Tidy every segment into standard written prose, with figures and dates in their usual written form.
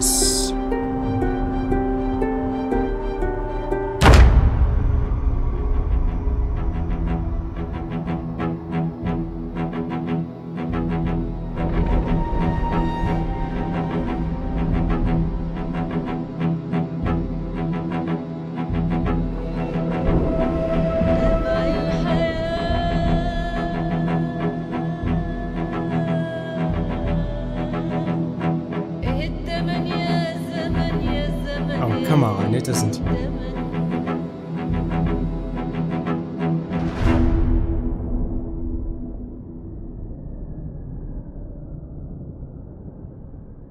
this. Oh, come on, it doesn't.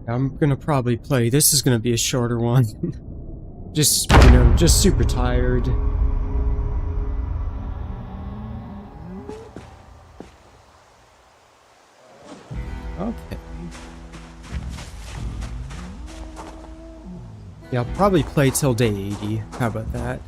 I'm gonna probably play. This is gonna be a shorter one. Just, you know, just super tired. Okay. Yeah, I'll probably play till day 80. How about that?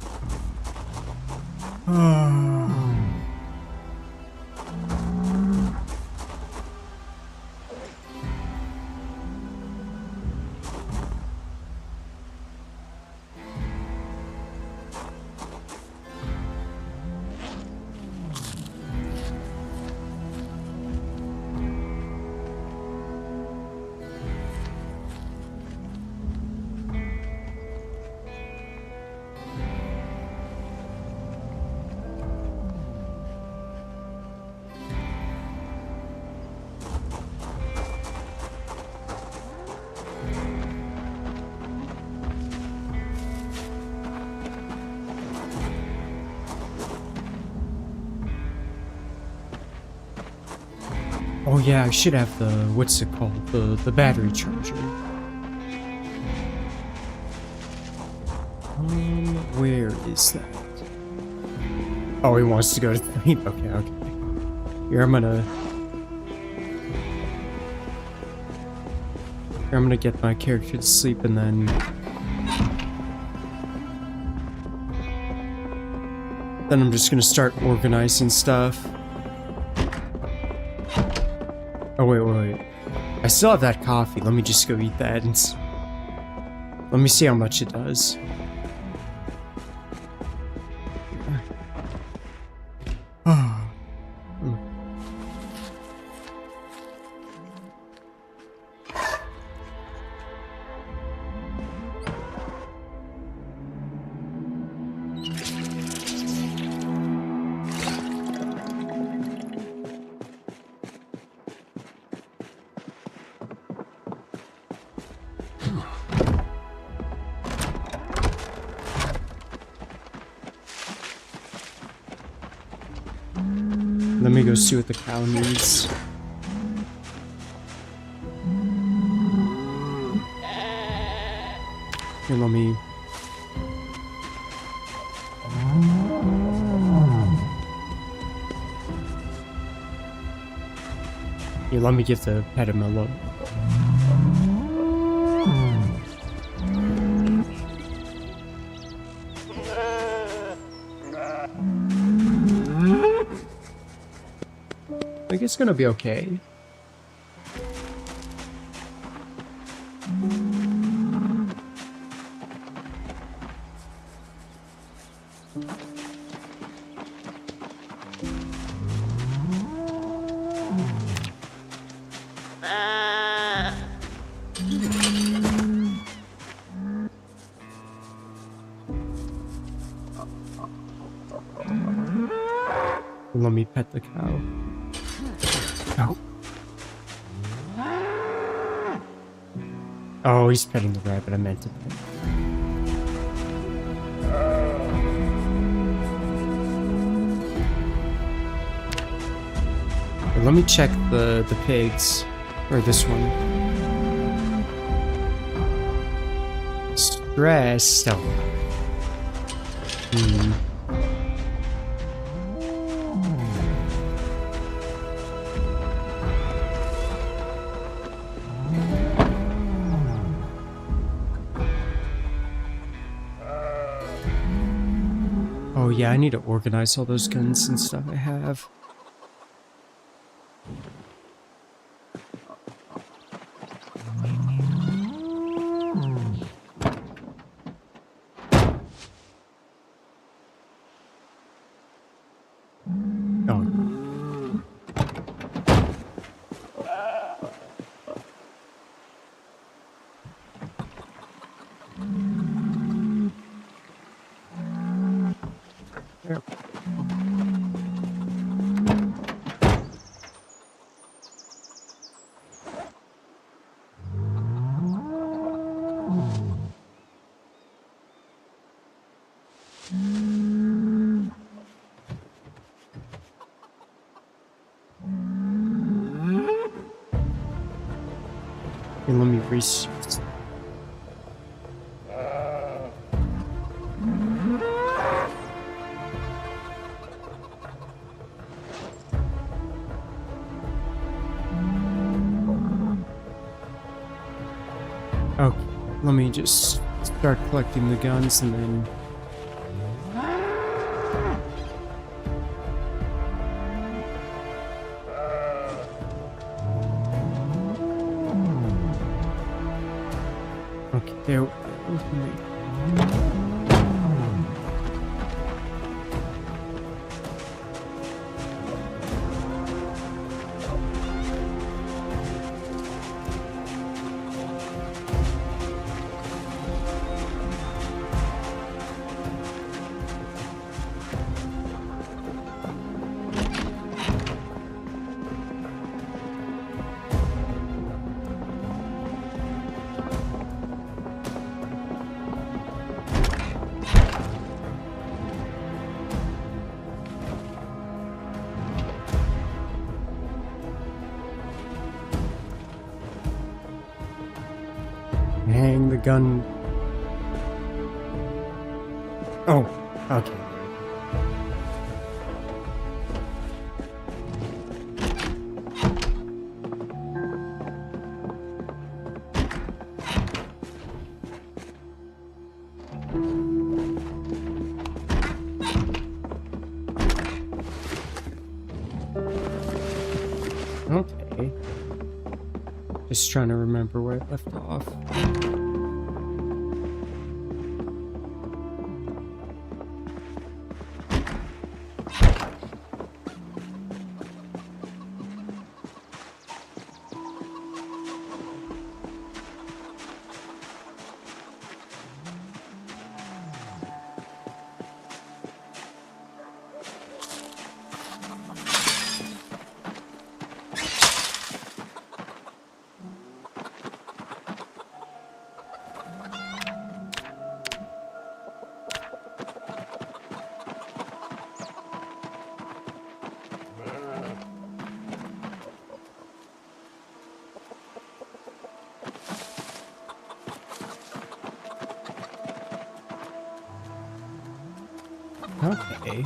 Oh yeah, I should have the, what's it called? The battery charger. Where is that? Oh, he wants to go to sleep. Okay, okay. Here, I'm gonna get my character to sleep and then I'm just gonna start organizing stuff. Oh, wait. I still have that coffee. Let me just go eat that and let me see how much it does. Let me go see what the cow needs. Here, let me... Here, let me give the pet a mellow. I think it's gonna be okay. Let me pet the cow. Oh. Oh, he's petting the rabbit. I meant to pet. Let me check the pigs. Or this one. Stressed. Oh. Oh yeah, I need to organize all those guns and stuff I have. And let me research. Okay, let me just start collecting the guns and then... Okay, there we go. Hang the gun. Oh, okay. Okay. Just trying to remember where I left off. Okay.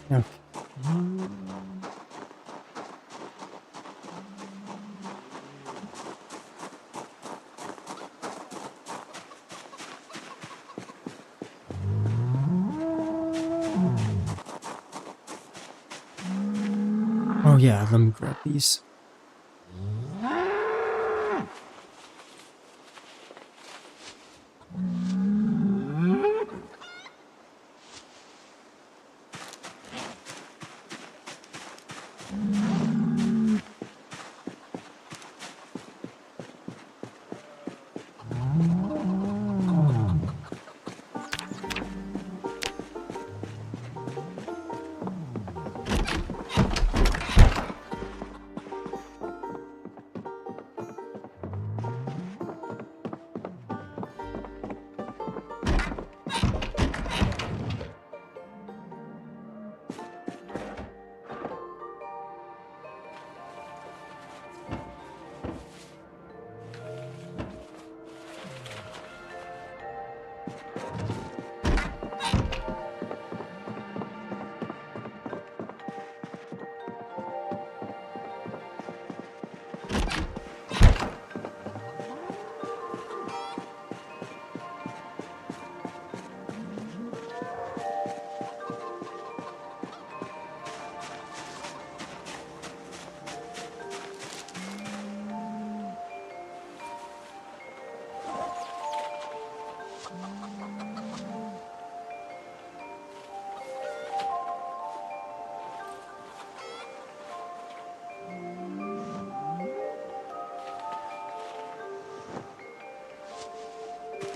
Okay. Oh yeah, let me grab these.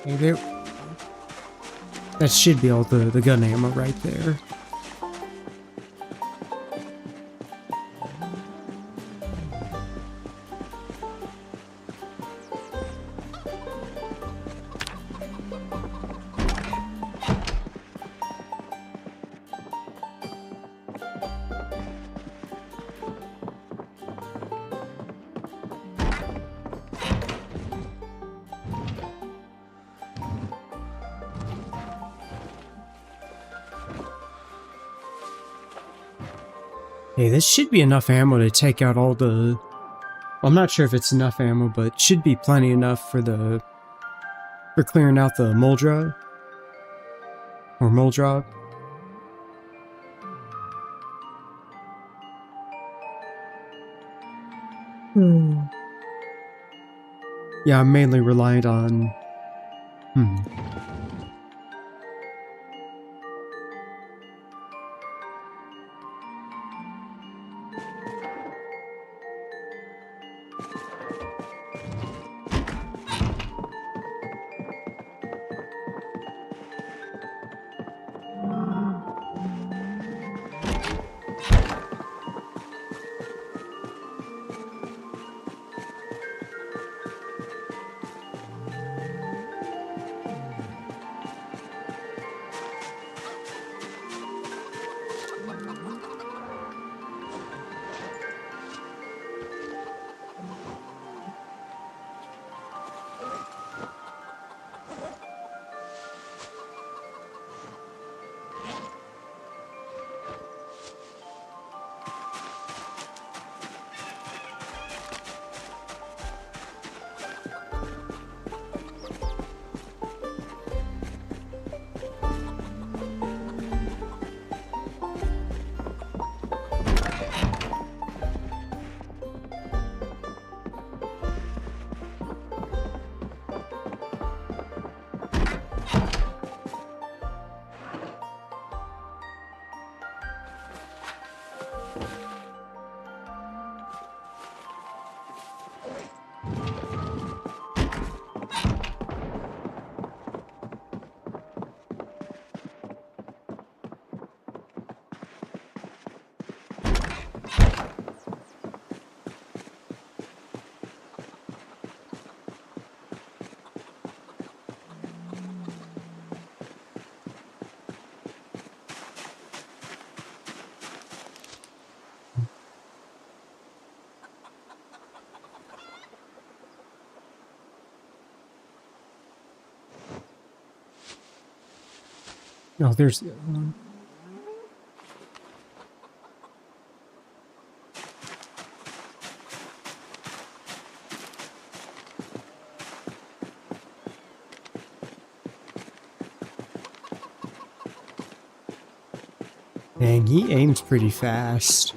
Hey, there. That should be all the gun ammo right there. Hey, this should be enough ammo to take out all the... I'm not sure if it's enough ammo, but should be plenty enough for clearing out the Moldra. Or Moldrop. Yeah, I'm mainly reliant on... Oh, there's the other one. Dang, he aims pretty fast.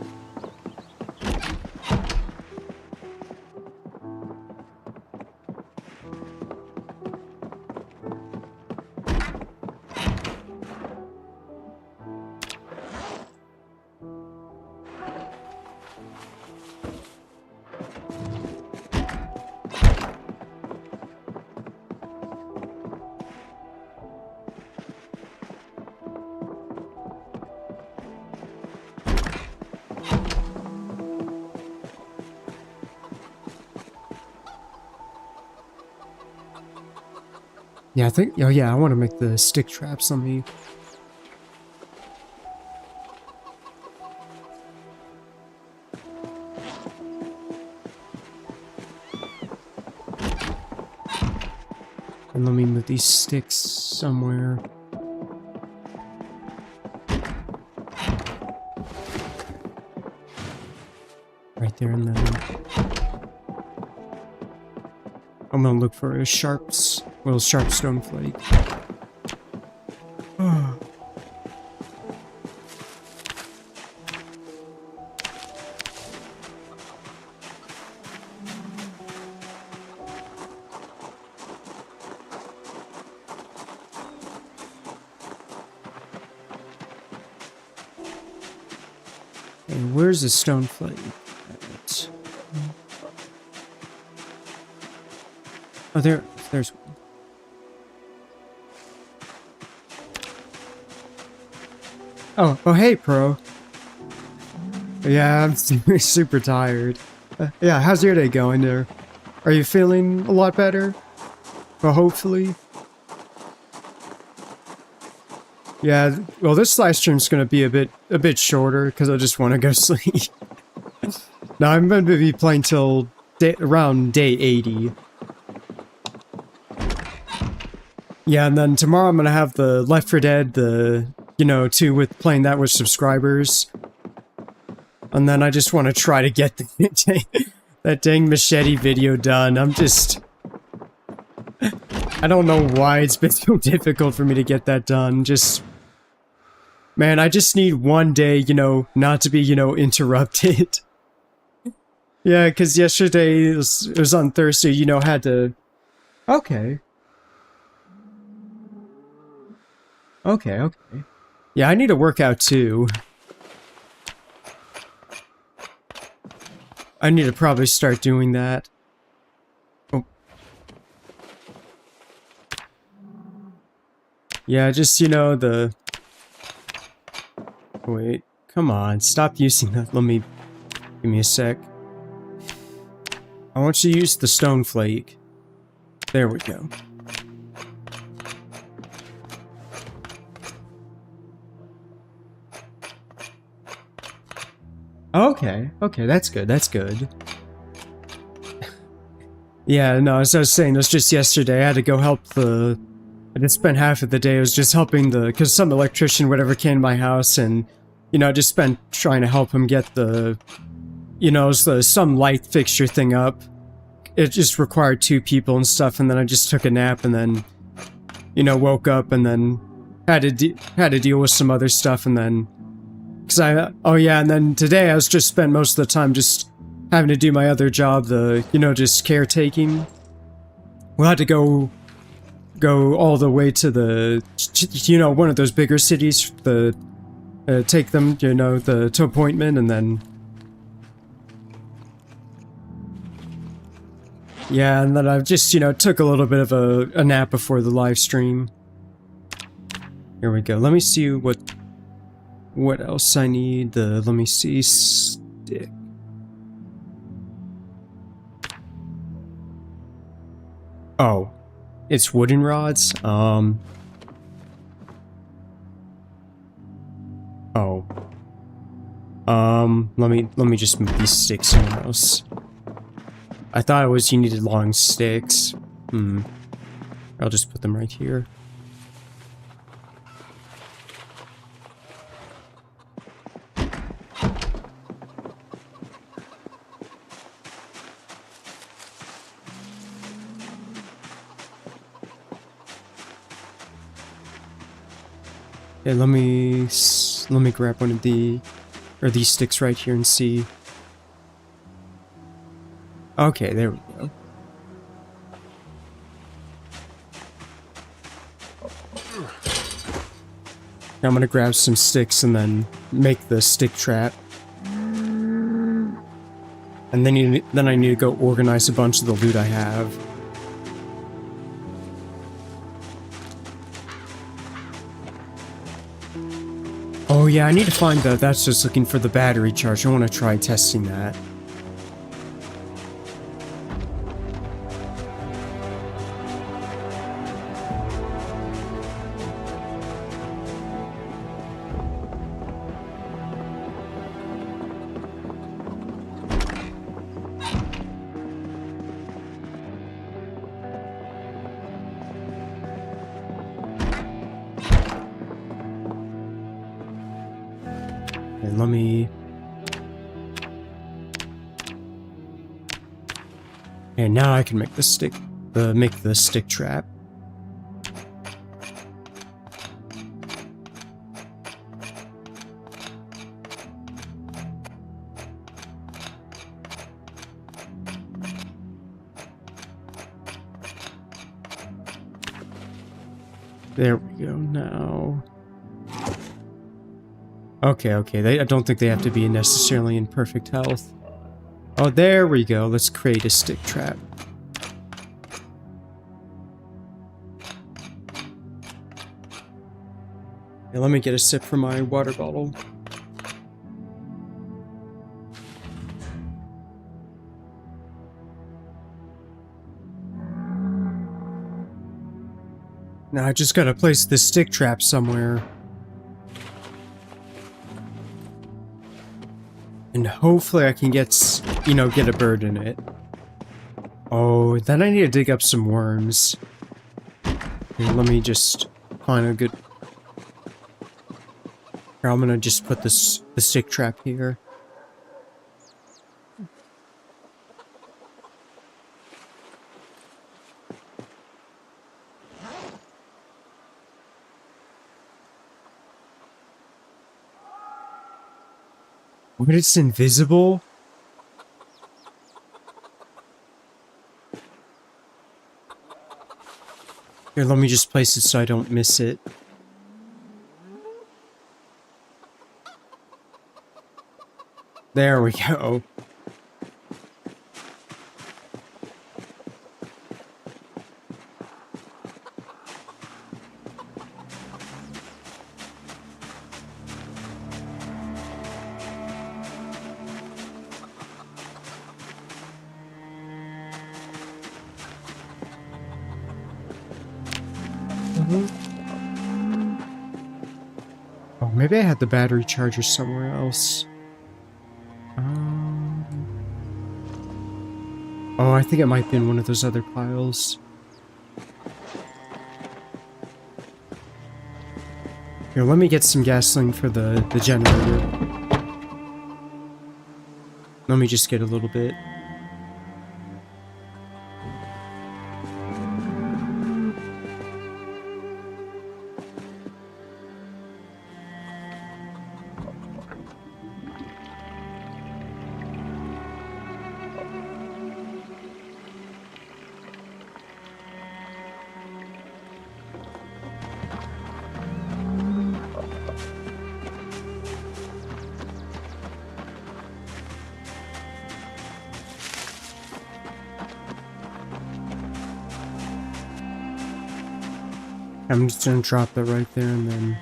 Yeah, I think... Oh yeah, I want to make the stick traps on me. And let me move these sticks somewhere. Right there, and then... I'm gonna look for a sharp stone flake. And where's the stone flake? Oh, there's one. Oh, hey, Pro. Yeah, I'm super tired. Yeah, how's your day going there? Are you feeling a lot better? Well, hopefully. Yeah, well, this live stream's gonna be a bit shorter because I just want to go sleep. Now I'm going to be playing till around day 80. Yeah, and then tomorrow I'm gonna have the Left 4 Dead, you know, 2 with playing that with subscribers. And then I just want to try to get that dang machete video done. I don't know why it's been so difficult for me to get that done. Man, I just need one day, you know, not to be, you know, interrupted. Yeah, because yesterday, it was on Thursday, you know, had to... Okay. Okay. Yeah, I need a workout too. I need to probably start doing that. Oh. Yeah, just, you know, Wait, come on, stop using that. Give me a sec. I want you to use the stone flake. There we go. Okay, that's good. Yeah, no, as I was saying, it was just yesterday, I had to go help I just spent half of the day, I was just helping because some electrician, whatever, came to my house, and, you know, I just spent trying to help him get you know, some light fixture thing up. It just required 2 people and stuff, and then I just took a nap, and then, you know, woke up, and then had to deal with some other stuff, and then... oh yeah, and then today I was just spent most of the time just having to do my other job, you know, just caretaking. We'll have to go all the way to you know, one of those bigger cities, take them, you know, to appointment, and then... Yeah, and then I just, you know, took a little bit of a nap before the live stream. Here we go. Let me see what else I need. Let me see, stick. Oh, it's wooden rods? Oh. Let me just move these sticks somewhere else. I thought it was you needed long sticks. I'll just put them right here. Okay, let me grab one of these sticks right here and see. Okay, there we go. Now I'm gonna grab some sticks and then make the stick trap. And then I need to go organize a bunch of the loot I have. Oh yeah, I need to find that's just looking for the battery charge. I want to try testing that. And let me... And now I can make the stick trap. There we go, now... Okay, I don't think they have to be necessarily in perfect health. Oh, there we go, let's create a stick trap. Yeah, let me get a sip from my water bottle. Now I just gotta place the stick trap somewhere. And hopefully I can get, you know, get a bird in it. Oh, then I need to dig up some worms. Here, let me just find a good... Here, I'm gonna just put the stick trap here. What, it's invisible? Here, let me just place it so I don't miss it. There we go. Oh, maybe I had the battery charger somewhere else. Oh, I think it might be in one of those other piles. Here, let me get some gasoline for the generator. Let me just get a little bit. I'm just gonna drop that right there and then...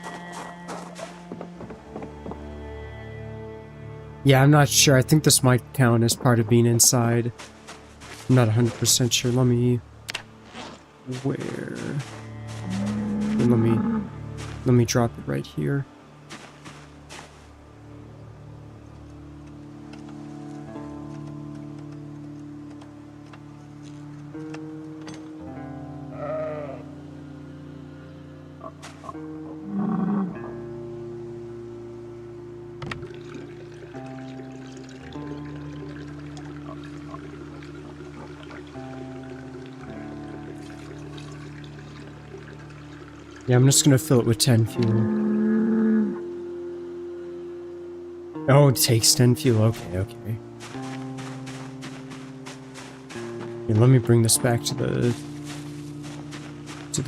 Yeah, I'm not sure. I think this might count as part of being inside. I'm not 100% sure. Let me... Where? Let me drop it right here. Yeah, I'm just gonna fill it with 10 fuel. Oh, it takes 10 fuel. Okay, okay. Here, let me bring this back to the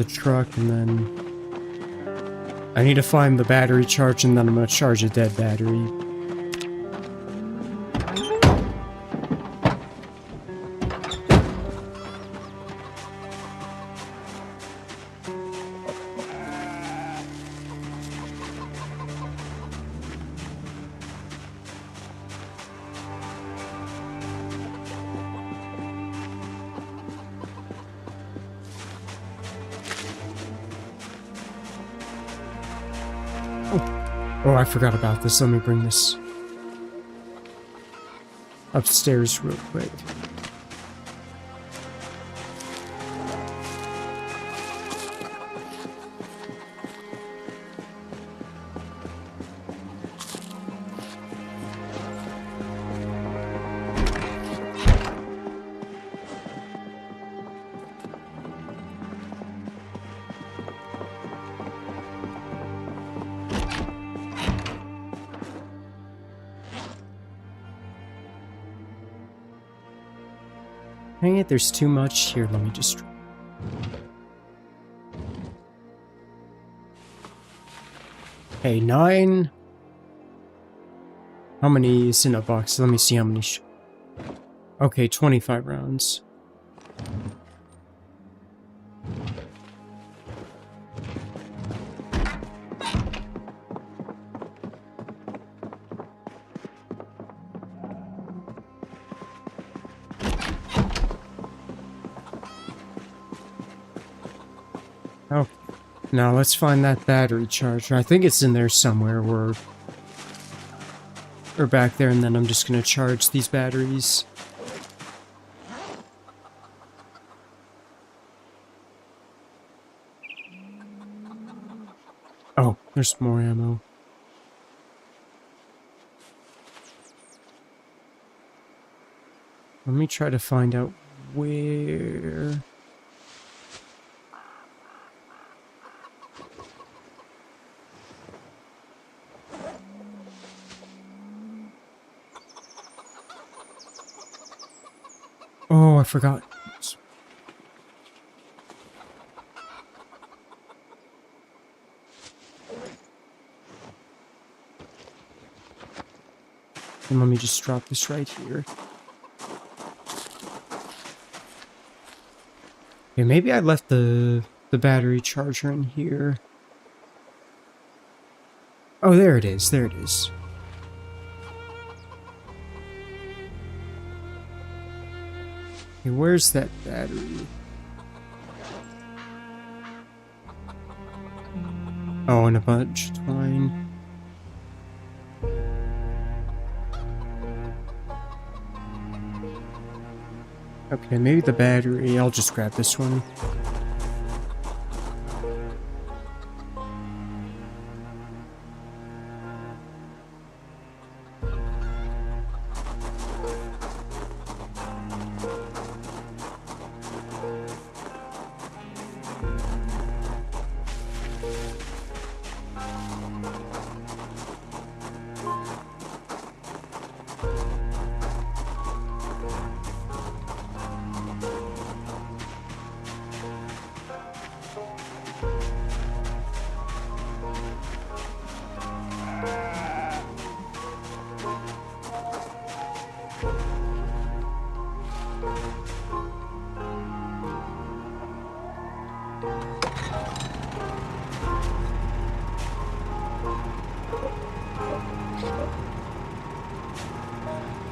truck, and then I need to find the battery charge, and then I'm gonna charge a dead battery. Oh, I forgot about this. Let me bring this upstairs real quick. Dang it, there's too much here. Let me just... Okay, 9. How many is in a box? Let me see how many... Okay, 25 rounds. Oh, now let's find that battery charger. I think it's in there somewhere, or back there, and then I'm just gonna charge these batteries. Oh, there's more ammo. Let me try to find out where... Oh, I forgot. And let me just drop this right here. Okay, maybe I left the battery charger in here. Oh, there it is. There it is. Okay, where's that battery? Oh, and a bunch of twine. Okay, maybe the battery. I'll just grab this one.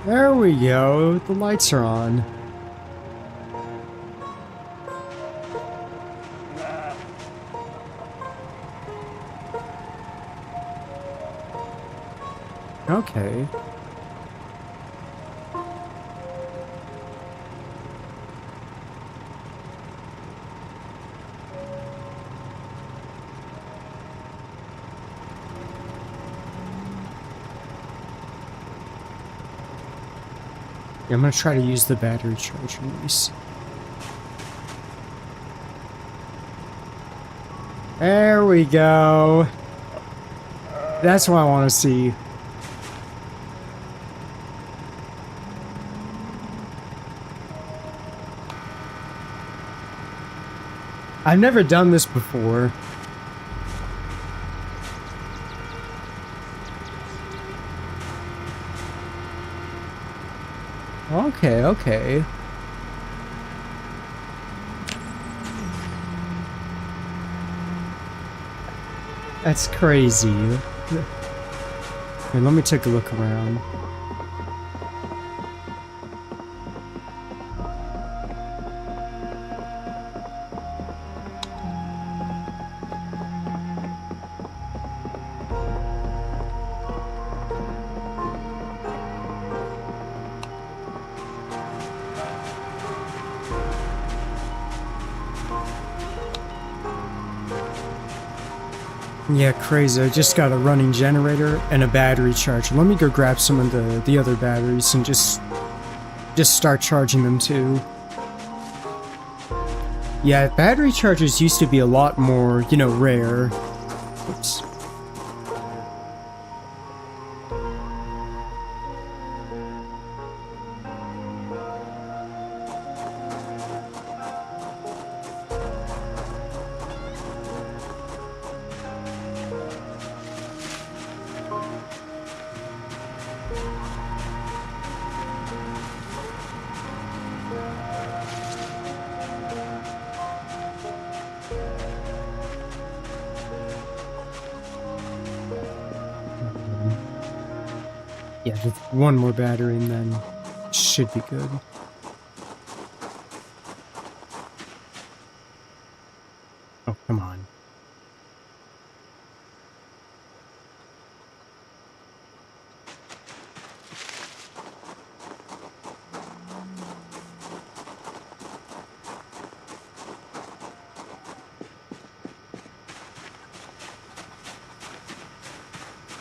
There we go. The lights are on. Okay. I'm gonna try to use the battery charger. Let me see. There we go. That's what I want to see. I've never done this before. Okay, okay. That's crazy. Hey, let me take a look around. Yeah, crazy. I just got a running generator and a battery charger. Let me go grab some of the other batteries and just start charging them too. Yeah, battery chargers used to be a lot more, you know, rare. Oops. Yeah, just one more battery and then should be good. Oh, come on.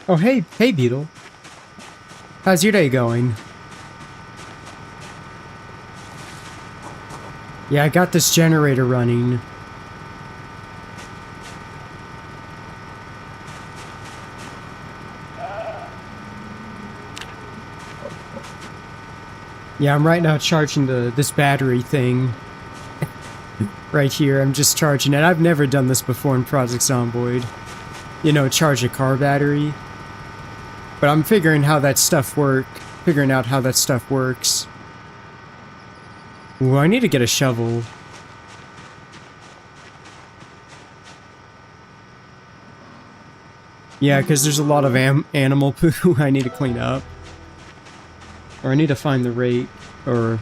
Oh, hey, Beetle. How's your day going? Yeah, I got this generator running. Yeah, I'm right now charging this battery thing. Right here, I'm just charging it. I've never done this before in Project Zomboid. You know, charge a car battery. But I'm figuring out how that stuff works. Ooh, I need to get a shovel. Yeah, because there's a lot of animal poo I need to clean up. Or I need to find the rake, or...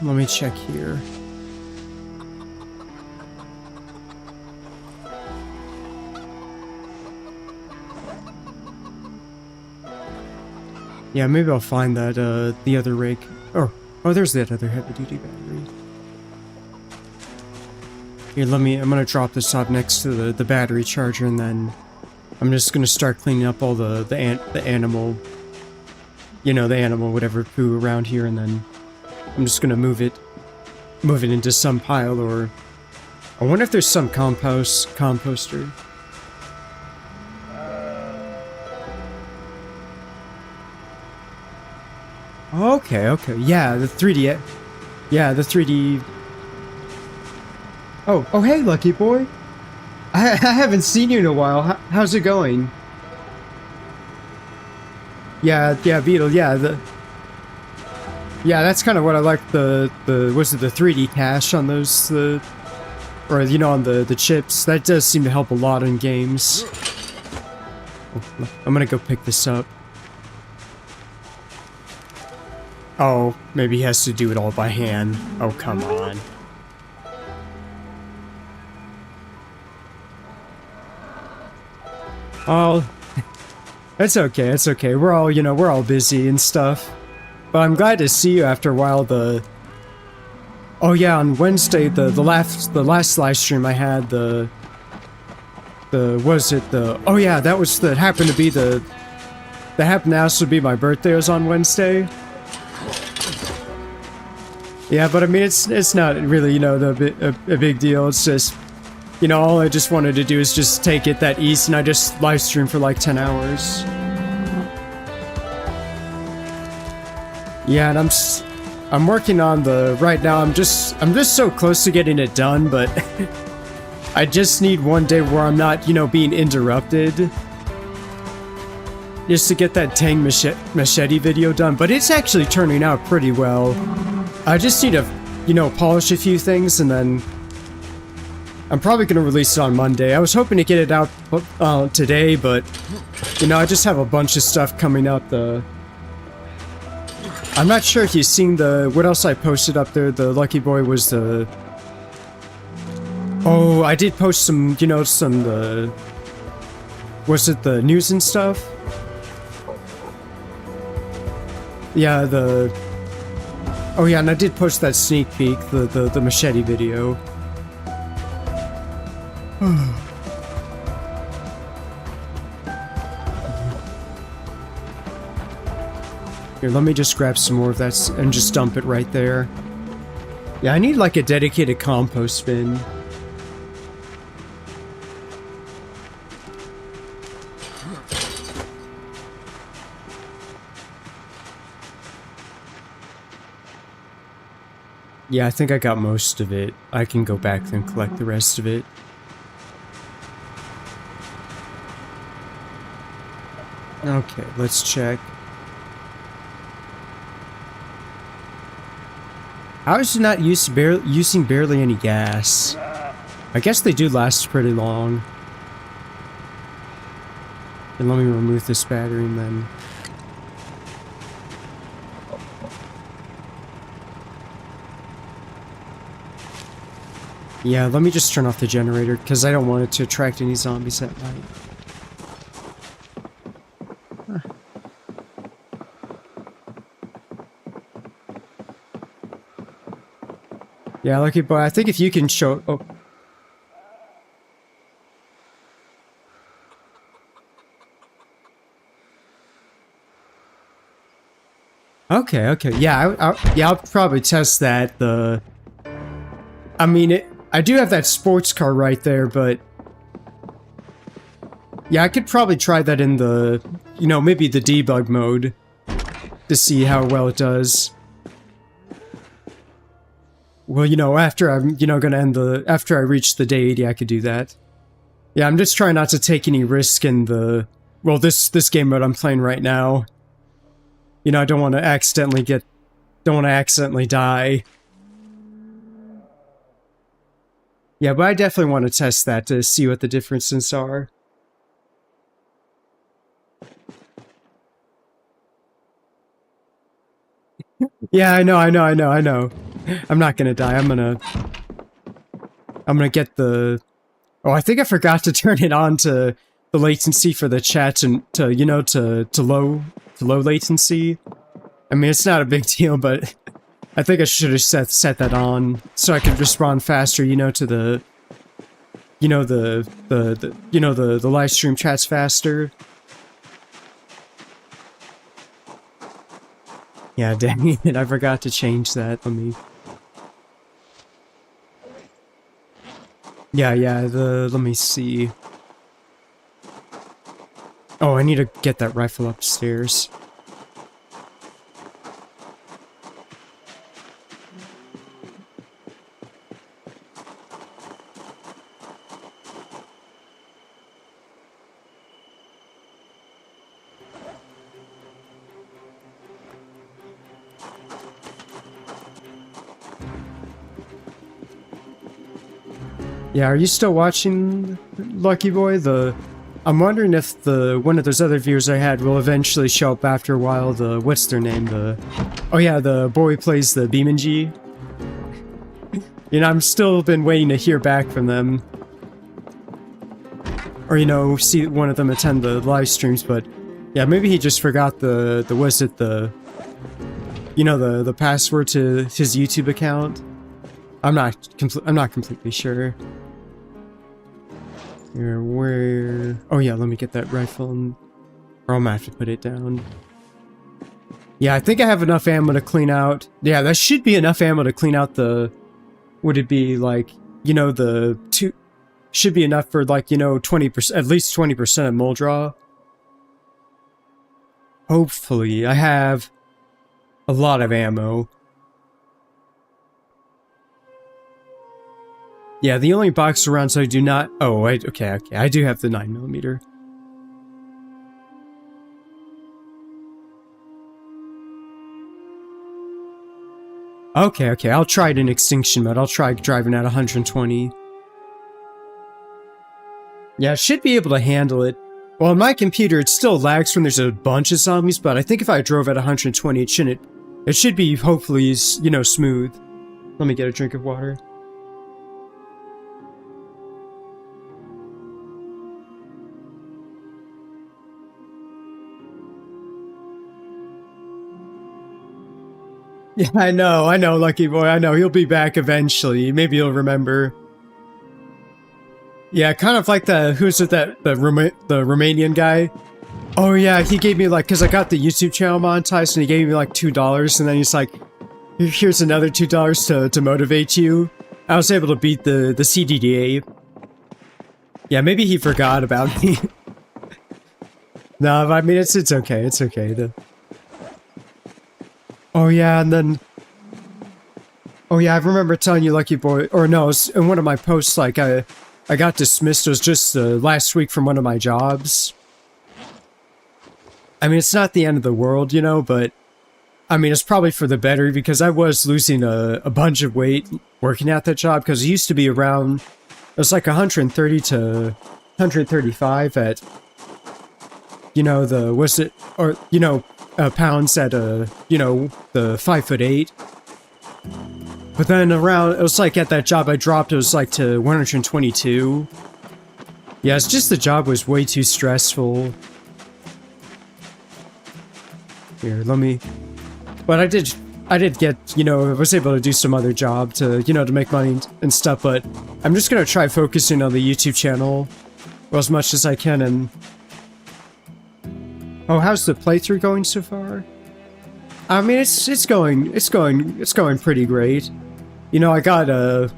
Let me check here. Yeah, maybe I'll find that, the other rake. Oh, there's that other heavy-duty battery. Here, I'm gonna drop this up next to the battery charger, and then I'm just gonna start cleaning up all the animal, you know, the animal whatever poo around here, and then I'm just gonna move it into some pile, or I wonder if there's some composter. Okay, yeah, the 3D, yeah, the 3D. Oh, hey, lucky boy. I haven't seen you in a while. How's it going? Yeah, Beetle, yeah, yeah, that's kind of what I like, was it the 3D cache on those, or, you know, on the chips. That does seem to help a lot in games. I'm gonna go pick this up. Oh, maybe he has to do it all by hand. Oh, come on. Oh, it's okay. We're all busy and stuff. But I'm glad to see you after a while. Oh yeah, on Wednesday, the last live stream I had, oh yeah, that happened to also be my birthday, was on Wednesday. Yeah, but I mean, it's not really, you know, a big deal. It's just, you know, all I just wanted to do is just take it that easy, and I just live streamed for like 10 hours. Yeah, and I'm working on right now, I'm just so close to getting it done, but I just need one day where I'm not, you know, being interrupted. Just to get that Tang machete video done, but it's actually turning out pretty well. I just need to, you know, polish a few things, and then I'm probably going to release it on Monday. I was hoping to get it out today, but, you know, I just have a bunch of stuff coming up. I'm not sure if you've seen what else I posted up there. The lucky boy was oh, I did post some, you know, was it the news and stuff? Yeah, oh yeah, and I did post that sneak peek, the machete video. Here, let me just grab some more of that and just dump it right there. Yeah, I need like a dedicated compost bin. Yeah, I think I got most of it. I can go back and collect the rest of it. Okay, let's check. How is it not using barely any gas? I guess they do last pretty long. And let me remove this battery and then... Yeah, let me just turn off the generator, because I don't want it to attract any zombies at night. Huh. Yeah, Lucky Boy, I think if you can show... Oh. Okay, okay. Yeah, I'll probably test that. I mean, I do have that sports car right there, but... Yeah, I could probably try that in the... You know, maybe the debug mode. To see how well it does. Well, you know, after I'm, you know, gonna end the... After I reach the day 80, I could do that. Yeah, I'm just trying not to take any risk in the... Well, this game mode I'm playing right now. You know, I don't want to accidentally die. Yeah, but I definitely want to test that to see what the differences are. Yeah, I know. I'm not gonna die, I'm gonna get the... Oh, I think I forgot to turn it on to the latency for the chat and to, you know, to low latency. I mean, it's not a big deal, but I think I should have set that on so I could respond faster, you know, to the... You know, the live stream chats faster. Yeah, dang it, I forgot to change that. Let me... Yeah, let me see. Oh, I need to get that rifle upstairs. Yeah, are you still watching, Lucky Boy? I'm wondering if one of those other viewers I had will eventually show up after a while. What's their name? Oh yeah, the boy who plays the BeamNG. You know, I'm still been waiting to hear back from them. Or, you know, see one of them attend the live streams, but... Yeah, maybe he just forgot the password to his YouTube account. I'm not completely sure. Here, where... Oh yeah, let me get that rifle and... Or I'm gonna have to put it down. Yeah, I think I have enough ammo to clean out... Yeah, that should be enough ammo to clean out the... Would it be like, you know, the two... Should be enough for like, you know, 20%, at least 20% of mole draw. Hopefully, I have a lot of ammo. Yeah, the only box rounds I do not... Oh, okay, I do have the 9mm. Okay, I'll try it in extinction mode. I'll try driving at 120. Yeah, I should be able to handle it. Well, on my computer, it still lags when there's a bunch of zombies, but I think if I drove at 120, it should be, hopefully, you know, smooth. Let me get a drink of water. Yeah, I know, Lucky Boy, I know. He'll be back eventually. Maybe he'll remember. Yeah, kind of like who's it, the Romanian guy? Oh yeah, he gave me like, cause I got the YouTube channel monetized and he gave me like $2 and then he's like, here's another $2 to motivate you. I was able to beat the CDDA. Yeah, maybe he forgot about me. No, I mean, it's okay, it's okay. Oh yeah, and then... Oh yeah, I remember telling you, Lucky Boy, or no, it was in one of my posts, like, I got dismissed. It was just last week from one of my jobs. I mean, it's not the end of the world, you know, but I mean, it's probably for the better because I was losing a bunch of weight working at that job because it used to be around, it was like 130 to 135 at, you know, pounds at, you know, the 5'8". But then around, it was like at that job I dropped, it was like to 122. Yeah, it's just the job was way too stressful. Here, let me... But I did get, you know, I was able to do some other job to, you know, to make money and stuff, but I'm just gonna try focusing on the YouTube channel as much as I can. And oh, how's the playthrough going so far? I mean, it's going pretty great. You know, I got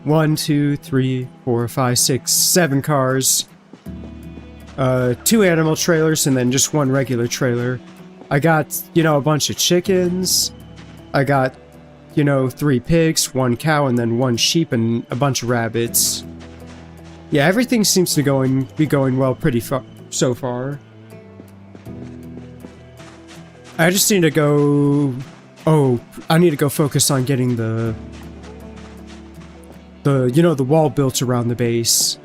1, 2, 3, 4, 5, 6, 7 cars, 2 animal trailers, and then just 1 regular trailer. I got, you know, a bunch of chickens. I got, you know, 3 pigs, 1 cow, and then 1 sheep, and a bunch of rabbits. Yeah, everything seems to be going well pretty so far. I just need to go... Oh, I need to go focus on getting the you know, the wall built around the base.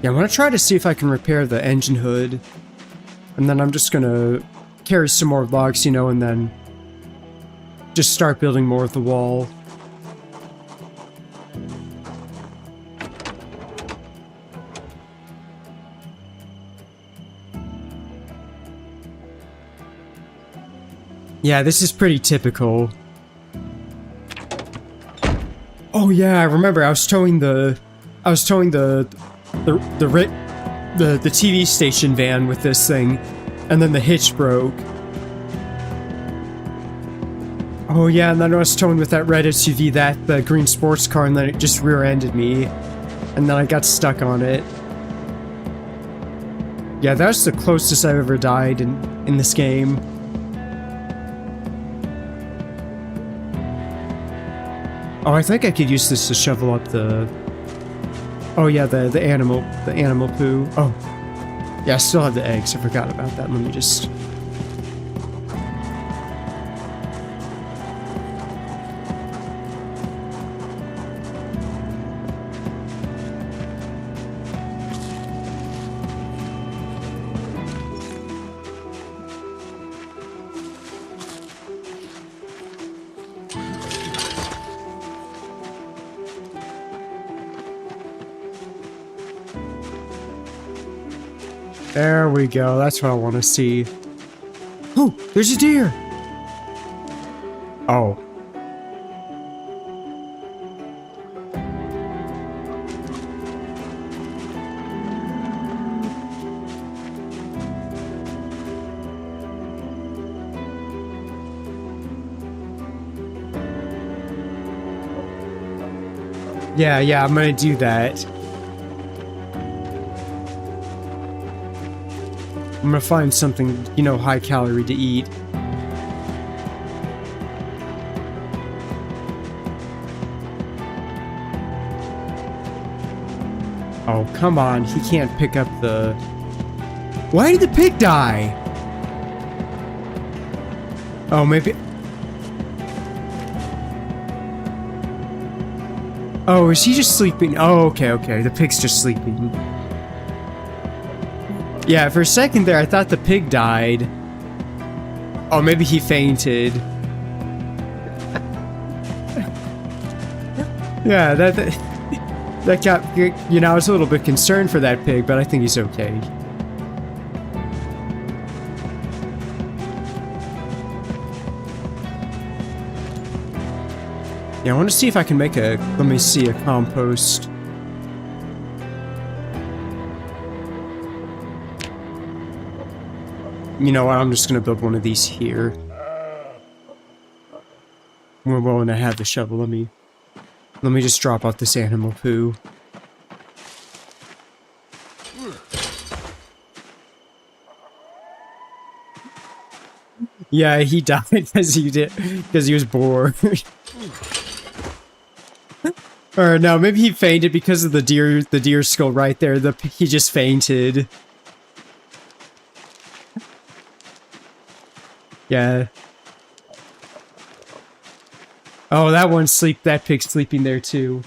Yeah, I'm gonna try to see if I can repair the engine hood. And then I'm just gonna carry some more logs, you know, and then just start building more of the wall. Yeah, this is pretty typical. Oh yeah, I remember I was towing the TV station van with this thing, and then the hitch broke. Oh yeah, and then I was towing with that red SUV, the green sports car, and then it just rear-ended me, and then I got stuck on it. Yeah, that was the closest I've ever died in this game. Oh, I think I could use this to shovel up the... Oh yeah, the animal poo. Oh, yeah, I still have the eggs. I forgot about that. Let me just... There we go, that's what I want to see. Oh, there's a deer! Oh. Yeah, I'm gonna do that. I'm gonna find something, you know, high calorie to eat. Oh, come on, he can't pick up the... Why did the pig die? Oh, maybe... Oh, is he just sleeping? Oh, okay, the pig's just sleeping. Yeah, for a second there, I thought the pig died. Oh, maybe he fainted. Yeah, that got, you know, I was a little bit concerned for that pig, but I think he's okay. Yeah, I want to see if I can make a, let me see, a compost. You know what, I'm just gonna build one of these here. We're willing to have the shovel. Let me just drop off this animal poo. Yeah, he died because he was bored. Or no, maybe he fainted because of the deer skull right there. He just fainted. Yeah. Oh, that pig's sleeping there too.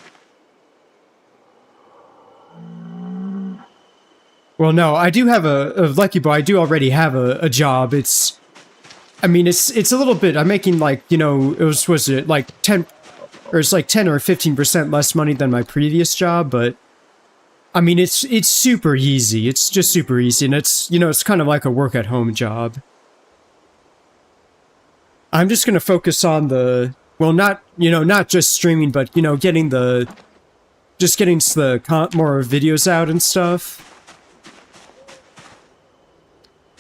Well, no, I do have a Lucky Boy, I do already have a job. I mean, it's a little bit, I'm making like, you know, was it like 10, or it's like 10 or 15% less money than my previous job, but I mean, it's super easy. It's just super easy, and it's, you know, it's kind of like a work-at-home job. I'm just gonna focus on the, well, not just streaming, but, you know, getting more videos out and stuff.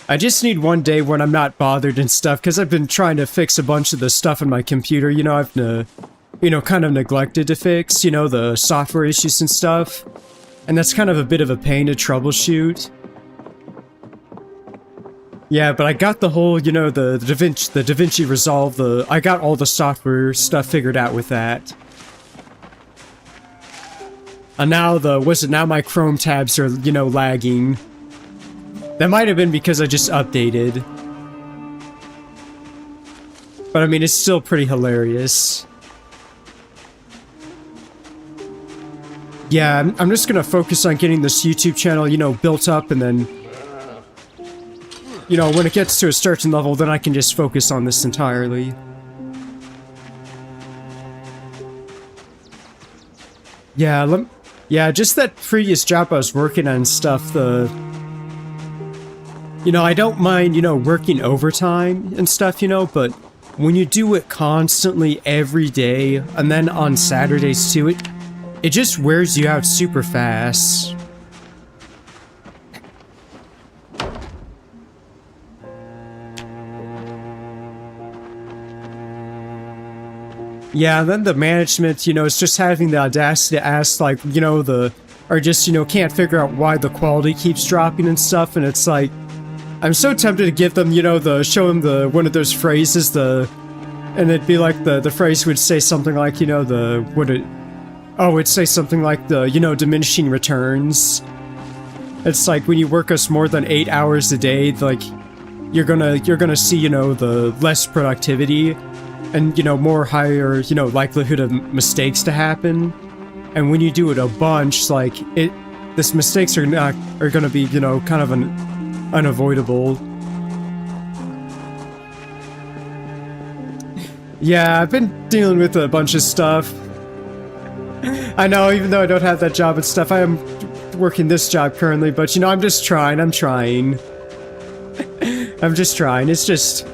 I just need one day when I'm not bothered and stuff, because I've been trying to fix a bunch of the stuff on my computer, you know, I've, you know, kind of neglected to fix, you know, the software issues and stuff. And that's kind of a bit of a pain to troubleshoot. Yeah, but I got the whole, you know, the DaVinci Resolve, I got all the software stuff figured out with that. And now now my Chrome tabs are, you know, lagging. That might have been because I just updated. But I mean, it's still pretty hilarious. Yeah, I'm just gonna focus on getting this YouTube channel, you know, built up, and then, you know, when it gets to a certain level, then I can just focus on this entirely. Yeah, yeah, just that previous job I was working on and stuff, you know, I don't mind, you know, working overtime and stuff, you know, but when you do it constantly every day, and then on Saturdays too, it just wears you out super fast. Yeah, and then the management, you know, is just having the audacity to ask, like, you know, or just, you know, can't figure out why the quality keeps dropping and stuff, and it's like, I'm so tempted to give them, you know, show them one of those phrases, and it'd be like the phrase would say something like, you know, it'd say something like you know, diminishing returns. It's like when you work us more than 8 hours a day, like, you're gonna see, you know, the less productivity, and, you know, more higher, you know, likelihood of mistakes to happen. And when you do it a bunch, like, this mistakes are gonna be, you know, kind of unavoidable. Yeah, I've been dealing with a bunch of stuff. I know, even though I don't have that job and stuff, I am working this job currently, but, you know, I'm just trying. I'm just trying. It's just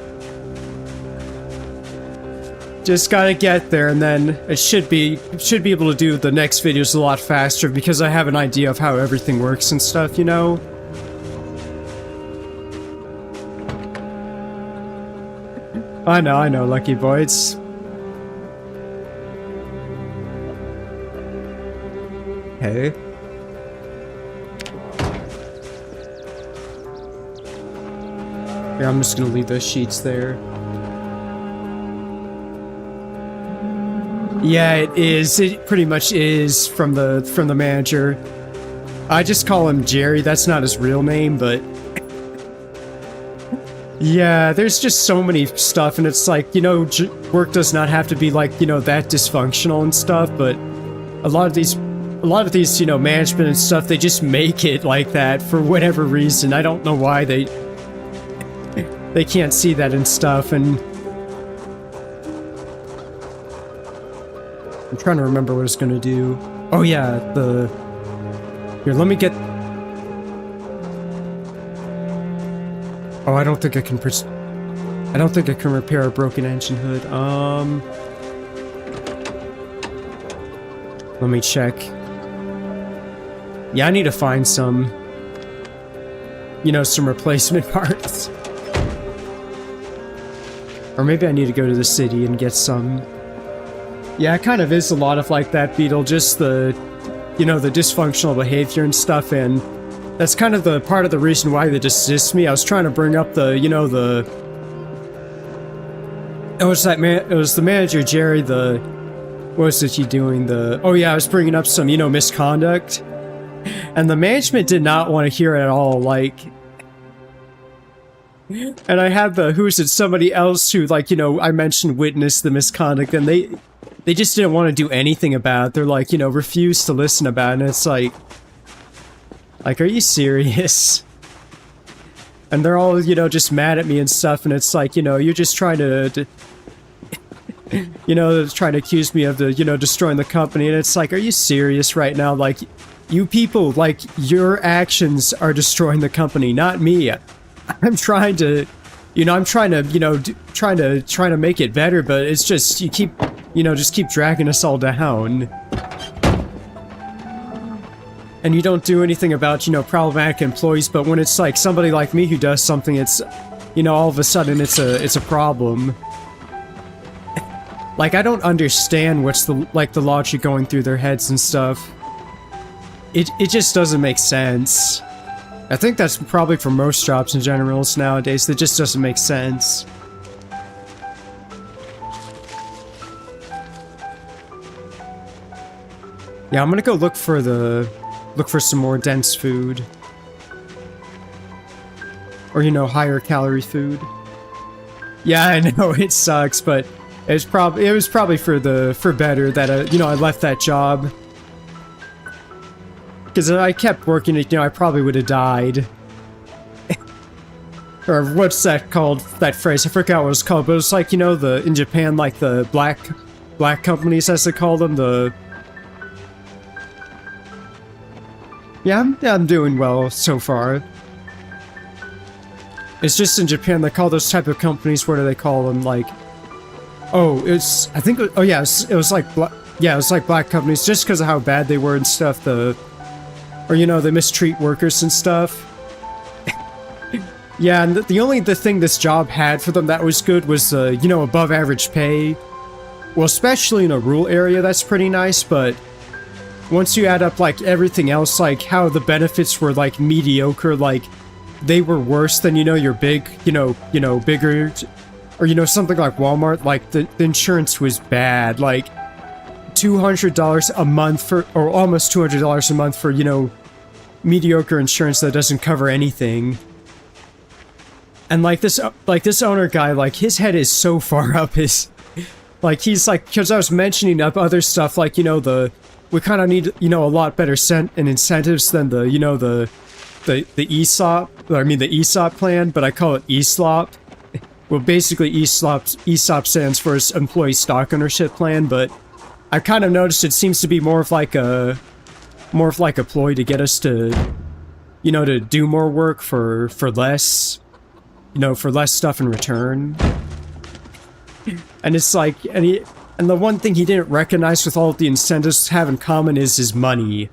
gotta get there, and then it should be able to do the next videos a lot faster, because I have an idea of how everything works and stuff, you know? I know, Lucky Boy, it's... Hey. Yeah, I'm just gonna leave those sheets there. Yeah, it is. It pretty much is from the manager. I just call him Jerry. That's not his real name, but... Yeah, there's just so many stuff, and it's like, you know, work does not have to be, like, you know, that dysfunctional and stuff, but a lot of these, you know, management and stuff, they just make it like that for whatever reason. I don't know why they can't see that and stuff, and I'm trying to remember what I was gonna do. Oh yeah, here, let me get... Oh, I don't think I can repair a broken engine hood. Let me check. Yeah, I need to find some, you know, some replacement parts. Or maybe I need to go to the city and get some. Yeah, it kind of is a lot of like that, Beetle, just you know, the dysfunctional behavior and stuff, and that's kind of the part of the reason why they dismissed me. I was trying to bring up you know, it was the manager, Jerry, What was it you doing? Oh yeah, I was bringing up some, misconduct. And the management did not want to hear it at all, like... And I had somebody else who, like, I mentioned witnessed the misconduct, and they just didn't want to do anything about it. They're like, refused to listen about it, and it's like, are you serious? And they're all, just mad at me and stuff, and it's like, you're just trying to trying to accuse me of destroying the company, and it's like, are you serious right now? Like, you people, like, your actions are destroying the company, not me. I'm trying to, trying to make it better, but it's just, you keep, just keep dragging us all down. And you don't do anything about, problematic employees, but when it's like somebody like me who does something, it's, all of a sudden it's a problem. Like, I don't understand what's the logic going through their heads and stuff. It just doesn't make sense. I think that's probably for most jobs in general nowadays, that just doesn't make sense. Yeah, I'm gonna go look for some more dense food. Or, higher calorie food. Yeah, I know, it sucks, but it was probably for better that, I left that job. Because if I kept working it, I probably would have died. Or what's that called, that phrase? I forgot what it was called, but it was like, in Japan, like the black companies, as they call them, Yeah, I'm doing well so far. It's just in Japan, they call those type of companies, what do they call them, like... Oh, it was like black companies, just because of how bad they were and stuff, they mistreat workers and stuff. Yeah, and the thing this job had for them that was good was, above average pay. Well, especially in a rural area, that's pretty nice, but once you add up, like, everything else, like, how the benefits were, like, mediocre, like, they were worse than, your big, bigger, or, something like Walmart, like, the insurance was bad, like, $200 a month or almost $200 a month for, mediocre insurance that doesn't cover anything. And like this owner guy, like, his head is so far up his, like, he's like, because I was mentioning up other stuff, like, we kind of need, a lot better incentives than the ESOP, I mean the ESOP plan, but I call it ESLOP. Well, basically ESOP stands for Employee Stock Ownership Plan, but I kind of noticed it seems to be more of like a ploy to get us to, to do more work for less, for less stuff in return. And it's like, and the one thing he didn't recognize with all of the incentives have in common is his money.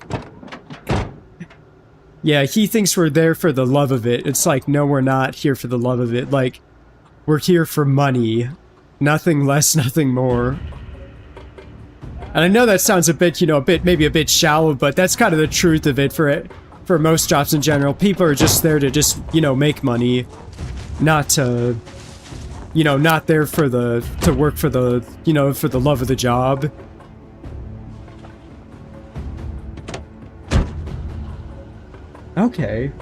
Yeah, he thinks we're there for the love of it. It's like, no, we're not here for the love of it. Like, we're here for money. Nothing less, nothing more. And I know that sounds a bit, maybe a bit shallow, but that's kind of the truth of it for most jobs in general. People are just there to just, make money. Not to, not there to work for the, for the love of the job. Okay.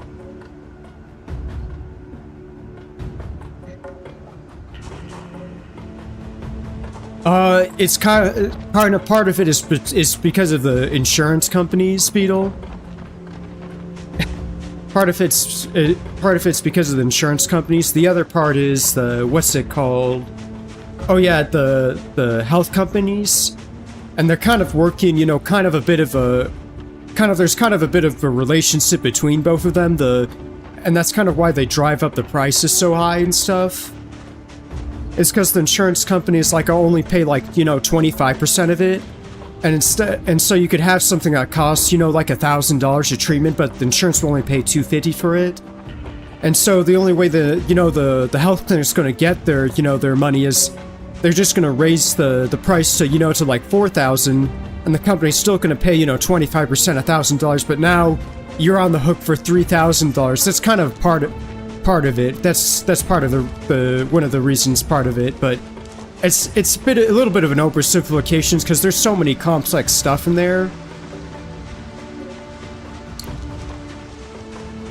It's kind of part of it is because of the insurance companies, Beetle. Part of it's because of the insurance companies. The other part is what's it called? Oh yeah, the health companies, and they're kind of working, there's kind of a bit of a relationship between both of them. And that's kind of why they drive up the prices so high and stuff. It's because the insurance companies only pay 25% of it, and so you could have something that costs like $1,000 a treatment, but the insurance will only pay $250 for it. And so the only way the health clinic's going to get their money is they're just going to raise the price to to $4,000, and the company's still going to pay 25% $1,000, but now you're on the hook for $3,000. That's kind of part of it. That's part of the one of the reasons, part of it, but it's a little bit of an oversimplification because there's so many complex stuff in there.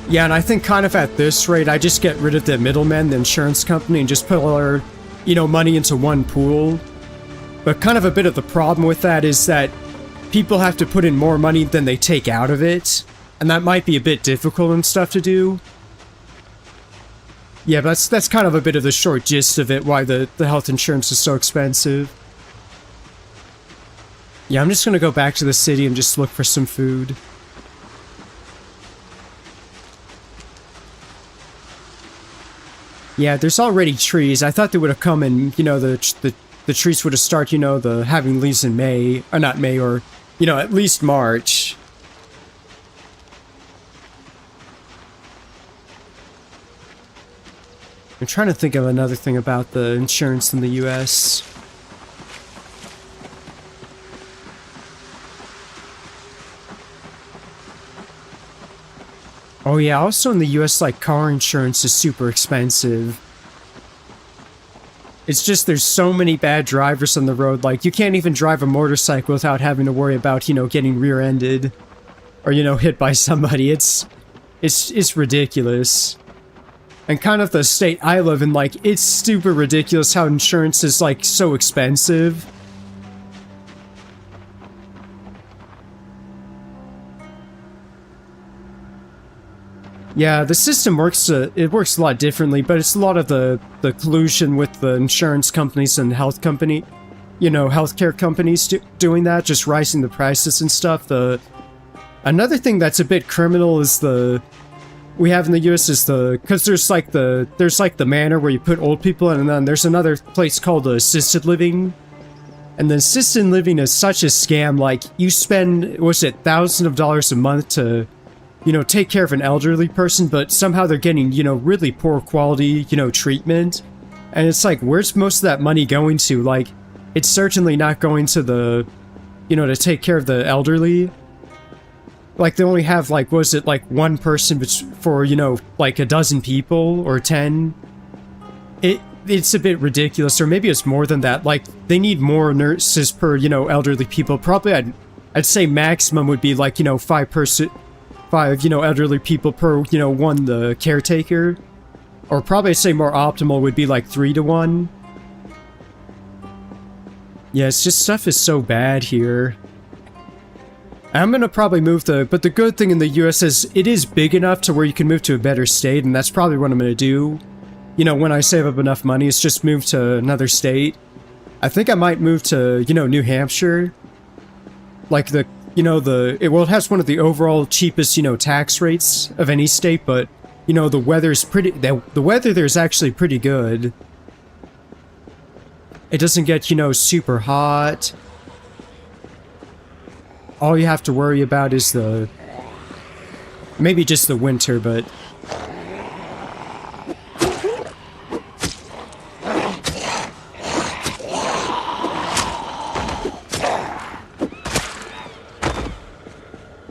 Yeah, and I think kind of at this rate, I just get rid of the middleman, the insurance company, and just put all our, you know, money into one pool. But kind of a bit of the problem with that is that people have to put in more money than they take out of it, and that might be a bit difficult and stuff to do. Yeah, but that's kind of a bit of the short gist of it, why the health insurance is so expensive. Yeah, I'm just gonna go back to the city and just look for some food. Yeah, there's already trees. I thought they would have come in, you know, the trees would have started, you know, having leaves in May, or not May, or, you know, at least March. I'm trying to think of another thing about the insurance in the US. Oh yeah, also in the US, like, car insurance is super expensive. It's just there's so many bad drivers on the road, like, you can't even drive a motorcycle without having to worry about, you know, getting rear-ended. Or, you know, hit by somebody. It's ridiculous. And kind of the state I live in, like, it's super ridiculous how insurance is, like, so expensive. Yeah, the system works, it works a lot differently, but it's a lot of the collusion with the insurance companies and health company, you know, healthcare companies doing that, just rising the prices and stuff. Another thing that's a bit criminal is we have in the US is because there's like the manor where you put old people in, and then there's another place called assisted living. And the assisted living is such a scam, like, you spend, what's it, thousands of dollars a month to, you know, take care of an elderly person, but somehow they're getting, you know, really poor quality, you know, treatment. And it's like, where's most of that money going to? Like, it's certainly not going to you know, to take care of the elderly. Like, they only have, like, was it, like, one person for, you know, like, a dozen people, or 10? It's a bit ridiculous, or maybe it's more than that. Like, they need more nurses per, you know, elderly people. Probably, I'd say maximum would be, like, you know, 5, you know, elderly people per, you know, one the caretaker. Or probably I'd say more optimal would be, like, 3 to 1. Yeah, it's just stuff is so bad here. I'm gonna probably move but the good thing in the US is it is big enough to where you can move to a better state, and that's probably what I'm gonna do. You know, when I save up enough money, it's just move to another state. I think I might move to, you know, New Hampshire. Like it has one of the overall cheapest, you know, tax rates of any state, but, you know, the weather there is actually pretty good. It doesn't get, you know, super hot. All you have to worry about is maybe just the winter, but...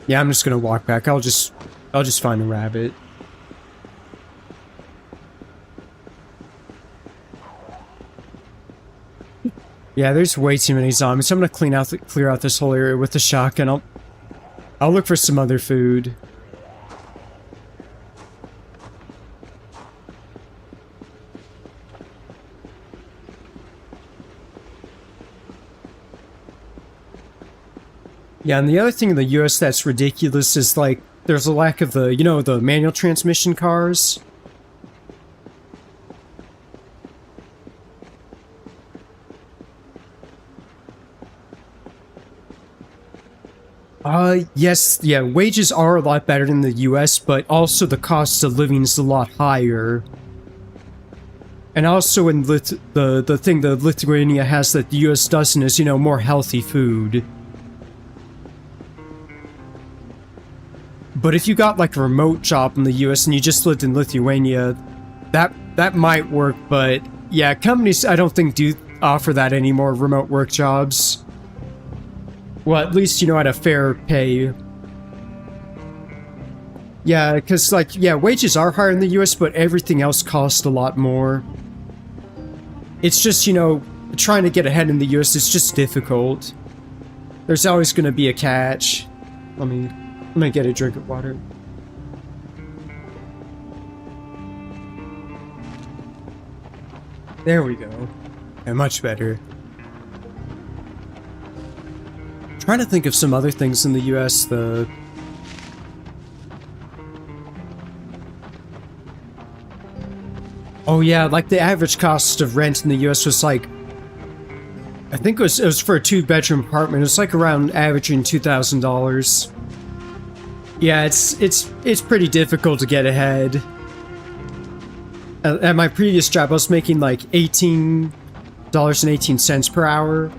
Yeah, I'm just gonna walk back. I'll just find a rabbit. Yeah, there's way too many zombies. I'm gonna clear out this whole area with the shotgun. I'll look for some other food. Yeah, and the other thing in the US that's ridiculous is, like, there's a lack of the, you know, the manual transmission cars. Yes, yeah, wages are a lot better in the US, but also the cost of living is a lot higher. And also in the thing that Lithuania has that the US doesn't is, you know, more healthy food. But if you got, like, a remote job in the US and you just lived in Lithuania, that might work, but yeah, companies I don't think do offer that anymore, remote work jobs. Well, at least, you know, at a fair pay. Yeah, because, like, yeah, wages are higher in the US, but everything else costs a lot more. It's just, you know, trying to get ahead in the US is just difficult. There's always going to be a catch. Let me get a drink of water. There we go. Yeah, much better. Trying to think of some other things in the US. Oh yeah, like the average cost of rent in the US was like, I think it was for a 2-bedroom apartment. It was like around averaging $2,000. Yeah, it's pretty difficult to get ahead. At my previous job, I was making like $18.18 per hour,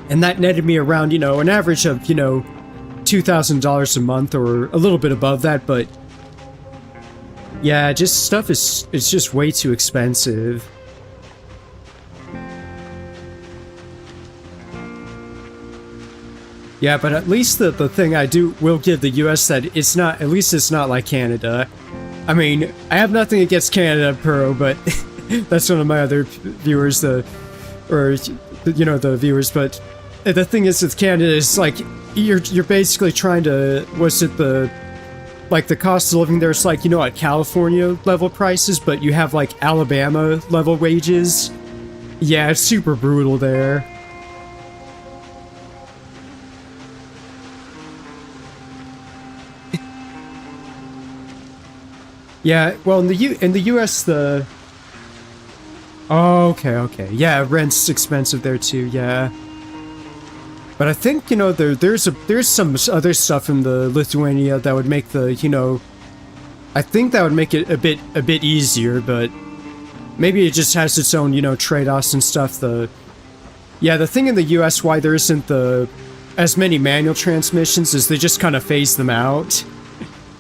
and that netted me around, an average of, $2,000 a month or a little bit above that. But yeah, just stuff is just way too expensive. Yeah, but at least the thing I will give the US that at least it's not like Canada. I mean, I have nothing against Canada, Pro, but that's one of my other viewers, the viewers, but the thing is with Canada is like, you're basically trying to, the cost of living there is like, at California level prices, but you have like Alabama level wages. Yeah, it's super brutal there. Yeah, well, in the US, oh, okay. Yeah, rent's expensive there too, yeah. But I think, there's some other stuff in the Lithuania that would make I think that would make it a bit easier, but maybe it just has its own, trade-offs and stuff. The thing in the US why there isn't as many manual transmissions is they just kind of phase them out.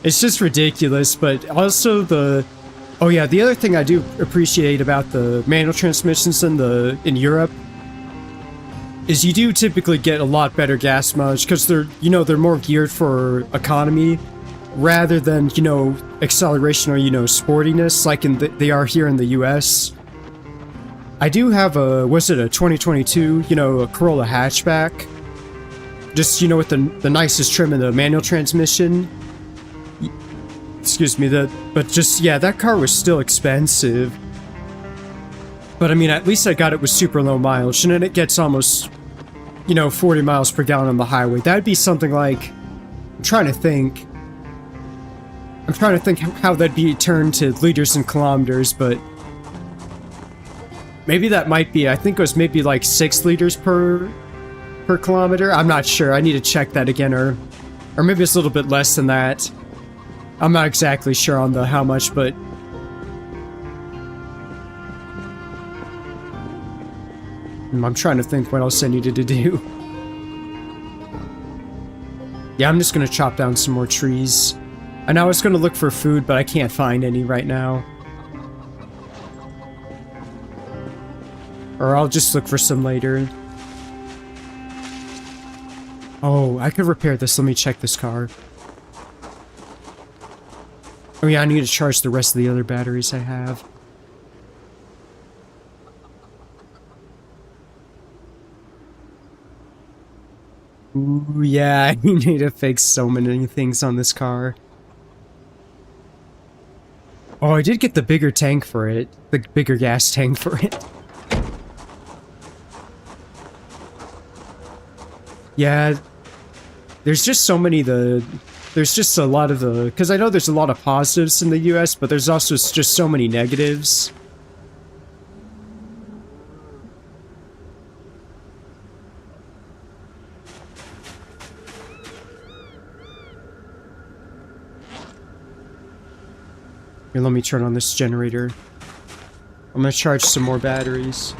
It's just ridiculous, but also the other thing I do appreciate about the manual transmissions in Europe is you do typically get a lot better gas mileage because they're more geared for economy rather than, acceleration or, sportiness like they are here in the US. I do have a 2022, a Corolla hatchback. Just, with the nicest trim in the manual transmission. Excuse me, but that car was still expensive. But I mean, at least I got it with super low mileage, and then it gets almost, 40 miles per gallon on the highway. That'd be something like, I'm trying to think how that'd be turned to liters and kilometers, but maybe that might be, I think it was maybe like 6 liters per kilometer. I'm not sure, I need to check that again, or maybe it's a little bit less than that. I'm not exactly sure on how much, but I'm trying to think what else I needed to do. Yeah, I'm just gonna chop down some more trees. I know I was gonna look for food, but I can't find any right now. Or I'll just look for some later. Oh, I could repair this. Let me check this car. Oh yeah, I need to charge the rest of the other batteries I have. Ooh, yeah, I need to fix so many things on this car. Oh, I did get the bigger tank for it. The bigger gas tank for it. Yeah, there's just so many there's just a lot of because I know there's a lot of positives in the US, but there's also just so many negatives. Here, let me turn on this generator. I'm gonna charge some more batteries.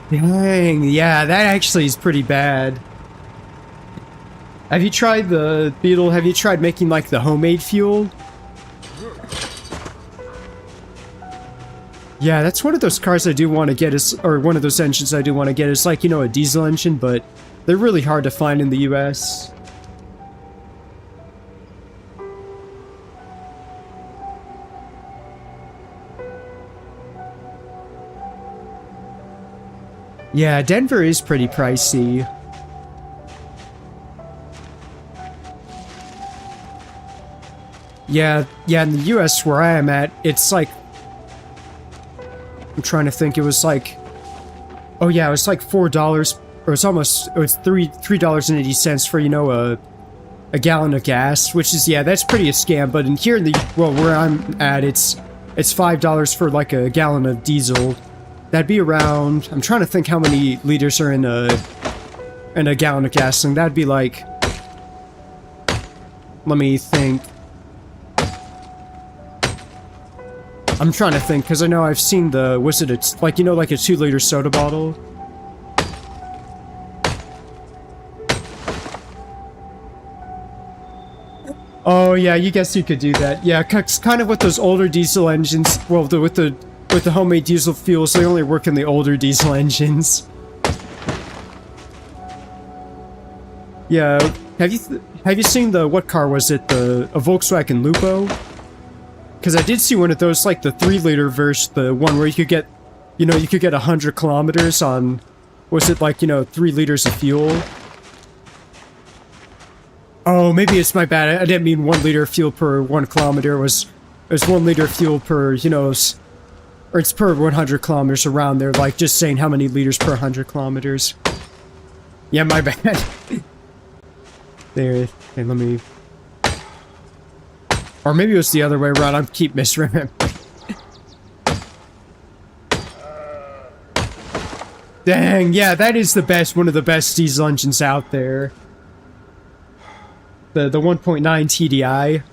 Dang, yeah, that actually is pretty bad. Have you tried the Beetle? Have you tried making like the homemade fuel? Yeah, that's one of those cars I do want to get, or one of those engines I do want to get is like, a diesel engine, but they're really hard to find in the US. Yeah, Denver is pretty pricey. Yeah, in the US where I am at, it's like... I'm trying to think, it was like... Oh yeah, it was like $4, or it's almost... It was $3.80 for, you know, a gallon of gas, which is, yeah, that's pretty a scam, but in here in the... Well, where I'm at, it's $5 for, like, a gallon of diesel. That'd be around... I'm trying to think how many liters are in a gallon of gasoline. That'd be like... Let me think... I'm trying to think, because I know I've seen the... Was it a... Like, you know, like a 2-liter soda bottle? Oh, yeah, you guess you could do that. Yeah, kind of with those older diesel engines... Well, with the homemade diesel fuels, they only work in the older diesel engines. Yeah, have you seen the... What car was it? A Volkswagen Lupo? Because I did see one of those, like the 3-liter version, the one where you could get, you know, you could get 100 kilometers on, was it like, you know, 3 liters of fuel? Oh, maybe it's my bad. I didn't mean 1 liter of fuel per 1 kilometer. It was 1 liter of fuel per, you know, or it's per 100 kilometers around there, like just saying how many liters per 100 kilometers. Yeah, my bad. There, okay, let me... Or maybe it was the other way around, I keep misremembering. Dang, yeah, that is the best, one of the best diesel engines out there. The 1.9 TDI.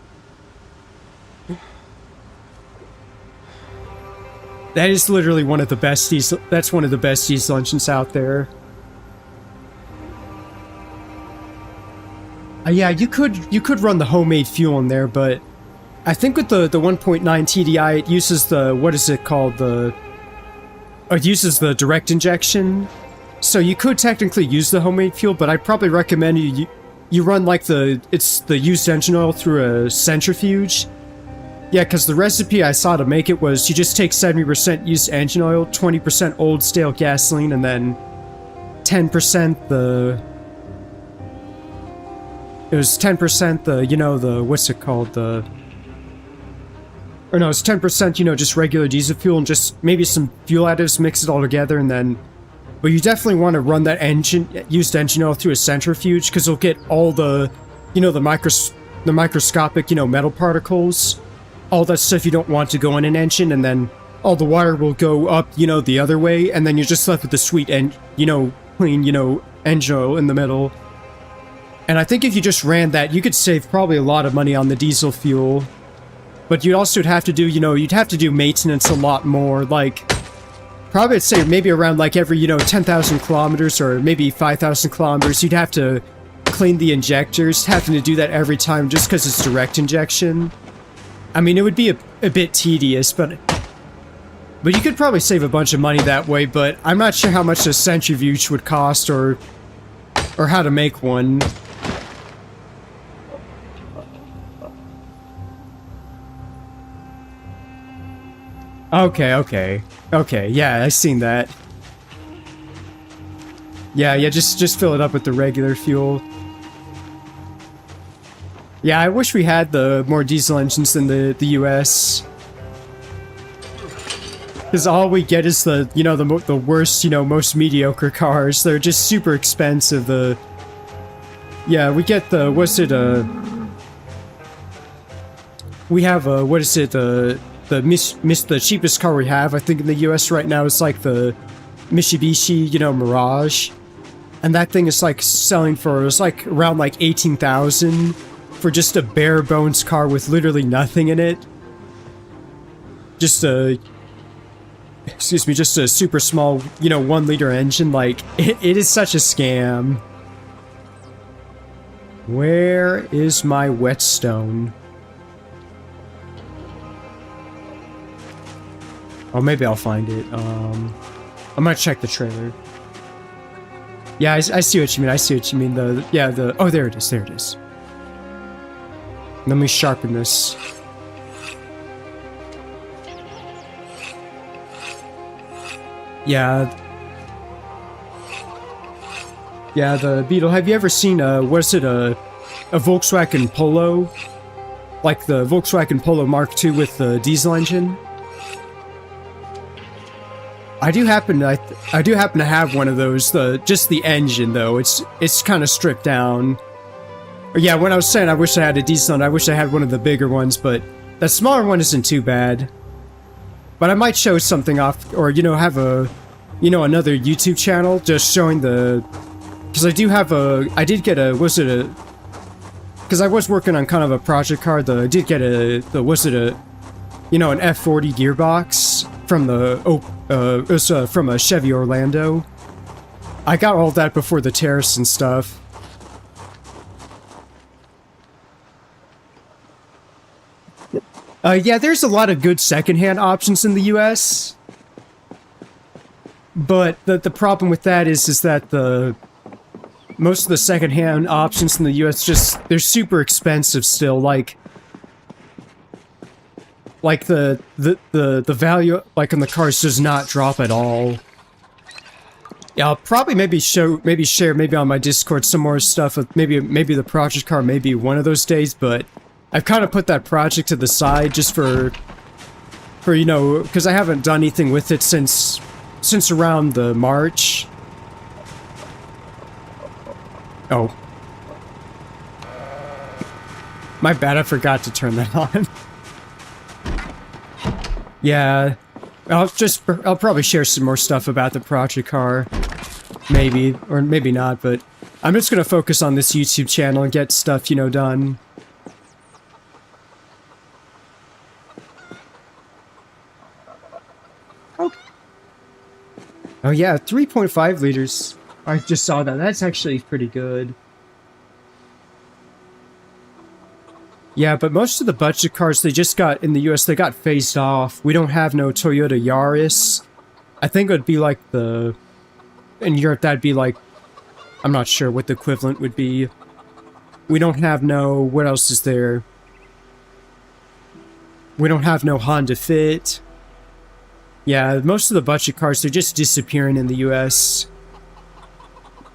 That is literally one of the best diesel, that's one of the best diesel engines out there. Yeah, you could run the homemade fuel in there, but I think with the 1.9 TDI, it uses the, what is it called, it uses the direct injection. So you could technically use the homemade fuel, but I'd probably recommend you run like it's the used engine oil through a centrifuge. Yeah, because the recipe I saw to make it was you just take 70% used engine oil, 20% old stale gasoline, and then 10% the... It was 10% the, you know, the, what's it called, Or no, it's 10%, you know, just regular diesel fuel and just maybe some fuel additives, mix it all together, and then... But you definitely want to run that used engine oil through a centrifuge, because it'll get all the, you know, the microscopic, you know, metal particles, all that stuff you don't want to go in an engine, and then all the water will go up, you know, the other way, and then you're just left with the sweet clean, you know, engine oil in the middle. And I think if you just ran that, you could save probably a lot of money on the diesel fuel. But you'd also have to do, you know, you'd have to do maintenance a lot more, like... Probably I'd say maybe around like every, you know, 10,000 kilometers or maybe 5,000 kilometers, you'd have to clean the injectors, having to do that every time just because it's direct injection. I mean, it would be a bit tedious, but you could probably save a bunch of money that way, but I'm not sure how much a centrifuge would cost or how to make one. Okay, yeah, I seen that. Yeah, just fill it up with the regular fuel. Yeah, I wish we had the more diesel engines than the US. Because all we get is the, you know, the worst, you know, most mediocre cars. They're just super expensive. Yeah, we get the, we have what is it, the cheapest car we have, I think, in the US right now is like the Mitsubishi, you know, Mirage. And that thing is like selling for, it's like around like 18,000 for just a bare bones car with literally nothing in it. Just a, excuse me, just a super small, you know, 1-liter engine. Like, it is such a scam. Where is my whetstone? Oh, maybe I'll find it. I'm gonna check the trailer. Yeah, I see what you mean. I see what you mean. Oh, there it is. There it is. Let me sharpen this. Yeah. Yeah, the Beetle. Have you ever seen, was it a Volkswagen Polo? Like the Volkswagen Polo Mark II with the diesel engine? I do happen to have one of those. Just the engine though. It's kind of stripped down. Or yeah, when I was saying I wish I had a diesel, and I wish I had one of the bigger ones, but the smaller one isn't too bad. But I might show something off, or have a, another YouTube channel just showing the. Because I did get a, because I was working on kind of a project car, I did get an F40 gearbox from it was from a Chevy Orlando. I got all that before the tariffs and stuff. Yeah, there's a lot of good secondhand options in the US. But the problem with that is that most of the secondhand options in the US they're super expensive still. Like the value like on the cars does not drop at all. Yeah, I'll probably maybe share on my Discord some more stuff with maybe the project car maybe one of those days, but I've kind of put that project to the side just for because I haven't done anything with it since around the March. Oh. My bad, I forgot to turn that on. Yeah. I'll probably share some more stuff about the project car. Maybe, or maybe not, but I'm just gonna focus on this YouTube channel and get stuff, done. Oh yeah, 3.5 liters. I just saw that. That's actually pretty good. Yeah, but most of the budget cars they just got in the US, they got phased off. We don't have no Toyota Yaris. I think it would be like in Europe, that'd be like, I'm not sure what the equivalent would be. We don't have no, what else is there? We don't have no Honda Fit. Yeah, most of the budget cars, they're just disappearing in the US.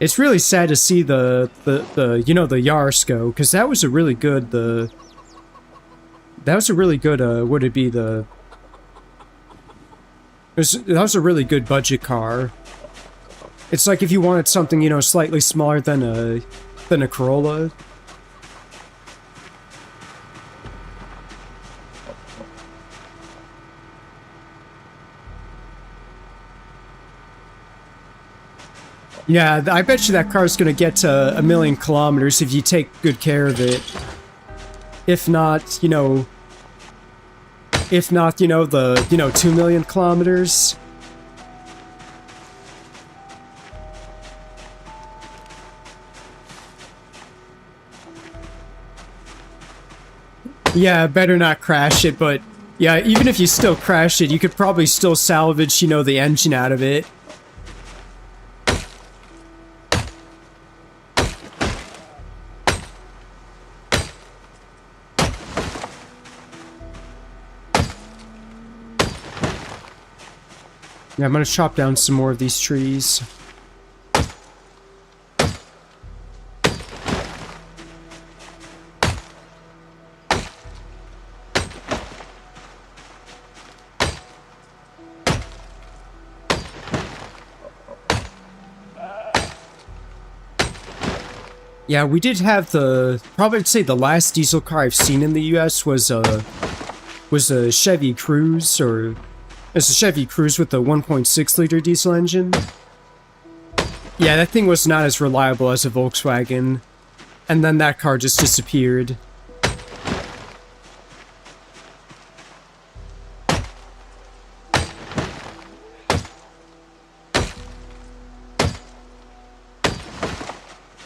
It's really sad to see the Yaris go, because that was a really good, would it be that was a really good budget car. It's like if you wanted something, slightly smaller than a Corolla. Yeah, I bet you that car's gonna get to 1,000,000 kilometers if you take good care of it. If not, the 2,000,000 kilometers. Yeah, better not crash it, but yeah, even if you still crash it, you could probably still salvage, the engine out of it. Yeah, I'm gonna chop down some more of these trees. Yeah, we did have probably I'd say the last diesel car I've seen in the US was a Chevy Cruze, or it's a Chevy Cruze with a 1.6 liter diesel engine. Yeah, that thing was not as reliable as a Volkswagen, and then that car just disappeared.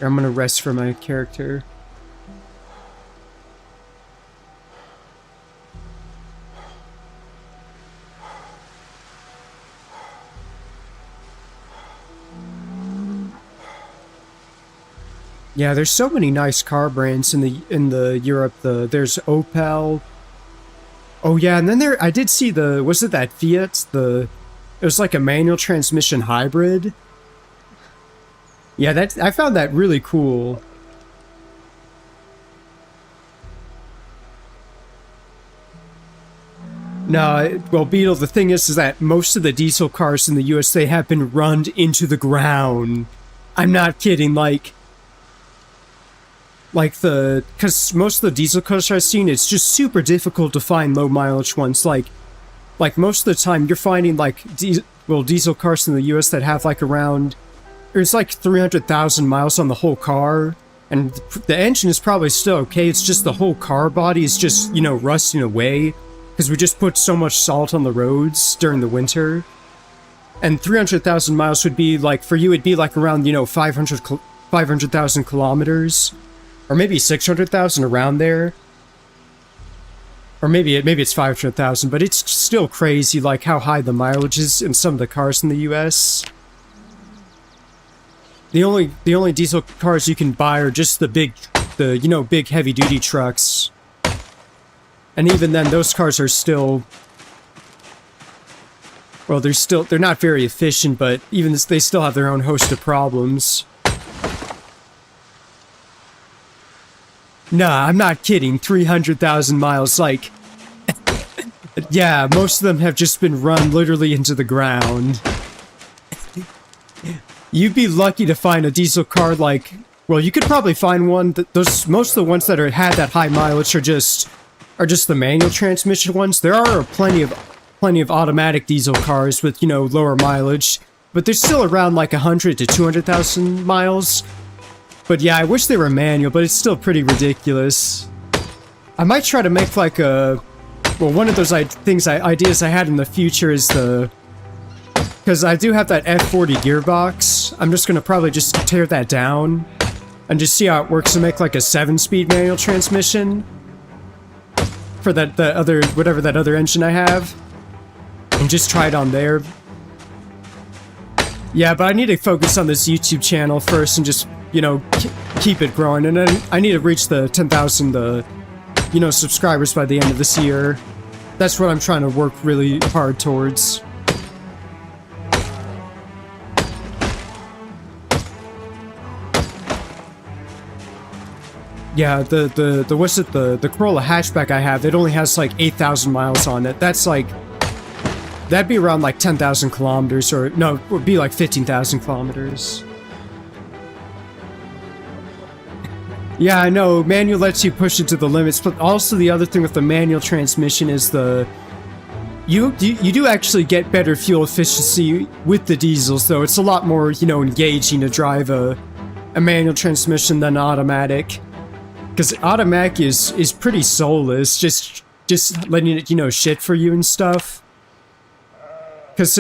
I'm gonna rest for my character. Yeah, there's so many nice car brands in the Europe. There's Opel. Oh yeah, and then I did see was it that Fiat? It was like a manual transmission hybrid. Yeah, I found that really cool. No, well, Beetle, the thing is that most of the diesel cars in the US, they have been run into the ground. I'm not kidding, because most of the diesel cars I've seen, it's just super difficult to find low mileage ones. Like most of the time, you're finding diesel cars in the US that have around, there's 300,000 miles on the whole car, and the engine is probably still okay. It's just the whole car body is just, rusting away. Because we just put so much salt on the roads during the winter. And 300,000 miles would be, for you, it'd be around, 500,000 kilometers. Or maybe 600,000, around there. Or maybe it's 500,000, but it's still crazy, how high the mileage is in some of the cars in the US. The only diesel cars you can buy are just the big heavy-duty trucks. And even then, those cars are still... Well, they're not very efficient, but even they still have their own host of problems. Nah, I'm not kidding. 300,000 miles, yeah, most of them have just been run literally into the ground. You'd be lucky to find a diesel car well, you could probably find one that most of the ones that had that high mileage are just the manual transmission ones. There are plenty of automatic diesel cars with, lower mileage, but they're still around 100 to 200,000 miles. But yeah, I wish they were manual, but it's still pretty ridiculous. I might try to make one of those ideas I had in the future is because I do have that F40 gearbox. I'm just gonna probably just tear that down and just see how it works to make a 7-speed manual transmission. For whatever that other engine I have, and just try it on there. Yeah, but I need to focus on this YouTube channel first and just, keep it growing. And then I need to reach the 10,000, subscribers by the end of this year. That's what I'm trying to work really hard towards. Yeah, the Corolla hatchback I have, it only has 8,000 miles on it. That's that'd be around 10,000 kilometers, or no, it would be 15,000 kilometers. Yeah, I know, manual lets you push it to the limits, but also the other thing with the manual transmission is you do actually get better fuel efficiency with the diesels, though. It's a lot more, engaging to drive a manual transmission than automatic. Because automatic is pretty soulless, just letting it, shit for you and stuff. Because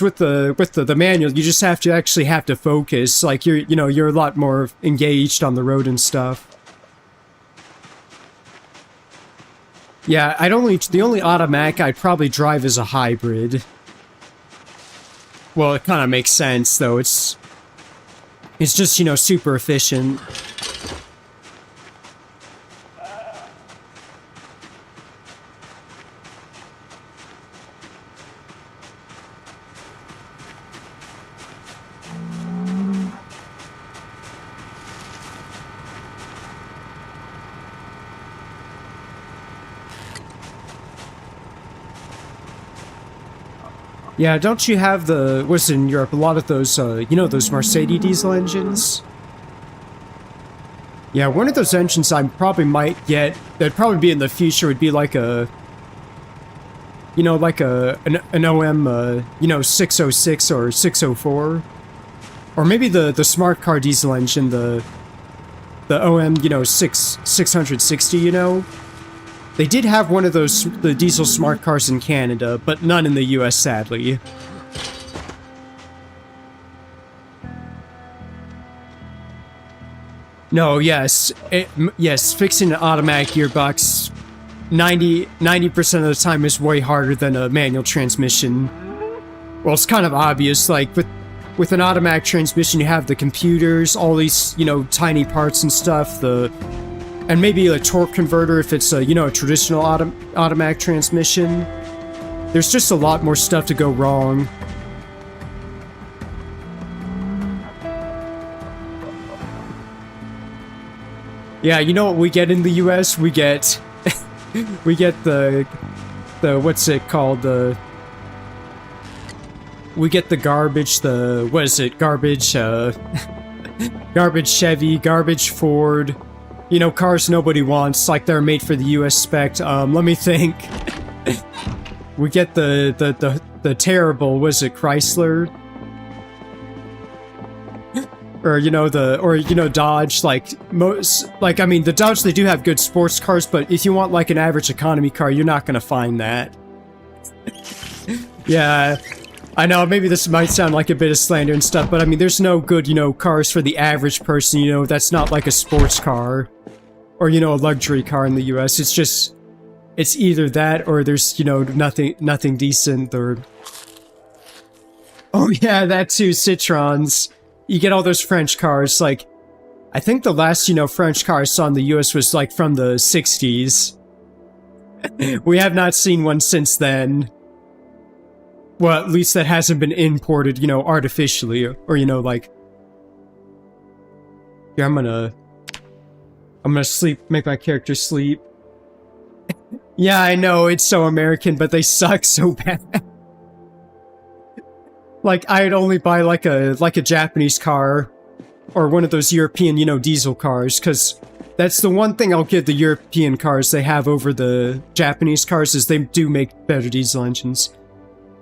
with the manual, you just have to focus. You're a lot more engaged on the road and stuff. Yeah, the only automatic I'd probably drive is a hybrid. Well, it kind of makes sense, though. It's just, super efficient. Yeah, don't you have what's in Europe, a lot of those, those Mercedes diesel engines? Yeah, one of those engines I probably might get, that'd probably be in the future, would be an OM, 606 or 604. Or maybe the smart car diesel engine, the OM, 660, They did have one of those, the diesel smart cars in Canada, but none in the US, sadly. No, yes. Yes, fixing an automatic gearbox 90% of the time is way harder than a manual transmission. Well, it's kind of obvious, with an automatic transmission, you have the computers, all these, tiny parts and stuff, and maybe a torque converter if it's a traditional automatic transmission. There's just a lot more stuff to go wrong. Yeah, you know what we get in the US? We get we get the what's it called? We get the garbage, what is it? Garbage garbage Chevy, garbage Ford. You know, cars nobody wants, like they're made for the US spec. Let me think. We get the terrible, was it Chrysler? Or, you know, Dodge, like, I mean, the Dodge, they do have good sports cars, but if you want, like, an average economy car, you're not gonna find that. Yeah, I know, maybe this might sound like a bit of slander and stuff, but I mean, there's no good, you know, cars for the average person, you know, that's not like a sports car. Or, you know, a luxury car in the US. It's just, it's either that or there's, you know, nothing decent, or... Oh yeah, that too, Citroens. You get all those French cars, like, I think the last, you know, French car I saw in the US was, like, from the 60s. We have not seen one since then. Well, at least that hasn't been imported, you know, artificially, or you know, like... Here, I'm gonna sleep, make my character sleep. Yeah, I know, it's so American, but they suck so bad. Like, I'd only buy like a Japanese car, or one of those European, you know, diesel cars, because that's the one thing I'll give the European cars they have over the Japanese cars, is they do make better diesel engines.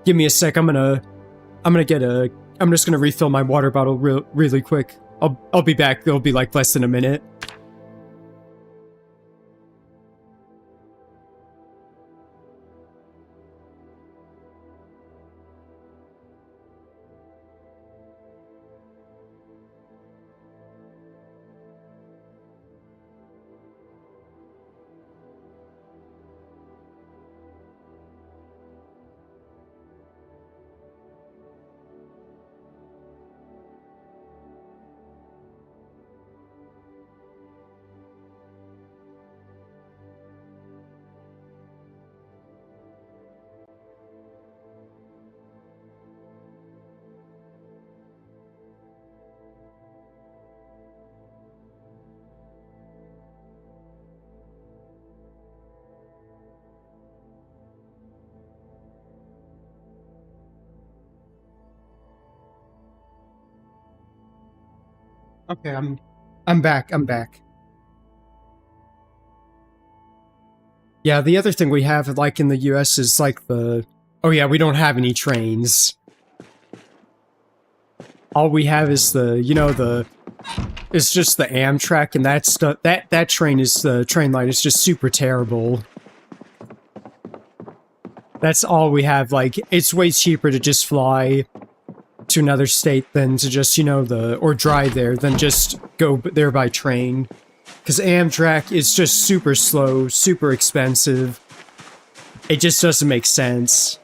Give me a sec, I'm just gonna refill my water bottle really quick. I'll be back, it'll be like less than a minute. Okay, I'm back. Yeah, the other thing we have, like, in the US is, like, oh yeah, we don't have any trains. All we have is it's just the Amtrak, and that train is, the train line is just super terrible. That's all we have, like, it's way cheaper to just fly to another state than to just, you know, or drive there, than just go there by train. Because Amtrak is just super slow, super expensive. It just doesn't make sense.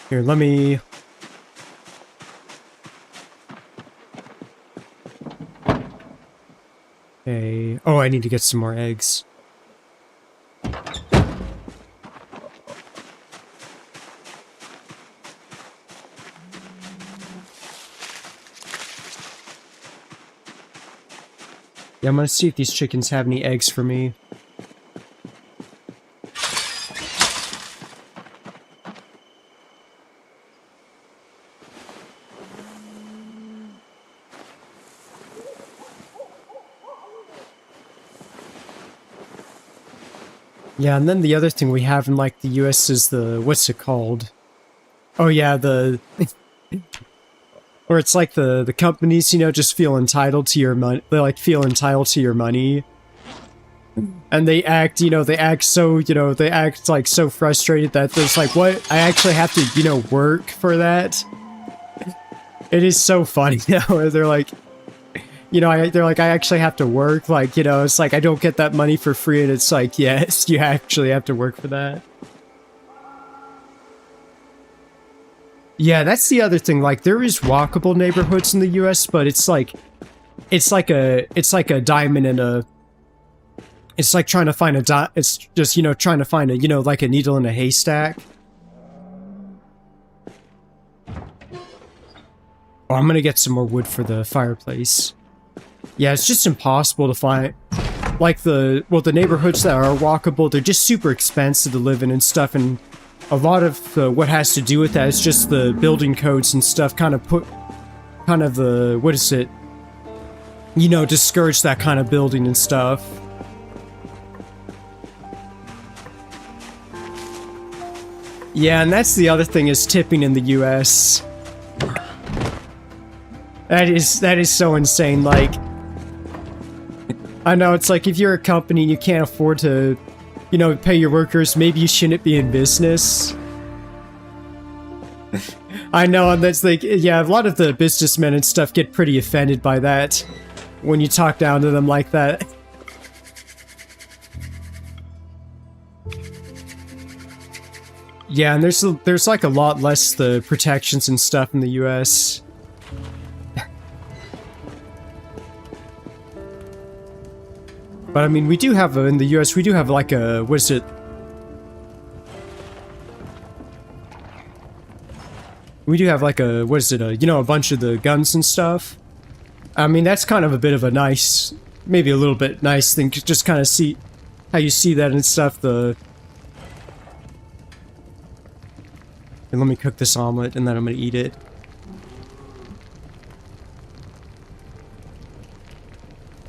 Here, let me... Okay. Oh, I need to get some more eggs. Yeah, I'm gonna see if these chickens have any eggs for me. Yeah, and then the other thing we have in, like, the US is what's it called? Oh yeah, or it's like the companies, you know, just feel entitled to your money. They, like, feel entitled to your money. And they act, you know, they act, like, so frustrated that there's like, what? I actually have to, you know, work for that? It is so funny, you know, they're like, you know, they're like, I actually have to work, like, you know, it's like, I don't get that money for free, and it's like, yes, you actually have to work for that. Yeah, that's the other thing, like, there is walkable neighborhoods in the US, but it's like a diamond in a... It's like trying to find it's just, you know, trying to find you know, like a needle in a haystack. Oh, I'm gonna get some more wood for the fireplace. Yeah, it's just impossible to find, like the neighborhoods that are walkable, they're just super expensive to live in and stuff, and a lot of what has to do with that is just the building codes and stuff kind of discourage that kind of building and stuff. Yeah, and that's the other thing is tipping in the US. That is so insane, like, I know, it's like, if you're a company and you can't afford to, pay your workers, maybe you shouldn't be in business. I know, and that's like, yeah, a lot of the businessmen and stuff get pretty offended by that when you talk down to them like that. Yeah, and there's like a lot less the protections and stuff in the US. But I mean, we do have in the US, we do have like a, what is it? We do have like a, what is it? A bunch of the guns and stuff. I mean, that's kind of a bit of a nice, maybe a little bit nice thing. Just kind of see how you see that and stuff. And let me cook this omelet and then I'm gonna eat it.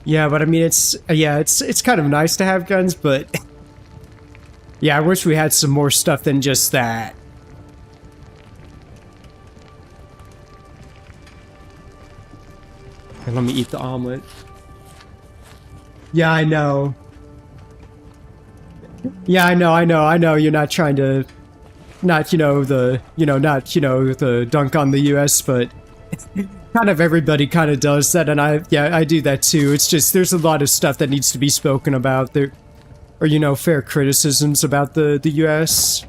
Yeah, but I mean, it's kind of nice to have guns, but yeah, I wish we had some more stuff than just that. Okay, let me eat the omelet. Yeah, I know. Yeah, I know, you're not trying to, not, the dunk on the US, but kind of everybody kind of does that, and I do that too. It's just, there's a lot of stuff that needs to be spoken about there, or fair criticisms about the US.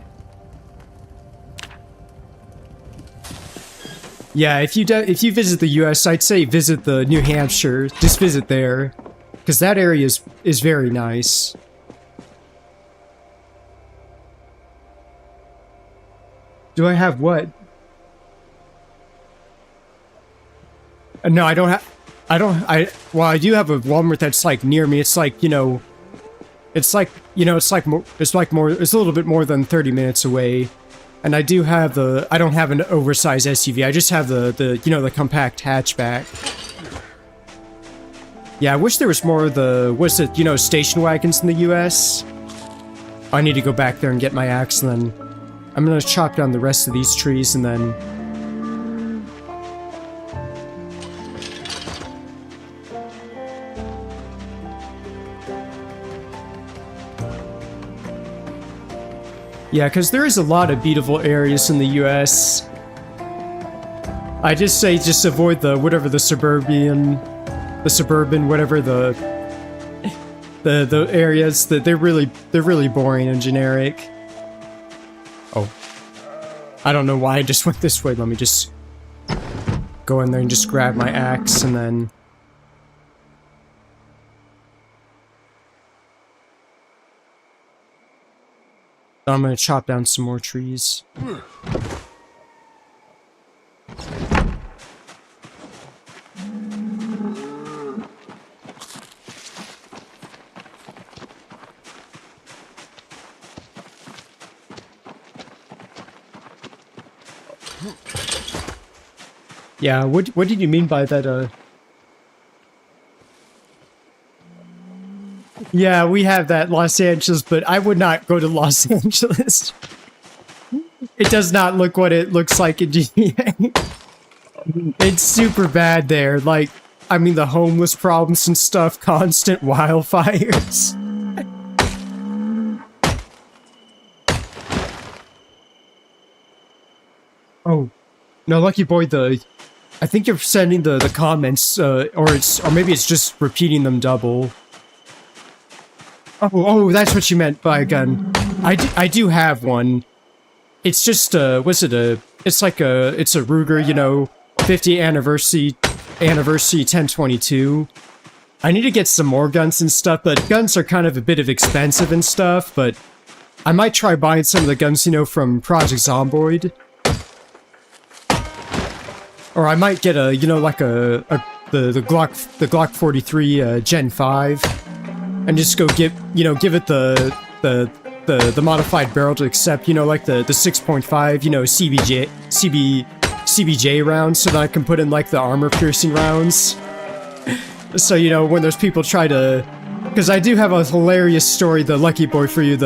Yeah, if you visit the US, I'd say visit the New Hampshire. Just visit there, because that area is very nice. Do I have what? No, I don't have. Well, I do have a Walmart that's like near me. It's like, it's like it's a little bit more than 30 minutes away. And I do have I don't have an oversized SUV. I just have the compact hatchback. Yeah, I wish there was more of the, station wagons in the US. I need to go back there and get my axe, and then I'm gonna chop down the rest of these trees, and then... Yeah, because there is a lot of beautiful areas in the US. I just say just avoid the suburban, whatever the areas that they're really boring and generic. Oh, I don't know why I just went this way. Let me just go in there and just grab my axe, and then... I'm gonna chop down some more trees. Yeah, what did you mean by that, Yeah, we have that, Los Angeles, but I would not go to Los Angeles. It does not look what it looks like in GTA. It's super bad there. Like, I mean, the homeless problems and stuff, constant wildfires. Oh, no, Lucky Boy, I think you're sending the comments, or maybe it's just repeating them double. Oh, that's what you meant by a gun. I do have one. It's just, it's like it's a Ruger, 50th anniversary 1022. I need to get some more guns and stuff, but guns are kind of a bit of expensive and stuff, but I might try buying some of the guns, from Project Zomboid. Or I might get like a the Glock 43 Gen 5, and just go give it the modified barrel to accept, like the 6.5, CBJ rounds, so that I can put in like the armor piercing rounds. So when there's people try to, because I do have a hilarious story, the Lucky Boy for you,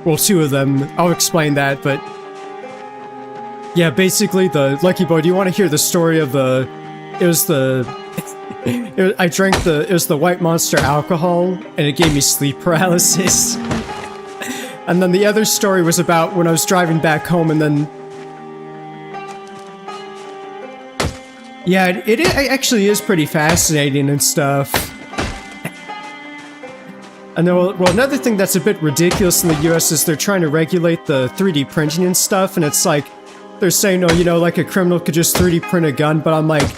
well, two of them. I'll explain that, but yeah, basically the Lucky Boy. Do you want to hear the story of it was the White Monster alcohol, and it gave me sleep paralysis. And then the other story was about when I was driving back home, and then yeah, it actually is pretty fascinating and stuff. And then, well, another thing that's a bit ridiculous in the US is they're trying to regulate the 3D printing and stuff, and it's like, they're saying, oh, like a criminal could just 3D print a gun, but I'm like,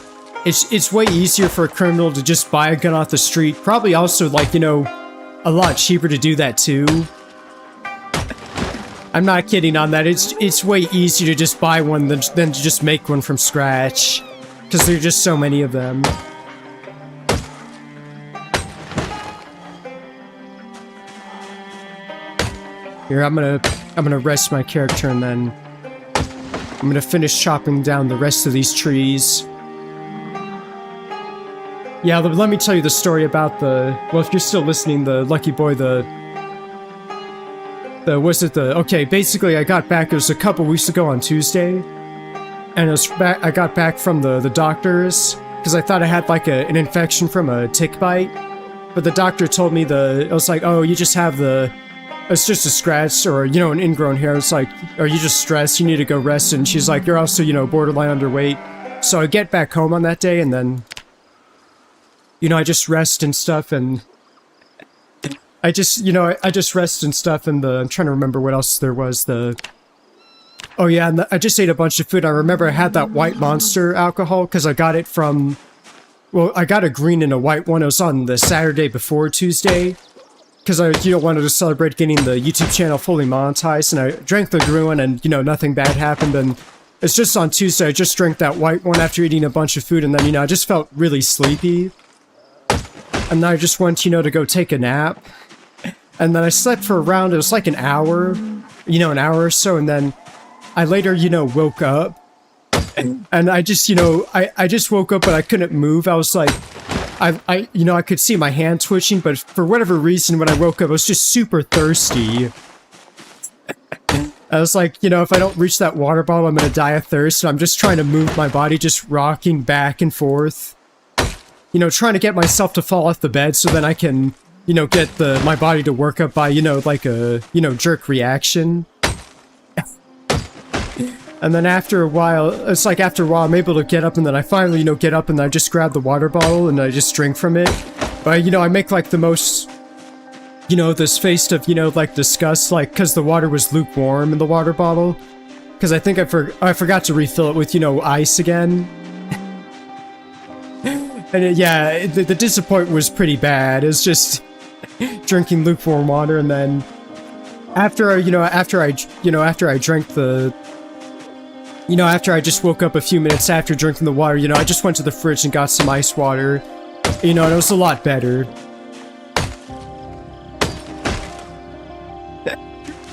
it's way easier for a criminal to just buy a gun off the street. Probably also, like, a lot cheaper to do that too. I'm not kidding on that. It's way easier to just buy one than to just make one from scratch. Because there are just so many of them. Here, I'm gonna rest my character, and then I'm gonna finish chopping down the rest of these trees. Yeah, let me tell you the story about well, if you're still listening, the Lucky Boy, okay, basically I got back, it was a couple weeks ago on Tuesday, and I got back from the doctors, because I thought I had like an infection from a tick bite, but the doctor told me it was like, oh, you just have it's just a scratch, or, an ingrown hair. It's like, are you just stressed? You need to go rest. And she's like, you're also, borderline underweight. So I get back home on that day, and then, I just rest and stuff, and I just rest and stuff, and I'm trying to remember what else there was. Oh yeah, and I just ate a bunch of food. I remember I had that White Monster alcohol, because I got it from, well, I got a green and a white one. It was on the Saturday before Tuesday. Because I, wanted to celebrate getting the YouTube channel fully monetized, and I drank the green one, and, nothing bad happened, and it's just on Tuesday, I just drank that white one after eating a bunch of food, and then, I just felt really sleepy, and then I just went, to go take a nap, and then I slept for around, it was like an hour, an hour or so, and then I later, woke up, and I just, I just woke up, but I couldn't move. I was like, I could see my hand twitching, but for whatever reason, when I woke up, I was just super thirsty. I was like, if I don't reach that water bottle, I'm gonna die of thirst, so I'm just trying to move my body, just rocking back and forth. Trying to get myself to fall off the bed, so then I can, get my body to work up by, like a, jerk reaction. And then after a while, I'm able to get up, and then I finally, get up, and I just grab the water bottle, and I just drink from it. But, I make, like, the most, this face of, like, disgust, like, because the water was lukewarm in the water bottle. Because I think I forgot to refill it with, ice again. And, yeah, the disappointment was pretty bad. It was just drinking lukewarm water, and then after I drank after I just woke up a few minutes after drinking the water, I just went to the fridge and got some ice water, and it was a lot better.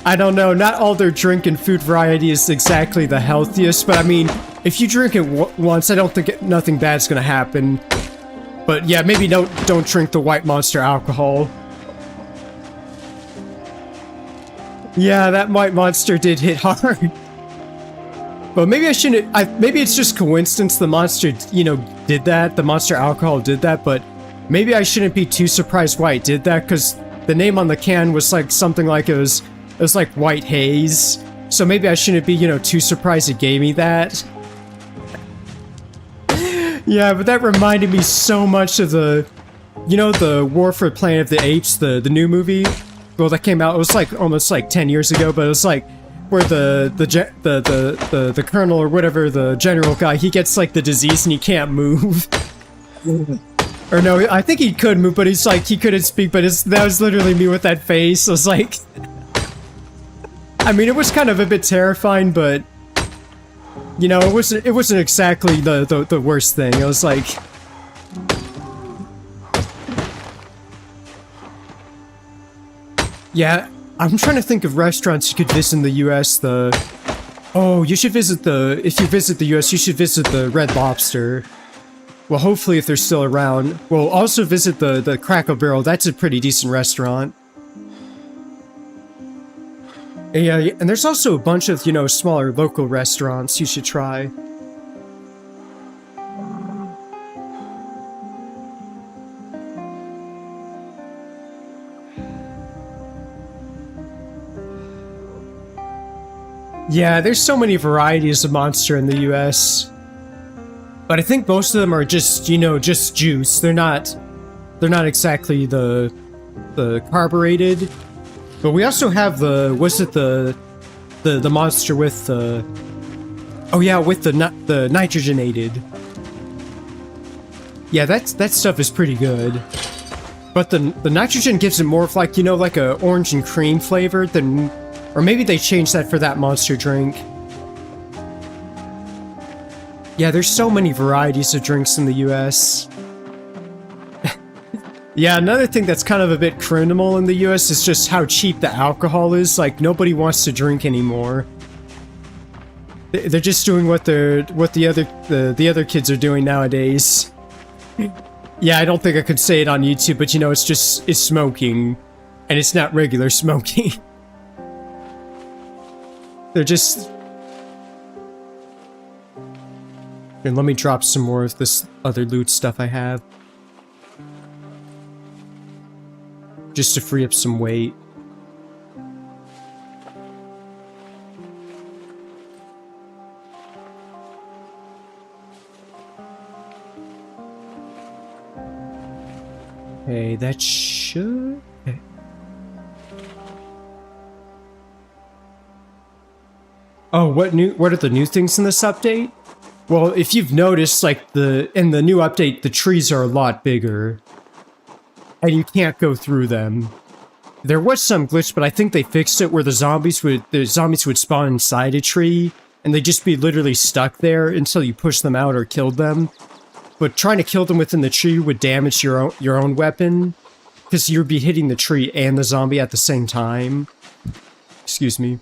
I don't know, not all their drink and food variety is exactly the healthiest, but I mean, if you drink it once, I don't think nothing bad's gonna happen. But yeah, maybe don't drink the White Monster alcohol. Yeah, that White Monster did hit hard. But maybe I shouldn't, maybe it's just coincidence the monster, did that, the monster alcohol did that, but maybe I shouldn't be too surprised why it did that, because the name on the can was like something like it was like White Haze, so maybe I shouldn't be, too surprised it gave me that. Yeah, but that reminded me so much of the War for Planet of the Apes, the new movie, well, that came out, it was like almost like 10 years ago, but it was like, where the colonel or whatever, the general guy, he gets like the disease and he can't move. Or no, I think he could move, but he's like, he couldn't speak, but that was literally me with that face. I was like, I mean, it was kind of a bit terrifying, but it wasn't exactly the worst thing. It was like, Yeah, I'm trying to think of restaurants you could visit in the US. Oh, you should visit if you visit the US, you should visit the Red Lobster. Well, hopefully if they're still around. Well, also visit the Cracker Barrel. That's a pretty decent restaurant. Yeah, and there's also a bunch of, smaller local restaurants you should try. Yeah, there's so many varieties of Monster in the US. But I think most of them are just, just juice. They're not exactly the carbureted. But we also have the Monster with the... Oh yeah, with the nitrogenated. Yeah, that stuff is pretty good. But the nitrogen gives it more of like, like a orange and cream flavor than... Or maybe they changed that for that Monster drink. Yeah, there's so many varieties of drinks in the US. Yeah, another thing that's kind of a bit criminal in the US is just how cheap the alcohol is. Like, nobody wants to drink anymore. They're just doing what the other kids are doing nowadays. Yeah, I don't think I could say it on YouTube, but it's smoking. And it's not regular smoking. They're just... Here, let me drop some more of this other loot stuff I have. Just to free up some weight. Okay, that should... Okay. Oh, what are the new things in this update? Well, if you've noticed, like, in the new update, the trees are a lot bigger. And you can't go through them. There was some glitch, but I think they fixed it where the zombies would spawn inside a tree, and they'd just be literally stuck there until you push them out or killed them. But trying to kill them within the tree would damage your own weapon, because you'd be hitting the tree and the zombie at the same time. Excuse me.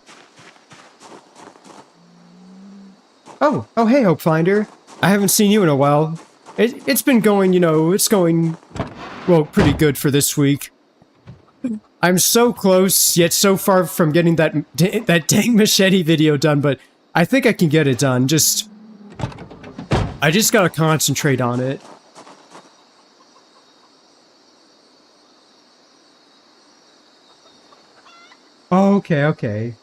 Oh, hey, Hope Finder. I haven't seen you in a while. It's been going, it's going, well, pretty good for this week. I'm so close, yet so far from getting that dang machete video done, but I think I can get it done. I just gotta concentrate on it. Oh, okay.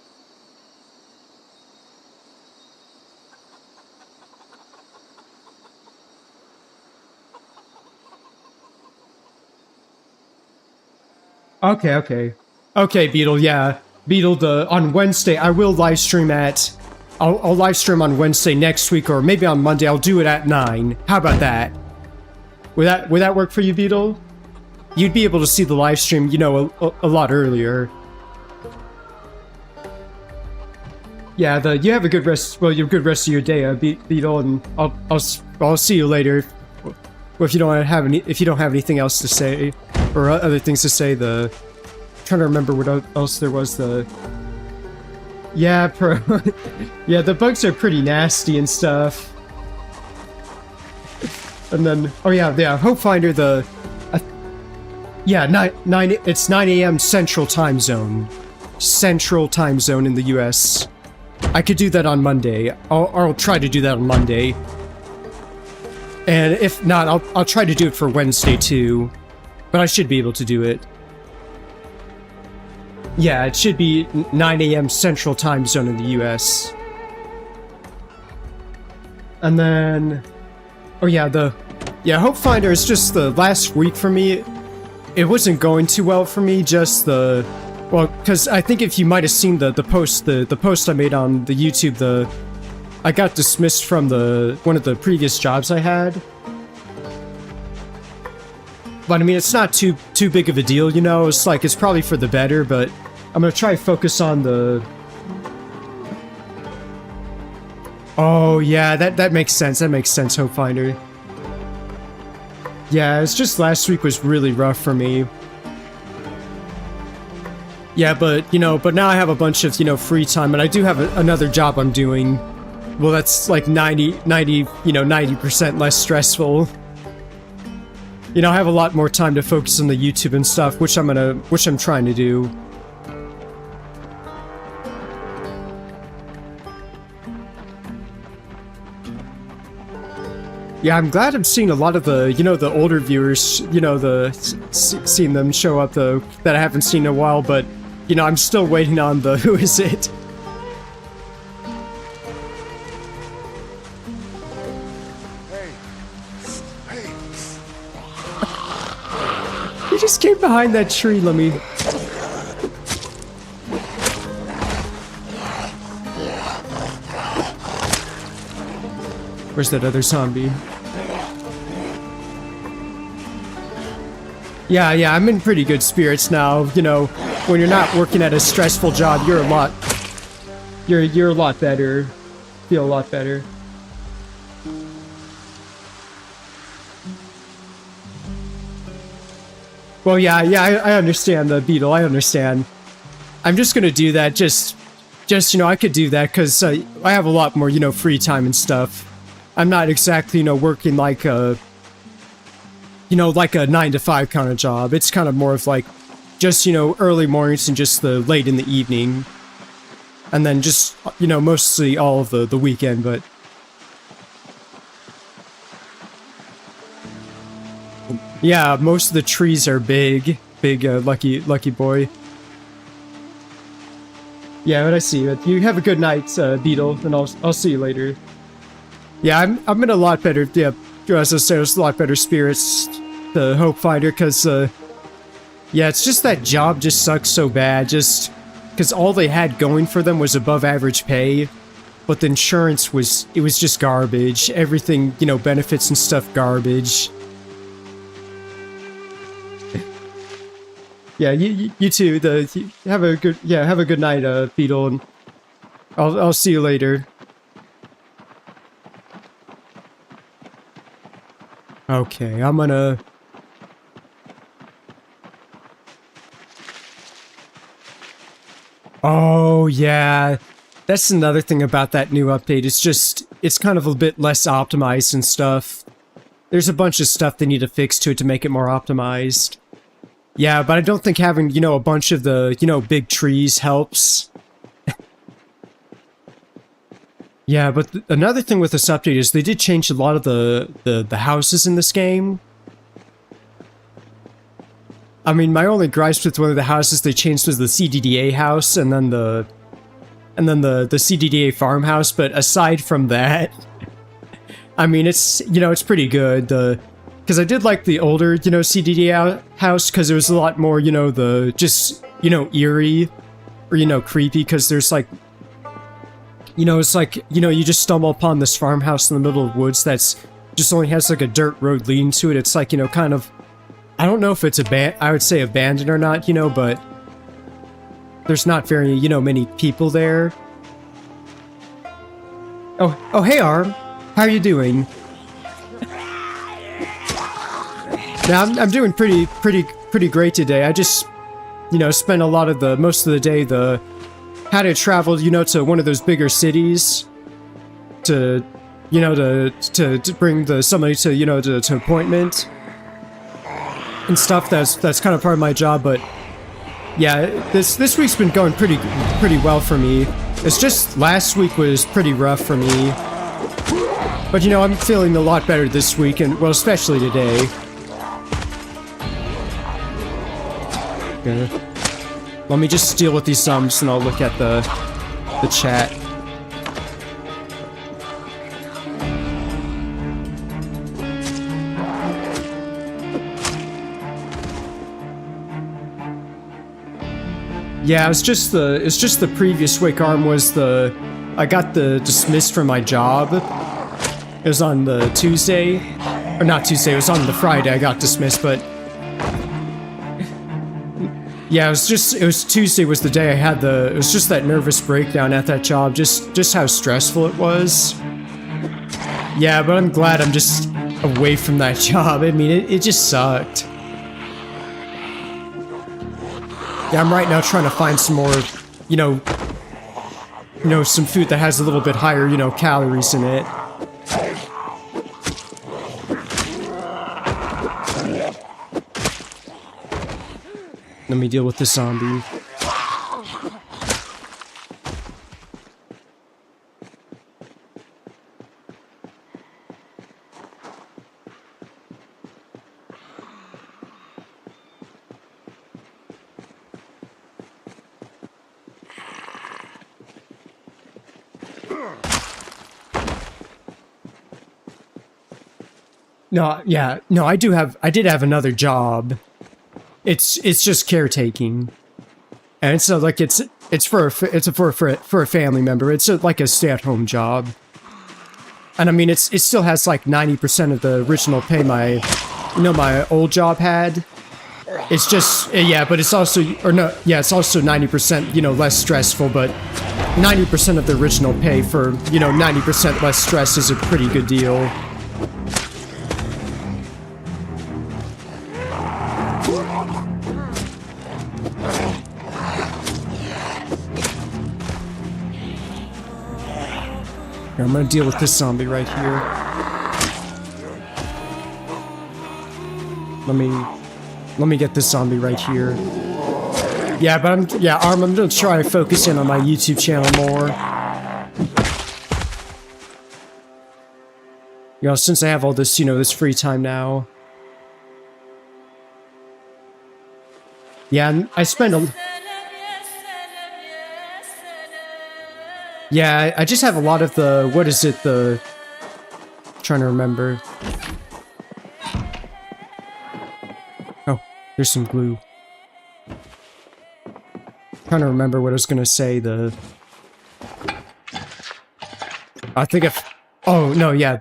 Okay, Beetle, yeah. Beetle, on Wednesday, I will live stream I'll live stream on Wednesday next week, or maybe on Monday. I'll do it at 9. How about that? Would that work for you, Beetle? You'd be able to see the live stream, a lot earlier. Yeah, you have a good rest. Well, you have a good rest of your day, Beetle, and I'll see you later. Well, if you don't have anything else to say, or other things to say, I'm trying to remember what else there was. Yeah, yeah, the bugs are pretty nasty and stuff. And then, oh yeah, Hope Finder, yeah, it's 9 a.m. Central Time Zone. Central Time Zone in the US. I could do that on Monday. I'll try to do that on Monday. And if not, I'll try to do it for Wednesday too. But I should be able to do it. Yeah, it should be 9 a.m. Central Time Zone in the US. And then... Oh yeah, Hope Finder is just the last week for me. It wasn't going too well for me, well, because I think if you might have seen the post I made on the YouTube, I got dismissed from one of the previous jobs I had. But I mean, it's not too big of a deal, It's like, it's probably for the better, but I'm gonna try to focus on Oh yeah, that makes sense. That makes sense, Hope Finder. Yeah, it's just last week was really rough for me. Yeah, but, you know, but now I have a bunch of, you know, free time, and I do have another job I'm doing. Well, that's like 90% less stressful. You know, I have a lot more time to focus on the YouTube and stuff, which I'm trying to do. Yeah, I'm glad I'm seeing a lot of the, you know, the older viewers, you know, seeing them show up, though, that I haven't seen in a while, but, you know, I'm still waiting on the who is it? He just came behind that tree, let me... Where's that other zombie? Yeah, I'm in pretty good spirits now. You know, when you're not working at a stressful job, you're a lot better. Feel a lot better. Well, yeah, I understand the beetle. I understand. I'm just gonna do that. Just you know, I could do that because I have a lot more, you know, free time and stuff. I'm not exactly, you know, working like a, you know, like a 9-to-5 kind of job. It's kind of more of like, just, you know, early mornings and just the late in the evening. And then just, you know, mostly all of the weekend, but... Yeah, most of the trees are big, lucky boy. Yeah, but I see you. You have a good night, Beetle, and I'll see you later. Yeah, I'm in a lot better, yeah, as I said, there's a lot better spirits, the Hope Finder, because, yeah, it's just that job just sucks so bad, just, because all they had going for them was above average pay, but the insurance was, it was just garbage, everything, you know, benefits and stuff, garbage. Yeah, you too, have a good night, Beetle, and I'll see you later. Okay, I'm gonna... Oh, yeah. That's another thing about that new update. It's just... It's kind of a bit less optimized and stuff. There's a bunch of stuff they need to fix to it to make it more optimized. Yeah, but I don't think having, you know, a bunch of the, you know, big trees helps. Yeah, but another thing with this update is they did change a lot of the houses in this game. I mean, my only gripes with one of the houses they changed was the CDDA house, and then the CDDA farmhouse, but aside from that, I mean, it's, you know, it's pretty good. Because I did like the older, you know, CDDA house, because it was a lot more, you know, just, you know, eerie, or, you know, creepy, because there's, like, you know, it's like, you know, you just stumble upon this farmhouse in the middle of the woods that's just only has, like, a dirt road leading to it. It's like, you know, kind of, I don't know if it's I would say abandoned or not, you know, but there's not very, you know, many people there. Oh, hey, Arm. How are you doing? Yeah, I'm doing pretty great today. I just, you know, spent a lot of most of the day, had to travel, you know, to one of those bigger cities to, you know, to bring somebody to, you know, to appointment and stuff. That's kind of part of my job, but yeah, this week's been going pretty well for me. It's just last week was pretty rough for me, but you know, I'm feeling a lot better this week, and well, especially today. Okay. Let me just deal with these sums, and I'll look at the chat. Yeah, it's just the previous week. Arm was I got dismissed from my job. It was on the Tuesday, or not Tuesday. It was on the Friday. I got dismissed, but. Yeah, it was Tuesday was the day I had it was just that nervous breakdown at that job, just how stressful it was. Yeah, but I'm glad I'm just away from that job. I mean, it just sucked. Yeah, I'm right now trying to find some more, you know, some food that has a little bit higher, calories in it. Let me deal with the zombie. No, yeah, no, I did have another job. It's just caretaking, and it's like it's for a family member. It's like a stay-at-home job, and I mean it still has like 90% of the original pay my old job had. It's just yeah, but it's also it's also 90% less stressful, but 90% of the original pay for 90% less stress is a pretty good deal. I'm gonna deal with this zombie right here. Let me get this zombie right here. Yeah, but I'm gonna try to focus in on my YouTube channel more. Since I have all this, this free time now. Yeah, I spend a... Yeah, I just have a lot of the... What is it? I'm trying to remember. Oh, there's some glue. Trying to remember what I was gonna say. I think if... Oh, no, yeah,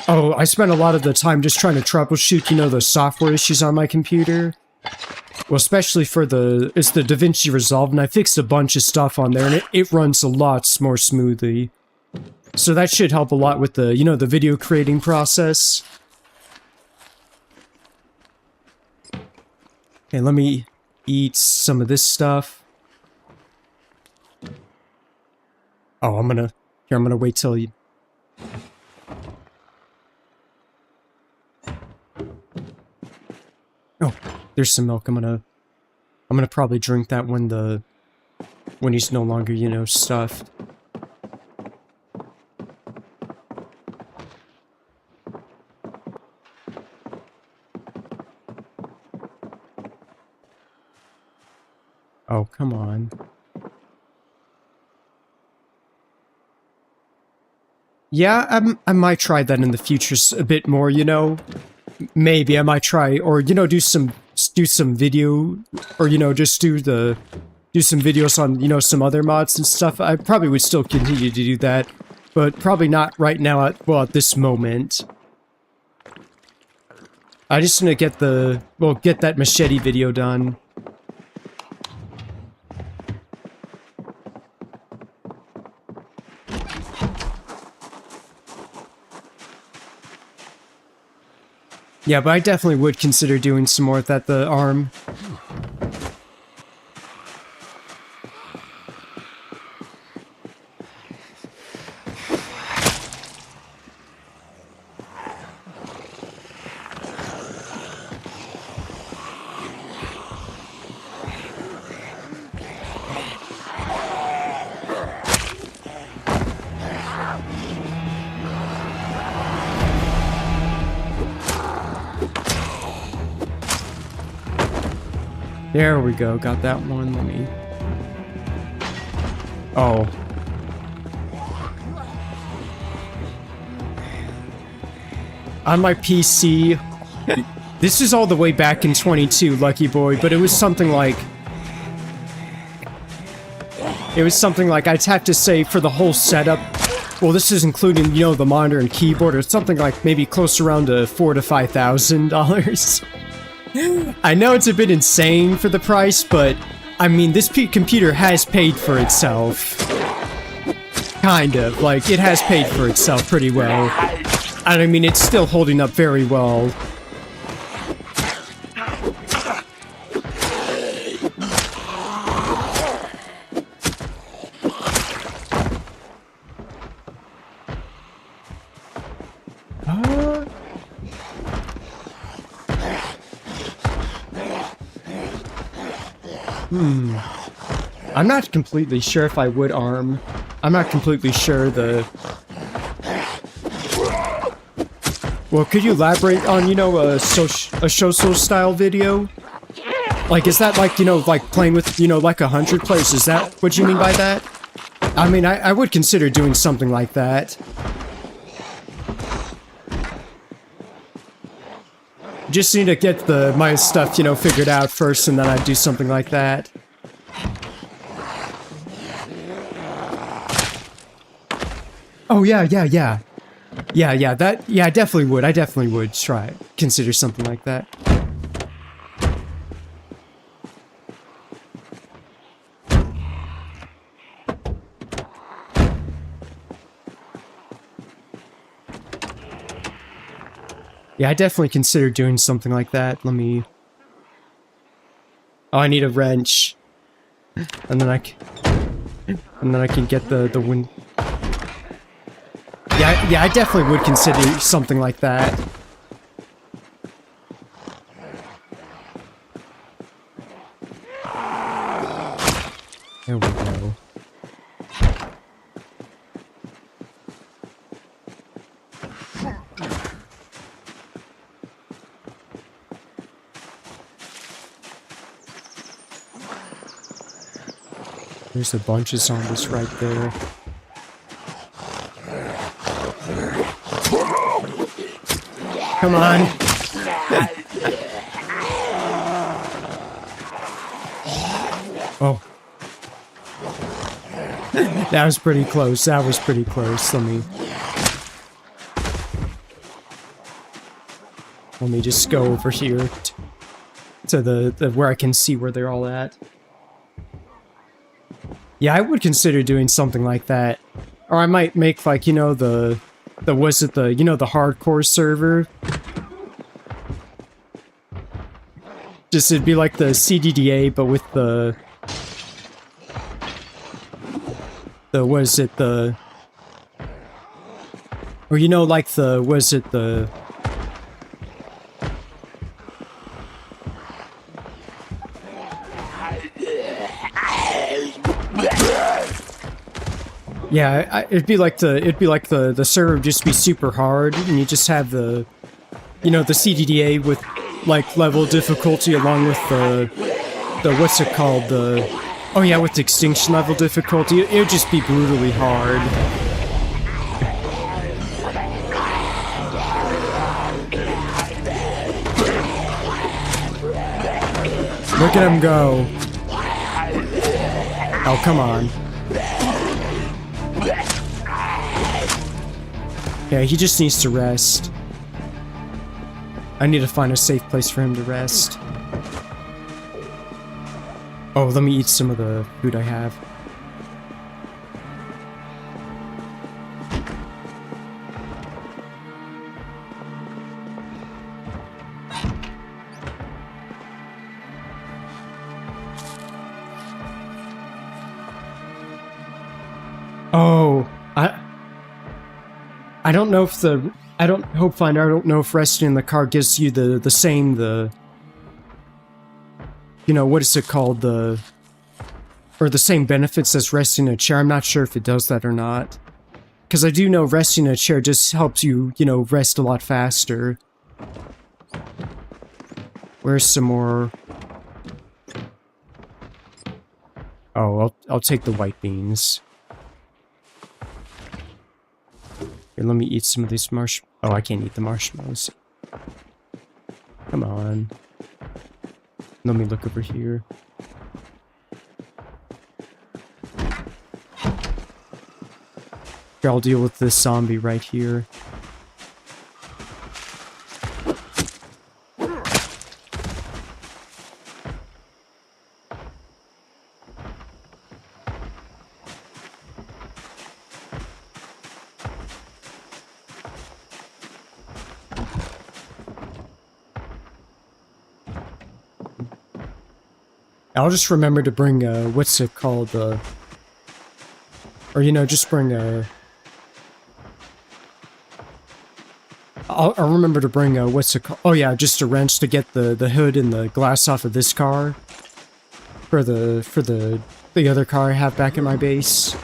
Oh, I spent a lot of the time just trying to troubleshoot, the software issues on my computer. Well, especially for it's the DaVinci Resolve, and I fixed a bunch of stuff on there, and it runs a lot more smoothly. So that should help a lot with the, the video creating process. Okay, let me eat some of this stuff. Oh, I'm gonna wait till you... Oh, there's some milk. I'm gonna probably drink that when he's no longer, stuffed. Oh, come on. Yeah, I might try that in the future a bit more, Maybe I might try, or do some video, or just do some videos on some other mods and stuff. I probably would still continue to do that, but probably not right now at this moment. I just want to get get that machete video done. Yeah, but I definitely would consider doing some more with the arm. There we go, got that one. Let me... Oh. On my PC... This is all the way back in 22, Lucky Boy, but it was something like... I'd have to say for the whole setup... Well, this is including, the monitor and keyboard, or something like maybe close around to $4,000 to $5,000. I know it's a bit insane for the price, but, I mean, this computer has paid for itself. Kind of. Like, it has paid for itself pretty well. And I mean, it's still holding up very well. I'm not completely sure if I would arm. I'm not completely sure the... Well, could you elaborate on, you know, a social style video? Like, is that like, you know, like playing with, you know, like 100 players? Is that what you mean by that? I mean, I would consider doing something like that. Just need to get my stuff, you know, figured out first, and then I'd do something like that. Oh, yeah. I definitely would consider something like that. Yeah, I definitely consider doing something like that. Let me... Oh, I need a wrench. And then I can get the wind... Yeah, I definitely would consider something like that. There we go. There's a bunch of zombies right there. Come on. Oh. That was pretty close. Let me just go over here to the where I can see where they're all at. Yeah, I would consider doing something like that. Or I might make, like, you know, the hardcore server? Just, it'd be like the CDDA, but with the or, you know, like the, yeah, it'd be like the server would just be super hard, and you just have the, you know, the CDDA with, like, level difficulty along with the what's it called, oh yeah, with the extinction level difficulty. It would just be brutally hard. Look at him go. Oh, come on. Yeah, he just needs to rest. I need to find a safe place for him to rest. Oh, let me eat some of the food I have. Oh, I don't know if I don't know if resting in the car gives you the same, you know, what is it called, or the same benefits as resting in a chair. I'm not sure if it does that or not. Because I do know resting in a chair just helps you, you know, rest a lot faster. Where's some more? Oh, I'll take the white beans. Here, let me eat some of these Oh, I can't eat the marshmallows. Come on. Let me look over here. Here, I'll deal with this zombie right here. I'll just remember to bring, what's it called, or, you know, just bring, I'll remember to bring, what's it called? Oh yeah, just a wrench to get the hood and the glass off of this car. For the other car I have back in my base.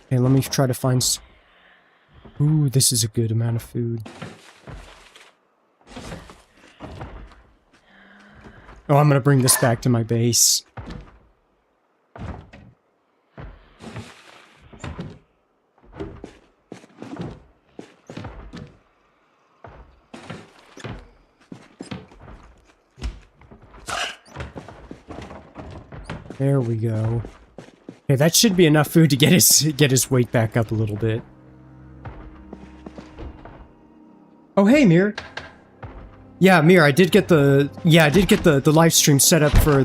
Okay, let me try to find Ooh, this is a good amount of food. Oh, I'm gonna bring this back to my base. There we go. Okay, that should be enough food to get his weight back up a little bit. Oh, hey, Mir. Yeah, Mir, I did get the live stream set up for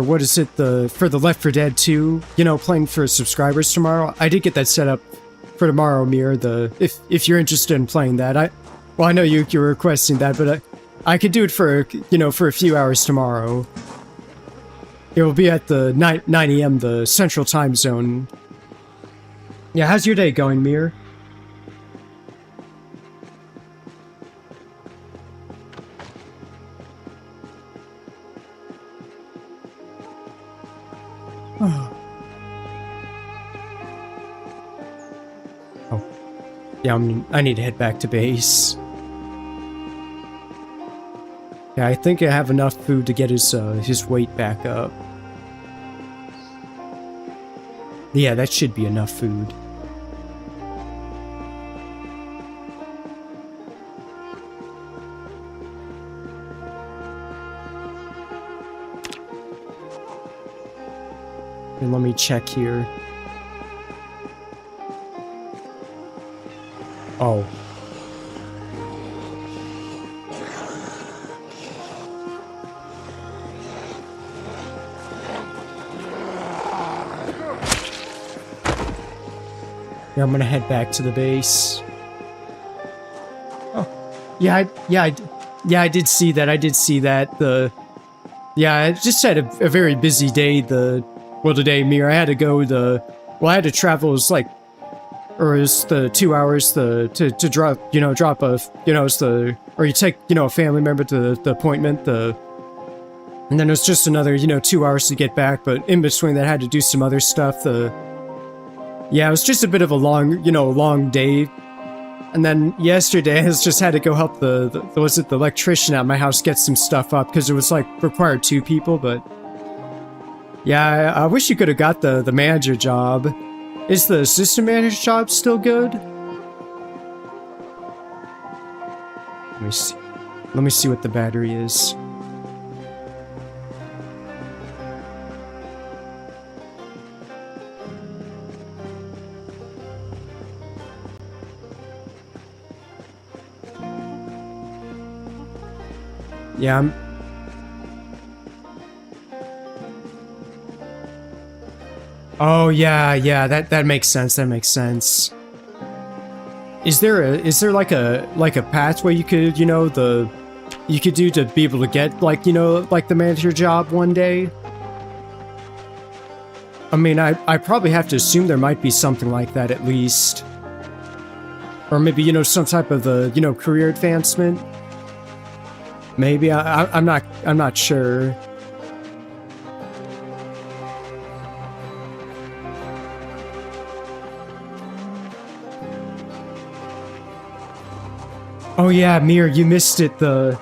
what is it, for the Left 4 Dead 2, you know, playing for subscribers tomorrow. I did get that set up for tomorrow, Mir, if you're interested in playing that. I know you're requesting that, but I could do it for, you know, for a few hours tomorrow. It will be at the 9 a.m. the Central Time Zone. Yeah, how's your day going, Mir? Oh. Yeah, I need to head back to base. Yeah, I think I have enough food to get his weight back up. Yeah, that should be enough food. And let me check here. Oh. Yeah, I'm gonna head back to the base. Oh. Yeah, I did see that. I just had a very busy day. Today, Mir, I had to go I had to travel. It was like, or it's the 2 hours to drop a, or you take, a family member to the appointment, and then it was just another, 2 hours to get back, but in between that I had to do some other stuff. Yeah, it was just a bit of a long day. And then yesterday I just had to go help the electrician at my house get some stuff up, because it was like required 2 people, but yeah, I wish you could have got the manager job. Is the assistant manager job still good? Let me see what the battery is. Yeah, Oh yeah, that makes sense. That makes sense. Is there like a pathway you could you could do to be able to get like the manager job one day? I mean, I probably have to assume there might be something like that at least, or maybe some type of career advancement. Maybe I'm not sure. Oh yeah, Mir, you missed it. Oh,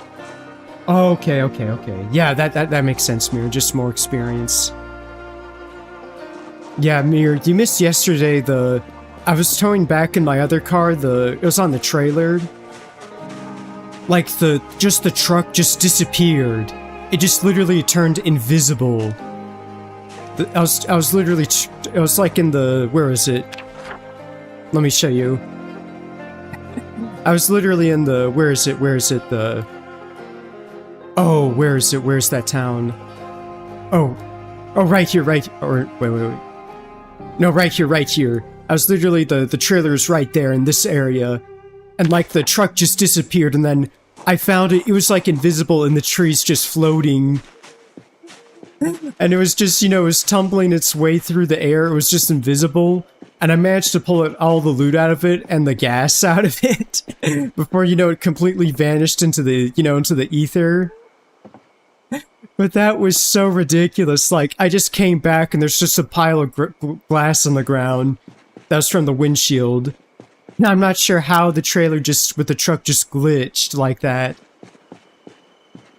okay. Yeah, that makes sense, Mir. Just more experience. Yeah, Mir, you missed yesterday. I was towing back in my other car. It was on the trailer. Like the truck just disappeared. It just literally turned invisible. I was literally. It was like in the. Where is it? Let me show you. I was literally in the. Where is it? Oh, where is it? Where's that town? Oh, right here, right. Or wait. No, right here. I was literally, the trailer is right there in this area, and like the truck just disappeared, and then I found it, it was like invisible in the trees just floating. And it was just, you know, it was tumbling its way through the air, it was just invisible. And I managed to pull all the loot out of it and the gas out of it before, you know, it completely vanished into the, you know, into the ether. But that was so ridiculous. Like, I just came back and there's just a pile of glass on the ground. That was from the windshield. Now, I'm not sure how the trailer just, with the truck just glitched like that.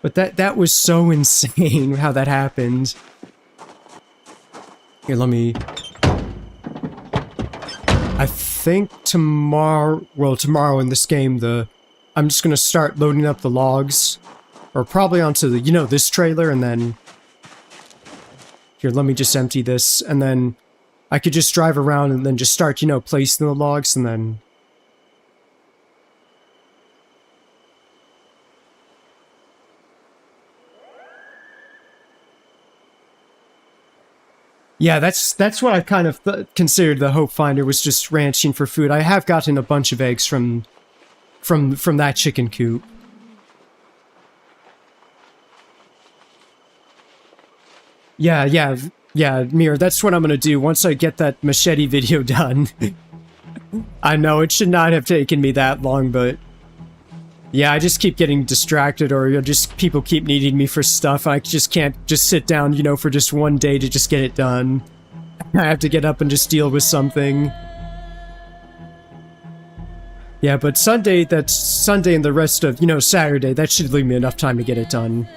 But that was so insane how that happened. Here, let me... I think tomorrow in this game, I'm just gonna start loading up the logs. Or probably onto the, you know, this trailer, and then... Here, let me just empty this, and then I could just drive around and then just start, you know, placing the logs, and then... Yeah, that's what I kind of considered the Hope Finder, was just ranching for food. I have gotten a bunch of eggs from that chicken coop. Yeah, Mir, that's what I'm gonna do once I get that machete video done. I know, it should not have taken me that long, but... Yeah, I just keep getting distracted, or just people keep needing me for stuff. I just can't just sit down, you know, for just one day to just get it done. I have to get up and just deal with something. Yeah, but Sunday, that's Sunday and the rest of, you know, Saturday, that should leave me enough time to get it done.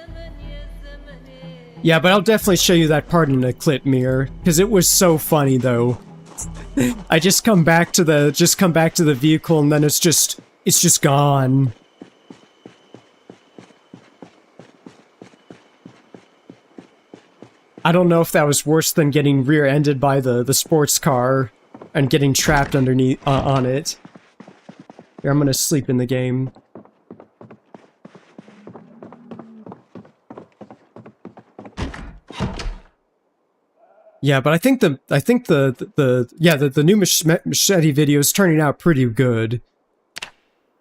Yeah, but I'll definitely show you that part in a clip, Mir, because it was so funny, though. I just come back to the vehicle, and then it's just gone. I don't know if that was worse than getting rear-ended by the sports car and getting trapped underneath on it. Here, I'm gonna sleep in the game. Yeah, but I think the new machete video is turning out pretty good.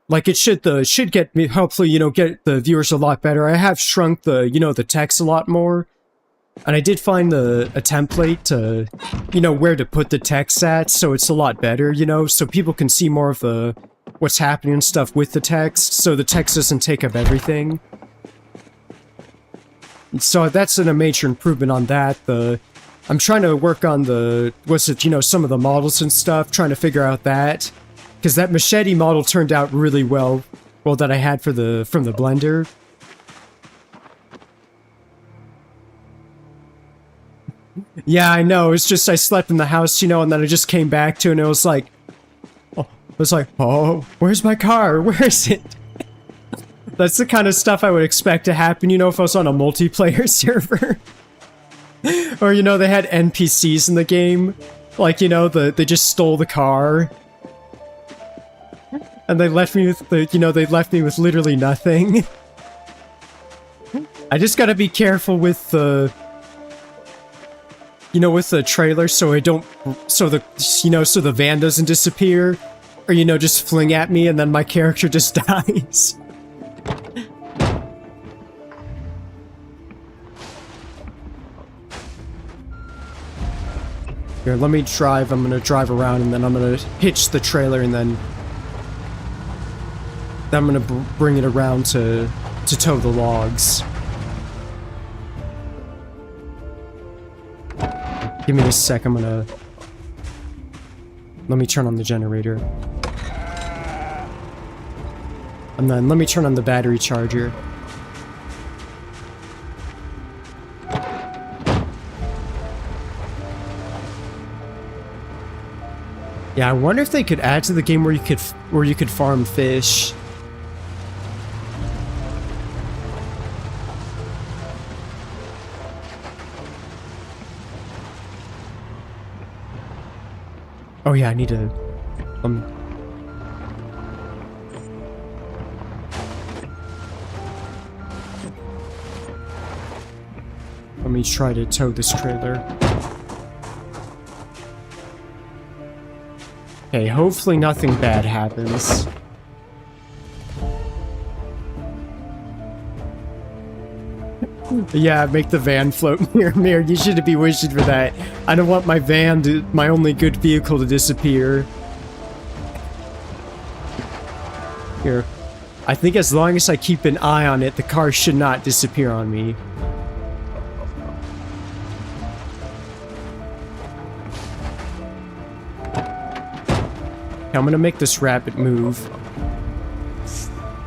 Like, it should get me, hopefully, you know, get the viewers a lot better. I have shrunk the, you know, the text a lot more. And I did find a template to, you know, where to put the text at, so it's a lot better, you know, so people can see more of the, what's happening and stuff with the text, so the text doesn't take up everything. So that's a major improvement on that. I'm trying to work on you know, some of the models and stuff, trying to figure out that. Because that machete model turned out really well, that I had from the Blender. Yeah, I know, it's just I slept in the house, you know, and then I just came back to it, and it was like, oh, where's my car? Where is it? That's the kind of stuff I would expect to happen, you know, if I was on a multiplayer server. Or, you know, they had NPCs in the game. Like, you know, they just stole the car. And they left me with literally nothing. I just gotta be careful with the... You know, with the trailer, so the van doesn't disappear. Or, you know, just fling at me and then my character just dies. Here, let me drive. I'm gonna drive around and then I'm gonna hitch the trailer and then I'm gonna bring it around to tow the logs. Give me a sec, let me turn on the generator. And then let me turn on the battery charger. Yeah, I wonder if they could add to the game where you could farm fish. Oh yeah, I need to... Let me try to tow this trailer. Okay, hopefully nothing bad happens. Yeah, make the van float. Mirror, you should be wishing for that. I don't want my van, my only good vehicle, to disappear. Here. I think as long as I keep an eye on it, the car should not disappear on me. Okay, I'm gonna make this rapid move.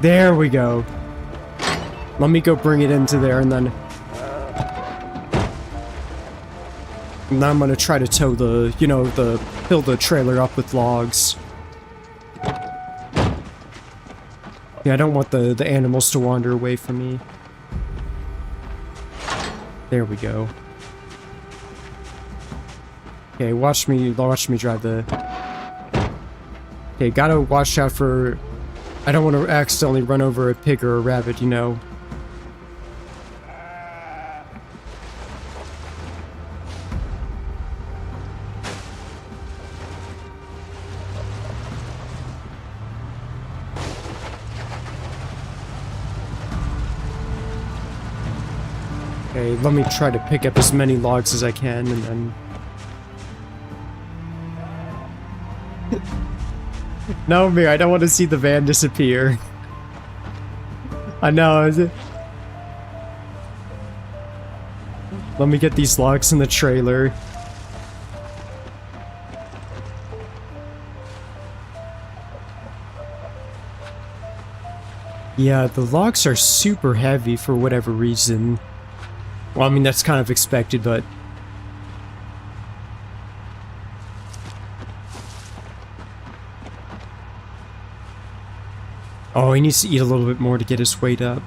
There we go. Let me go bring it into there, and then I'm gonna try to tow the, you know, fill the trailer up with logs. Yeah, I don't want the animals to wander away from me. There we go. Okay, watch me drive the... Okay, gotta watch out for... I don't want to accidentally run over a pig or a rabbit, you know. Okay, let me try to pick up as many logs as I can, and then... No, Mir, I don't want to see the van disappear. I know. Let me get these logs in the trailer. Yeah, the logs are super heavy for whatever reason. Well, I mean, that's kind of expected, but... Oh, he needs to eat a little bit more to get his weight up.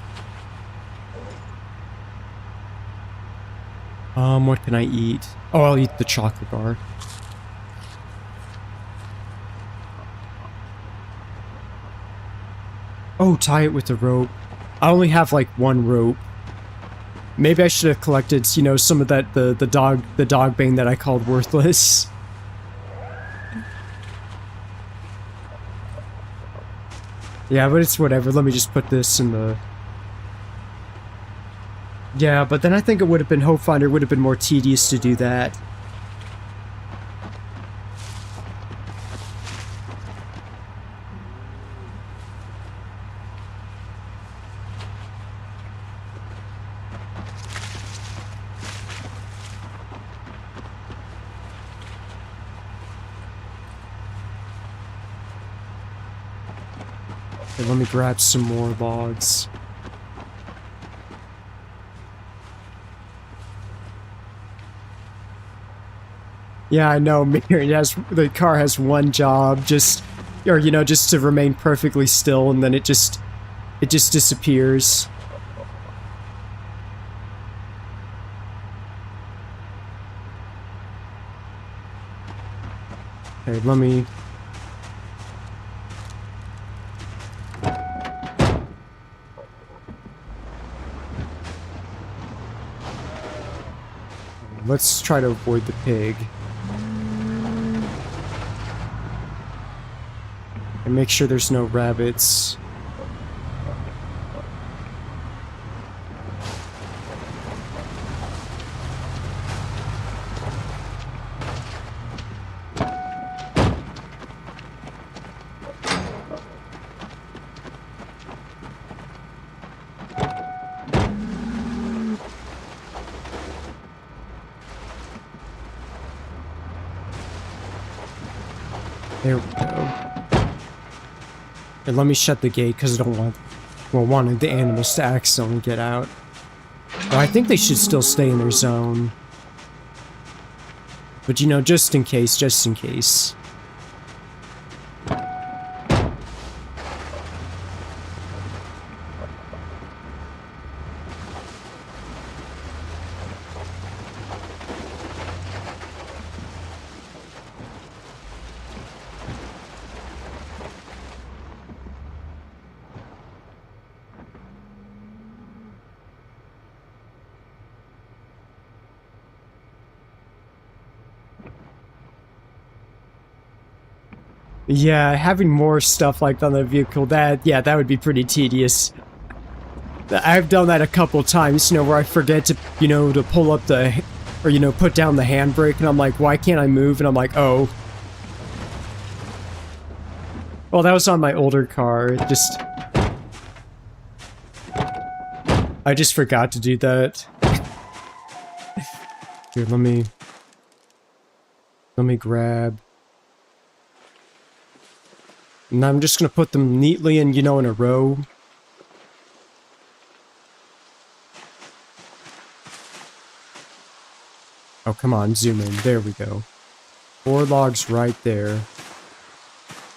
What can I eat? Oh, I'll eat the chocolate bar. Oh, tie it with the rope. I only have like one rope. Maybe I should have collected, you know, some of that, the dog bane that I called worthless. Yeah, but it's whatever. Let me just put this in the... Yeah, but then I think it would have been Hope Finder, would have been more tedious to do that. Okay, let me grab some more logs. Yeah, I know, the car has one job, just, or, you know, just to remain perfectly still, and then it just disappears. Okay, let me... Let's try to avoid the pig. And make sure there's no rabbits. There we go. And let me shut the gate because I don't want, well, wanted the animals to accidentally get out. Well, I think they should still stay in their zone. But, you know, just in case, just in case. Yeah, having more stuff like on the vehicle, that would be pretty tedious. I've done that a couple times, you know, where I forget to, you know, to pull up the, or, you know, put down the handbrake, and I'm like, why can't I move? And I'm like, oh. Well, that was on my older car, I just forgot to do that. Here, let me grab. And I'm just gonna put them neatly in, you know, in a row. Oh, come on, zoom in. There we go. 4 logs right there.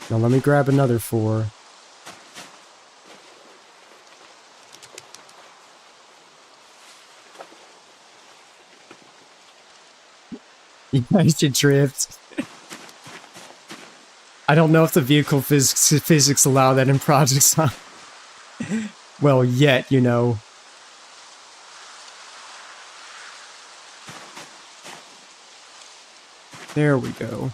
Now let me grab another 4. You guys should drift. I don't know if the vehicle physics allow that in projects. Well, yet, you know. There we go.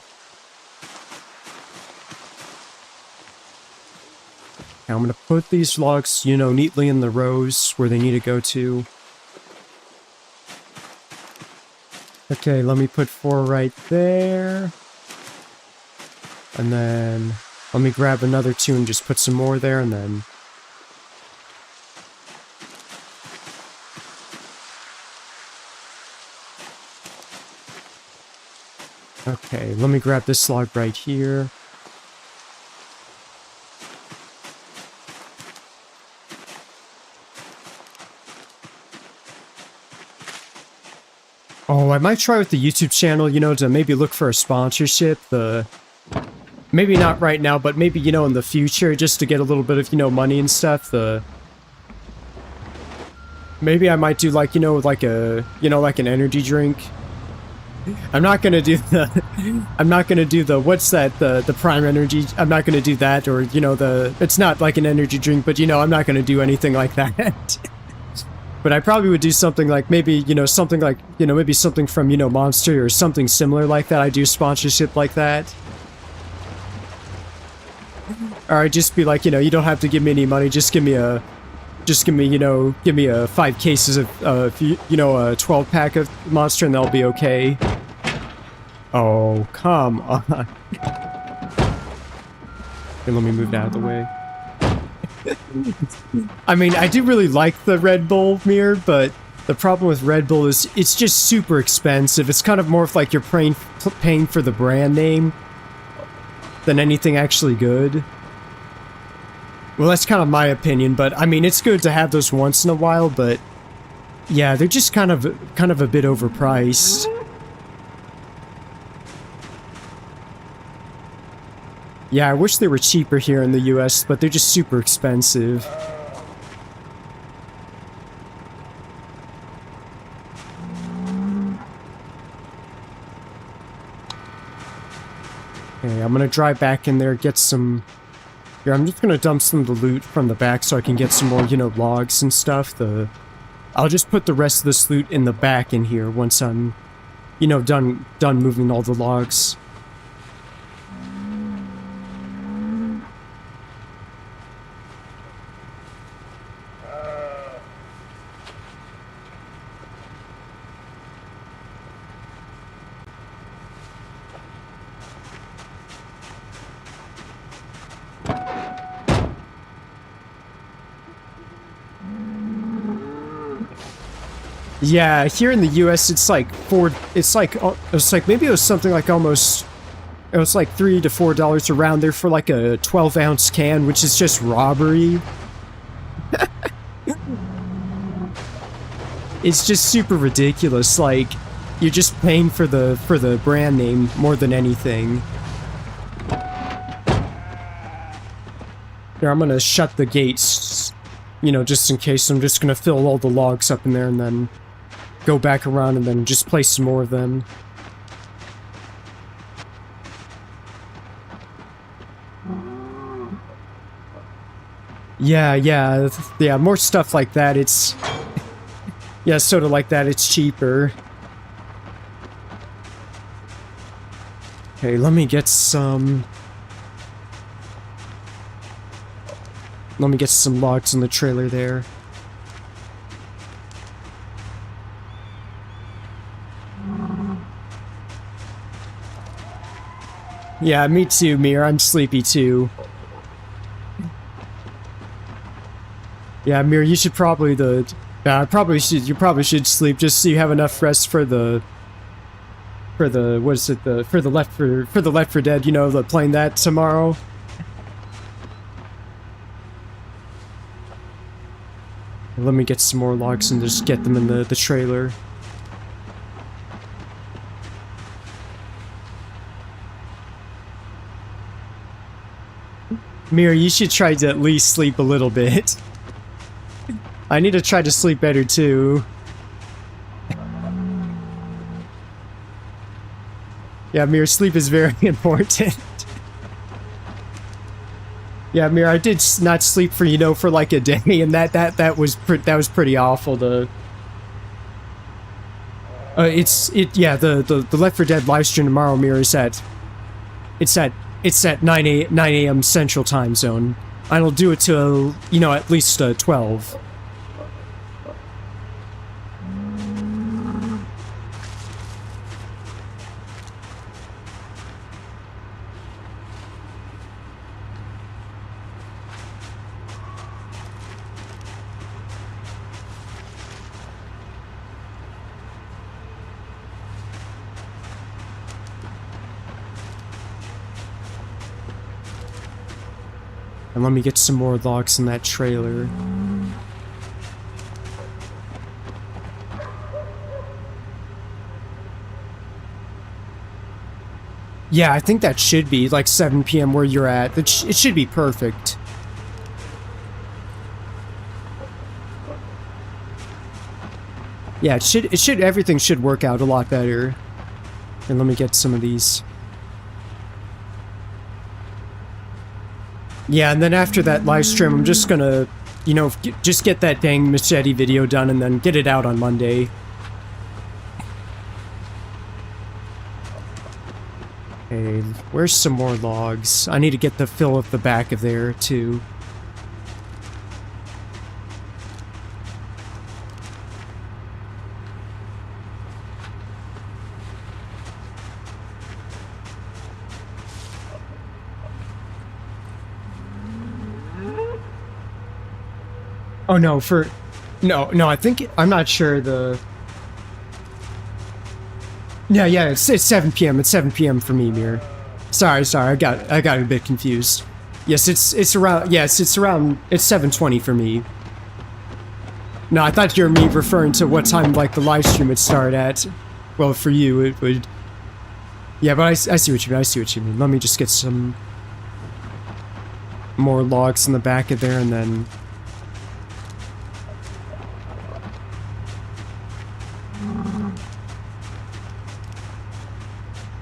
Now I'm gonna put these logs, you know, neatly in the rows where they need to go to. Okay, let me put 4 right there. And then let me grab another 2 and just put some more there, and then... Okay, let me grab this log right here. Oh, I might try with the YouTube channel, you know, to maybe look for a sponsorship. Maybe not right now, but maybe, you know, in the future, just to get a little bit of, you know, money and stuff. Maybe I might do, like, you know, like a, you know, like an energy drink. I'm not gonna do the, what's that, the Prime Energy, I'm not gonna do that, or, you know, it's not like an energy drink, but, you know, I'm not gonna do anything like that. But I probably would do something like, maybe, you know, something like, you know, maybe something from, you know, Monster or something similar like that. I do sponsorship like that. Or I'd just be like, you know, you don't have to give me any money, just give me, you know, give me 5 cases of, you know, a 12-pack of Monster and they'll be okay. Oh, come on. Okay, let me move that out of the way. I mean, I do really like the Red Bull mirror, but the problem with Red Bull is it's just super expensive. It's kind of more of like you're paying for the brand name than anything actually good. Well, that's kind of my opinion, but I mean, it's good to have those once in a while, but yeah, they're just kind of a bit overpriced. Yeah, I wish they were cheaper here in the US, but they're just super expensive. Okay, I'm gonna drive back in there, get some... Here, I'm just gonna dump some of the loot from the back so I can get some more, you know, logs and stuff. I'll just put the rest of this loot in the back in here once I'm, you know, done moving all the logs. Yeah, here in the US, it's like maybe it was something like almost, it was like $3 to $4 around there for like a 12-ounce can, which is just robbery. It's just super ridiculous. Like, you're just paying for the brand name more than anything. Here, I'm gonna shut the gates, you know, just in case. I'm just gonna fill all the logs up in there and then go back around and then just place some more of them. Yeah, more stuff like that. It's... yeah, sort of like that, it's cheaper. Okay, let me get some... Let me get some logs in the trailer there. Yeah, me too, Mir. I'm sleepy too. Yeah, Mir, you should probably you probably should sleep just so you have enough rest for the what is it, for the Left 4 Dead, you know, playing that tomorrow. Let me get some more logs and just get them in the trailer. Mir, you should try to at least sleep a little bit. I need to try to sleep better too. Yeah, Mir, sleep is very important. Yeah, Mir, I did not sleep for, you know, for like a day, and that was pretty awful. The Left 4 Dead live stream tomorrow, Mir, is at 9 a.m. Central Time Zone. And I'll do it till, you know, at least 12. And let me get some more logs in that trailer. Yeah, I think that should be like 7 p.m. where you're at. It should be perfect. Yeah, everything should work out a lot better. And let me get some of these. Yeah, and then after that live stream, I'm just gonna, you know, just get that dang machete video done and then get it out on Monday. Okay, where's some more logs? I need to get the fill up the back of there, too. Oh no, no, I think, I'm not sure yeah, it's 7 p.m. It's 7 p.m. for me, Mir. Sorry, I got a bit confused. Yes, it's around, yes, it's 7:20 for me. No, I thought you were me referring to what time, like, the live stream would start at. Well, for you, it would... Yeah, but I see what you mean, Let me just get some more logs in the back of there, and then...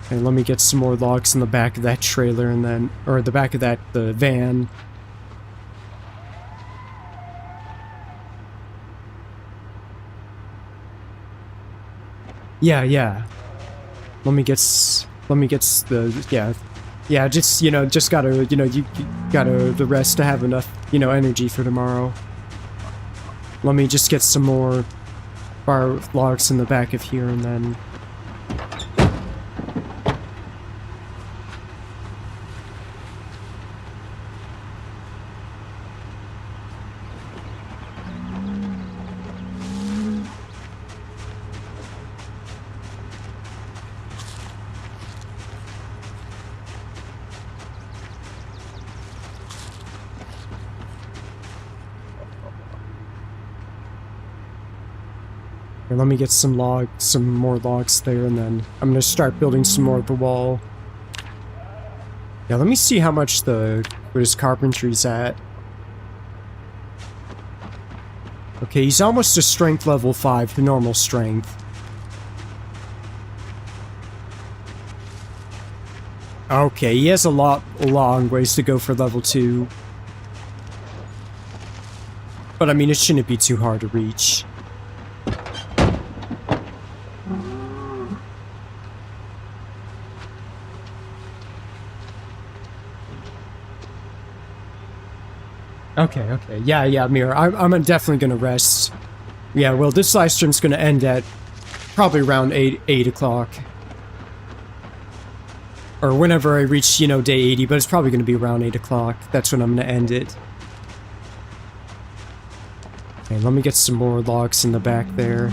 Okay, let me get some more logs in the back of that trailer and then... Or the back of the van. Yeah. Let me get the... Yeah, just, you know, just gotta, you know, you gotta the rest to have enough, you know, energy for tomorrow. Let me just get some more bar logs in the back of here and then... Here, let me get some more logs there, and then I'm gonna start building some more of the wall. Yeah, let me see how much where his carpentry's at. Okay, he's almost to strength level 5, to normal strength. Okay, he has a long ways to go for level 2. But I mean, it shouldn't be too hard to reach. Okay, okay. Yeah, Mirror. I'm definitely gonna rest. Yeah, well, this live stream's gonna end at probably around 8 o'clock. Or whenever I reach, you know, day 80, but it's probably gonna be around 8 o'clock. That's when I'm gonna end it. Okay, let me get some more logs in the back there.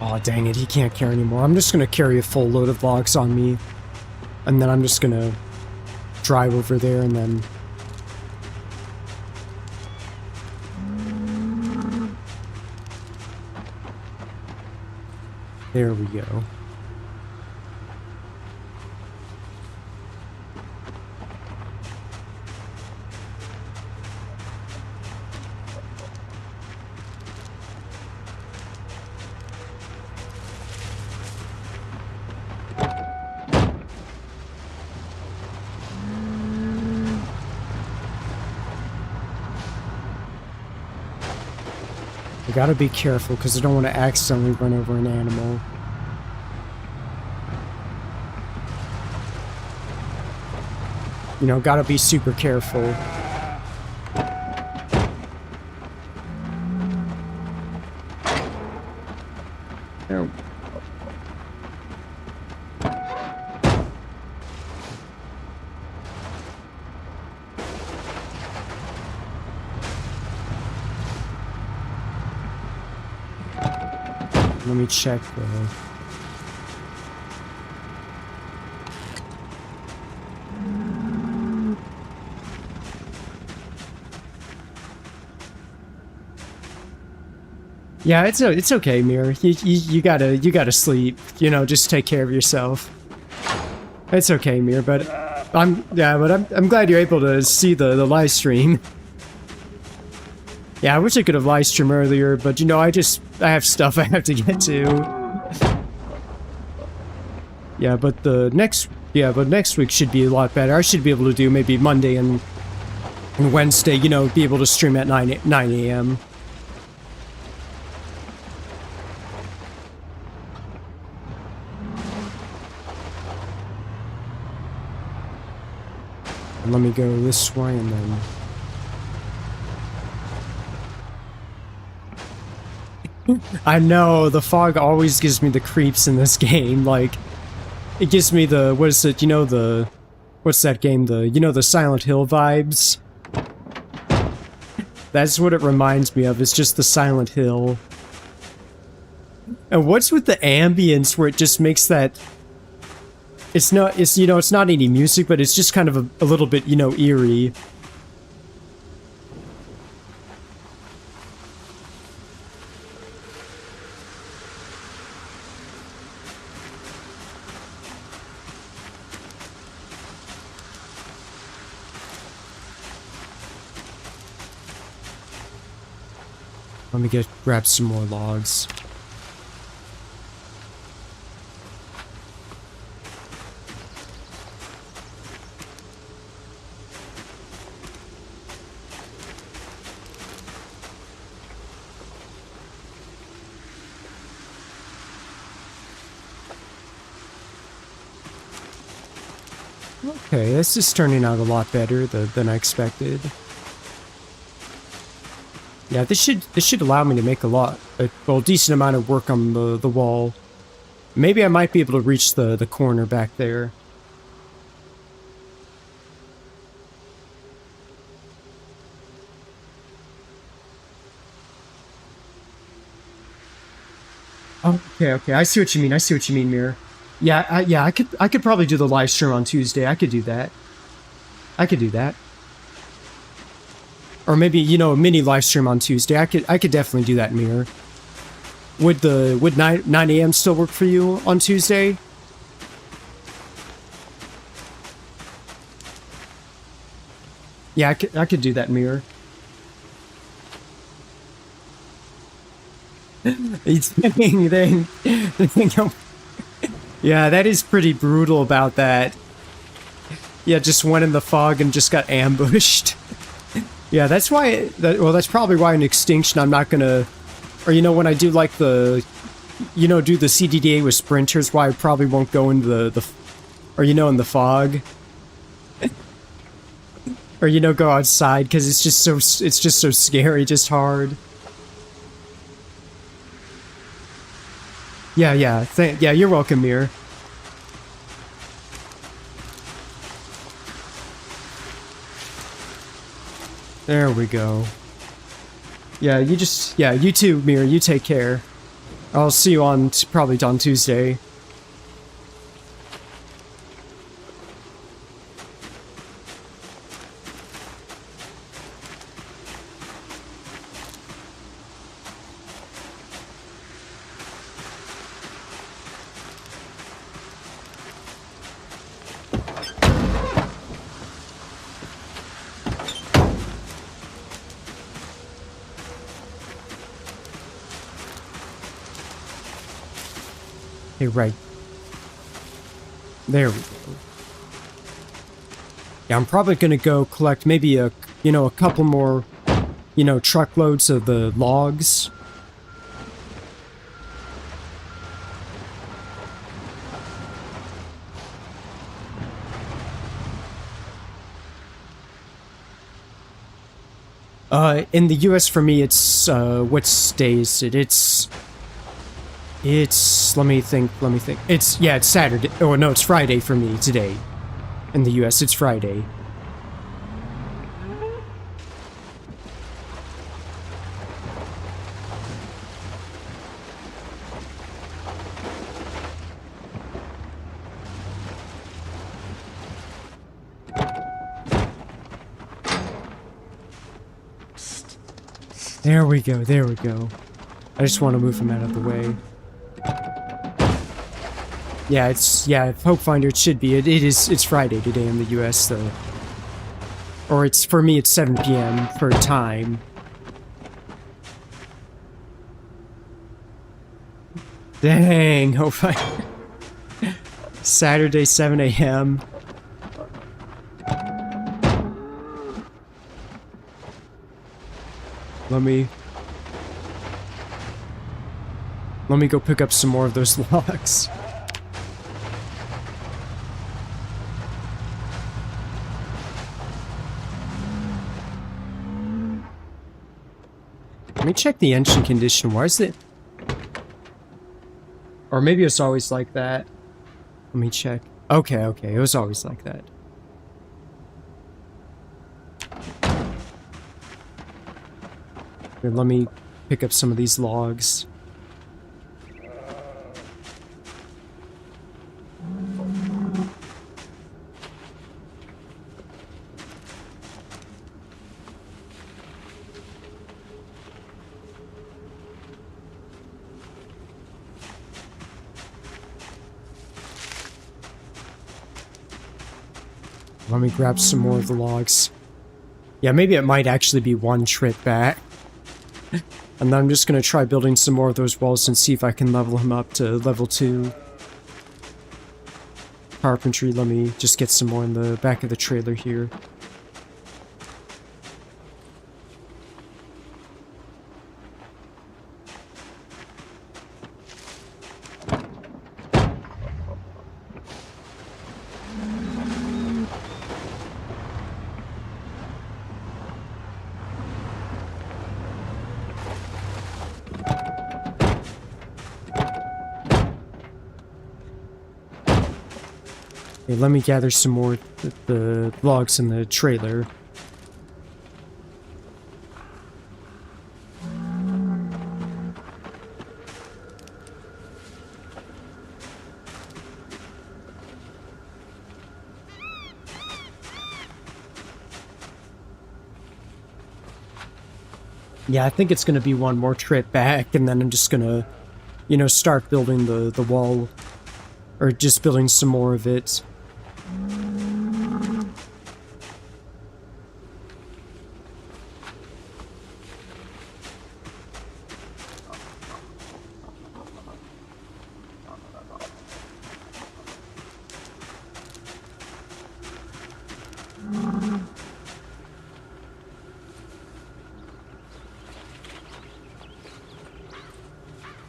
Aw, dang it, he can't carry anymore. I'm just gonna carry a full load of logs on me. And then I'm just gonna drive over there and then... There we go. I gotta be careful because I don't want to accidentally run over an animal. You know, gotta be super careful. Oh. Let me check the... Yeah, it's okay, Mir. You gotta sleep. You know, just take care of yourself. It's okay, Mir. But I'm glad you're able to see the live stream. Yeah, I wish I could have live streamed earlier, but you know, I have stuff I have to get to. Yeah, but next week should be a lot better. I should be able to do maybe Monday and Wednesday. You know, be able to stream at 9 a.m. And let me go this way and then... I know, the fog always gives me the creeps in this game, like, it gives me the, what is it, you know, the, what's that game, you know, the Silent Hill vibes? That's what it reminds me of, it's just the Silent Hill. And what's with the ambience where it just makes that, you know, it's not any music, but it's just kind of a little bit, you know, eerie. Let me grab some more logs. Okay, this is turning out a lot better than I expected. Yeah, this should allow me to make a decent amount of work on the wall. Maybe I might be able to reach the corner back there. Oh, okay, I see what you mean, Mirror. Yeah, I could probably do the live stream on Tuesday. I could do that. Or maybe, you know, a mini live stream on Tuesday. I could definitely do that, Mirror. Would 9 a.m. still work for you on Tuesday? Yeah, I could do that, Mirror. Yeah, that is pretty brutal about that. Yeah, just went in the fog and just got ambushed. Yeah, that's why, well, that's probably why in Extinction I'm not gonna, or you know, when I do like the, you know, do the CDDA with sprinters, why I probably won't go into or you know, in the fog. Or you know, go outside, because it's just so scary, just hard. Yeah, yeah, you're welcome, Mir. There we go. Yeah, you too, Mir, you take care. I'll see you on, probably on Tuesday. Hey, right. There we go. Yeah, I'm probably gonna go collect maybe a couple more, you know, truckloads of the logs. In the US for me, it's, what day is it? Let me think. It's Saturday. Oh, no, it's Friday for me today. In the US, it's Friday. There we go. I just want to move him out of the way. Yeah, Hope Finder, it should be. It's Friday today in the US, though. Or for me, it's 7 p.m. for time. Dang, Hope Finder. Saturday, 7 a.m. Let me go pick up some more of those logs. Let me check the engine condition. Why is it? Or maybe it's always like that. Let me check. Okay, it was always like that. Here, let me pick up some of these logs. Let me grab some more of the logs. Yeah, maybe it might actually be one trip back. And then I'm just gonna try building some more of those walls and see if I can level him up to level 2. Carpentry, let me just get some more in the back of the trailer here. Okay, let me gather some more the logs in the trailer. Yeah, I think it's gonna be one more trip back, and then I'm just gonna, you know, start building the wall. Or just building some more of it.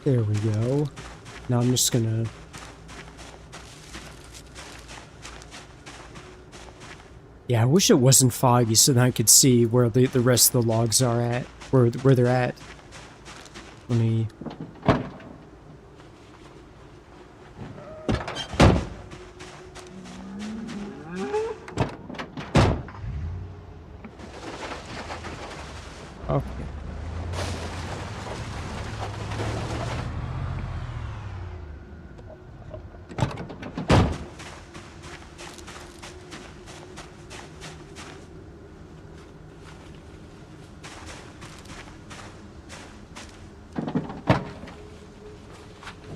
There we go. Now I'm just gonna... Yeah, I wish it wasn't foggy so that I could see where the rest of the logs are at. Where they're at. Let me... Okay.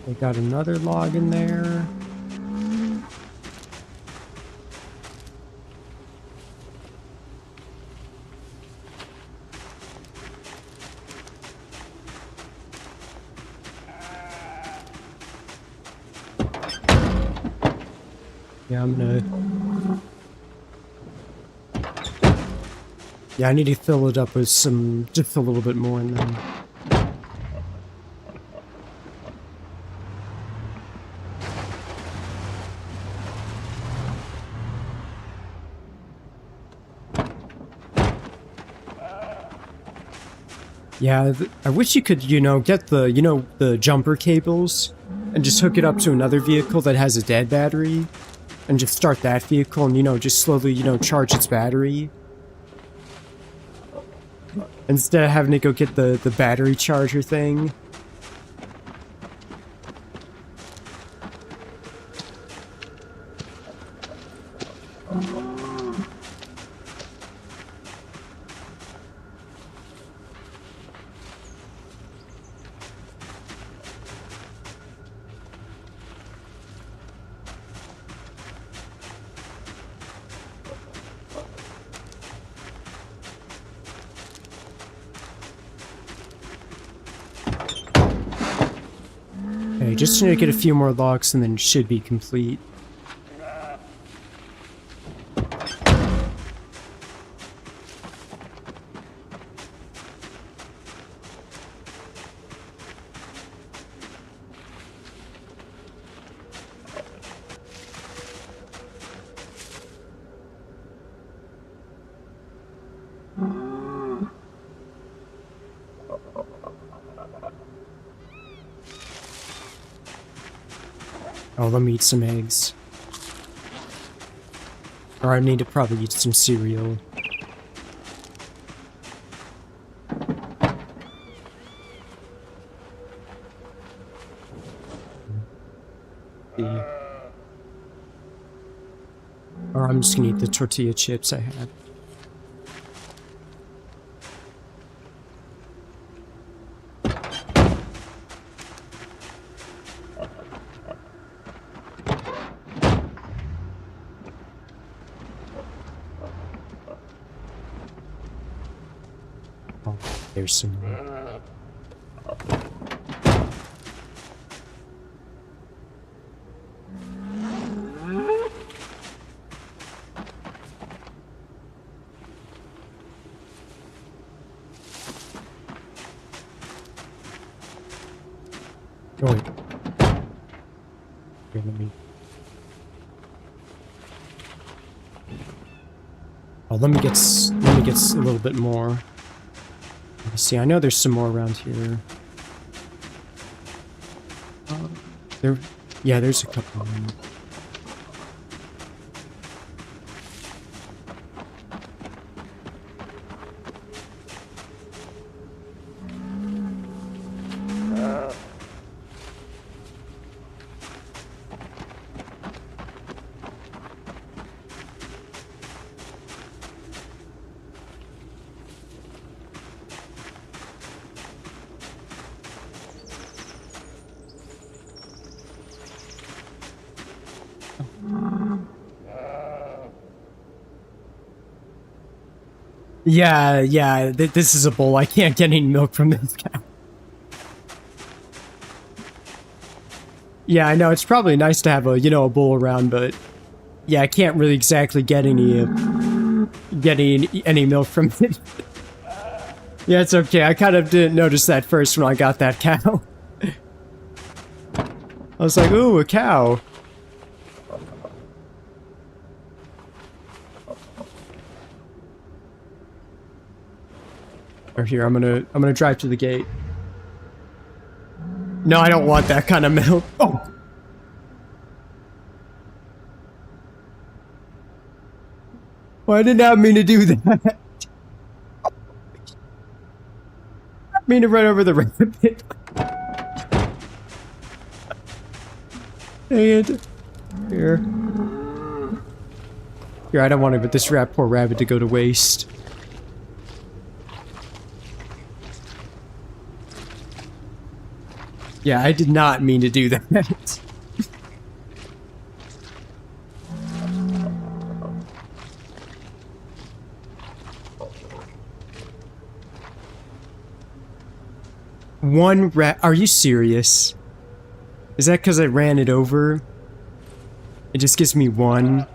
They got another log in there. Yeah, I'm gonna... Yeah, I need to fill it up with some... just a little bit more and then... Yeah, I wish you could, you know, get the, you know, the jumper cables and just hook it up to another vehicle that has a dead battery and just start that vehicle and, you know, just slowly, you know, charge its battery. Instead of having to go get the battery charger thing. Okay, just need to get a few more logs and then it should be complete. Oh, let me eat some eggs. Or I need to probably eat some cereal. Or I'm just gonna eat the tortilla chips I had. Oh, there's some more. Oh, wait. Here, let me... Oh, let me get a little bit more. Let me see, I know there's some more around here. Yeah, there's a couple of them. Yeah, this is a bull. I can't get any milk from this cow. Yeah, I know, it's probably nice to have a, you know, a bull around, but... Yeah, I can't really exactly get any milk from it. Yeah, it's okay. I kind of didn't notice that first when I got that cow. I was like, ooh, a cow. Or here, I'm gonna drive to the gate. No, I don't want that kind of milk. Oh. Well, I did not mean to do that. I mean to run over the rabbit. Dang it. Here. Here, I don't want this poor rabbit to go to waste. Yeah, I did not mean to do that. One rat. Are you serious? Is that because I ran it over? It just gives me one.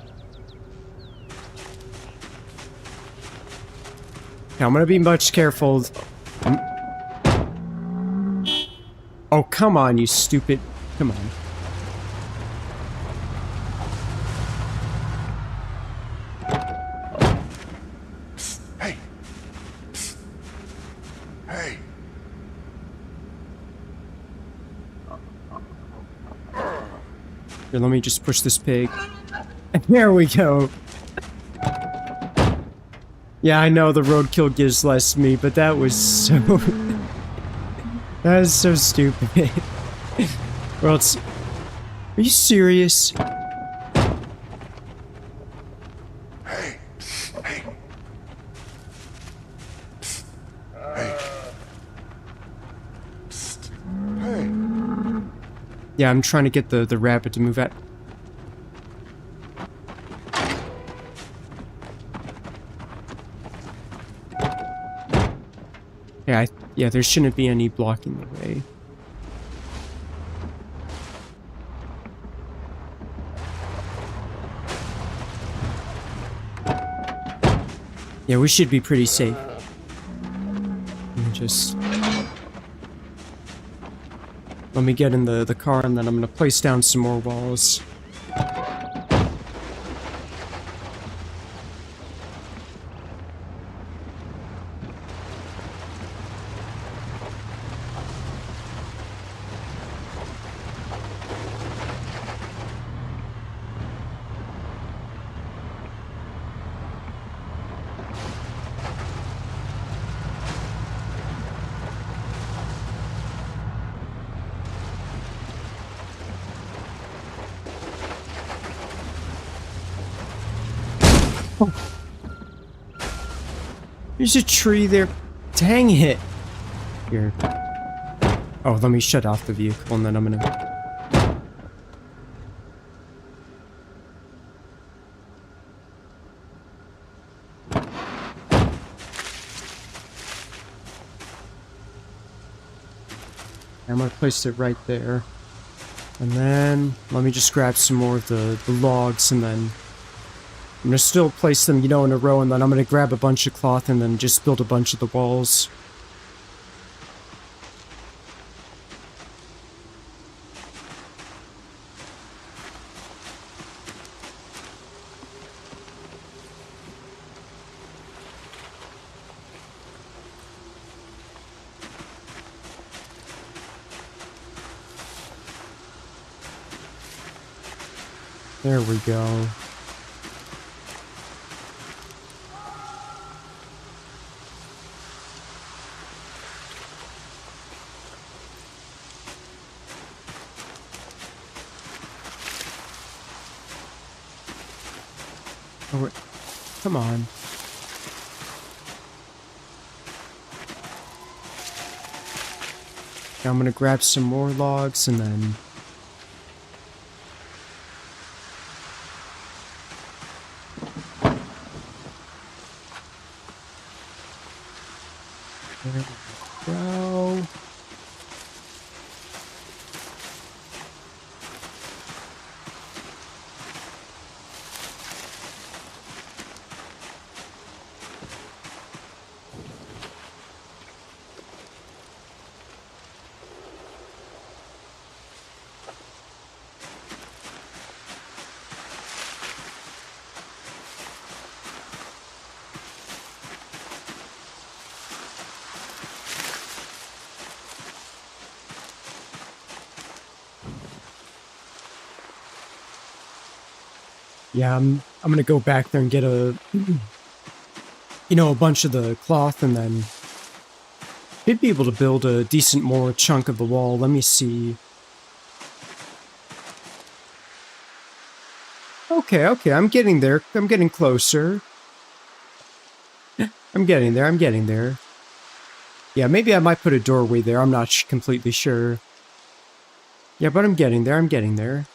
Now, I'm gonna be much careful. Oh, come on, you stupid. Come on. Hey. Hey. Here, let me just push this pig. There we go. Yeah, I know the roadkill gives less to me, but that was so... that is so stupid. Well, it's... Are you serious? Hey. Hey. Hey. Hey. Yeah, I'm trying to get the rabbit to move out. Yeah, there shouldn't be any blocking the way. Yeah, we should be pretty safe. Let me get in the car, and then I'm gonna place down some more walls. There's a tree there. Dang it. Here. Oh, let me shut off the vehicle, and then I'm gonna... I'm gonna place it right there. And then, let me just grab some more of the logs, and then... I'm gonna still place them, you know, in a row, and then I'm gonna grab a bunch of cloth and then just build a bunch of the walls. There we go. Oh, wait. Come on. Now I'm gonna grab some more logs and then... There we go. Yeah, I'm gonna go back there and get a, you know, a bunch of the cloth, and then should be able to build a decent more chunk of the wall. Let me see. Okay, okay, I'm getting there. I'm getting closer. I'm getting there. I'm getting there. Yeah, maybe I might put a doorway there. I'm not completely sure. Yeah, but I'm getting there. I'm getting there.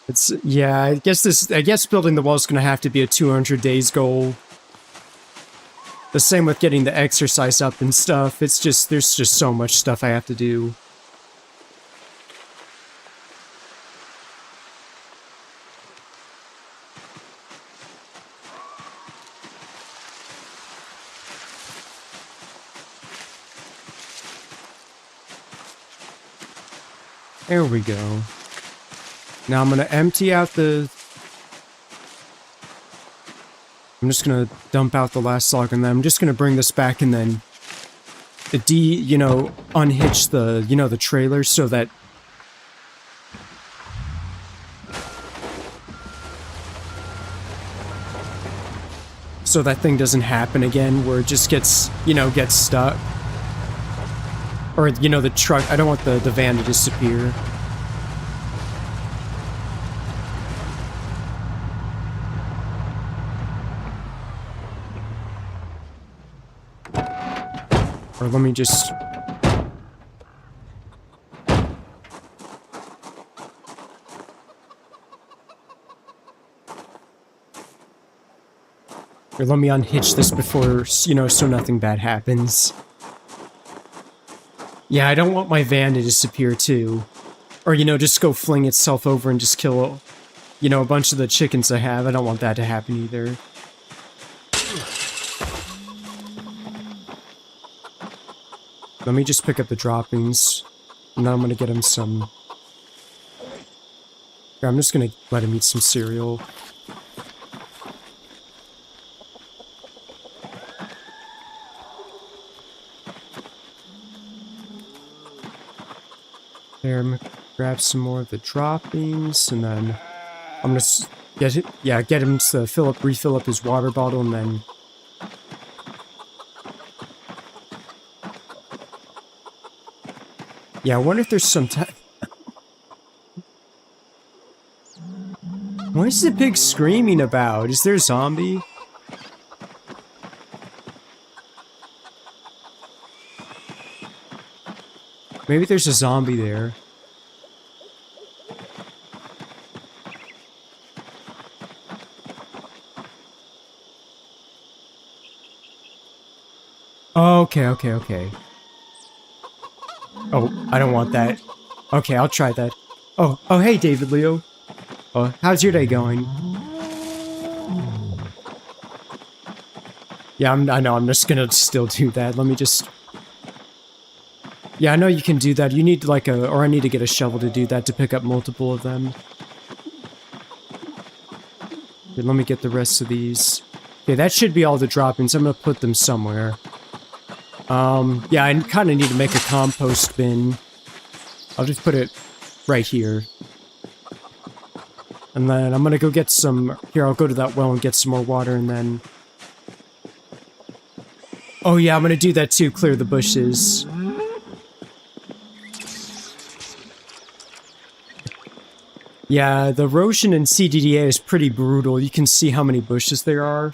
It's, yeah, I guess building the wall is gonna have to be a 200 days goal. The same with getting the exercise up and stuff. It's just, there's just so much stuff I have to do. There we go. Now I'm gonna empty out the... I'm just gonna dump out the last log, and then I'm just gonna bring this back and then... you know, unhitch the, you know, the trailer so that... so that thing doesn't happen again, where it just gets, you know, gets stuck. Or, you know, the truck... I don't want the van to disappear. Or let me just... Or let me unhitch this before, you know, so nothing bad happens. Yeah, I don't want my van to disappear too. Or, you know, just go fling itself over and just kill, you know, a bunch of the chickens I have. I don't want that to happen either. Let me just pick up the droppings. And then I'm gonna get him some... Here, I'm just gonna let him eat some cereal. There, I'm gonna grab some more of the droppings, and then I'm gonna get him to refill up his water bottle, and then... Yeah, I wonder if there's some type... What is the pig screaming about? Is there a zombie? Maybe there's a zombie there. Oh, okay, okay, okay. Oh, I don't want that. Okay, I'll try that. Oh, hey, David Leo. Oh, how's your day going? Yeah, I know, I'm just gonna still do that. Let me just... Yeah, I know you can do that. You need like or I need to get a shovel to do that, to pick up multiple of them. Here, let me get the rest of these. Okay, that should be all the droppings. I'm gonna put them somewhere. Yeah, I kind of need to make a compost bin. I'll just put it right here. And then I'm gonna go get some... Here, I'll go to that well and get some more water, and then... Oh yeah, I'm gonna do that too, clear the bushes. Yeah, the erosion in CDDA is pretty brutal. You can see how many bushes there are.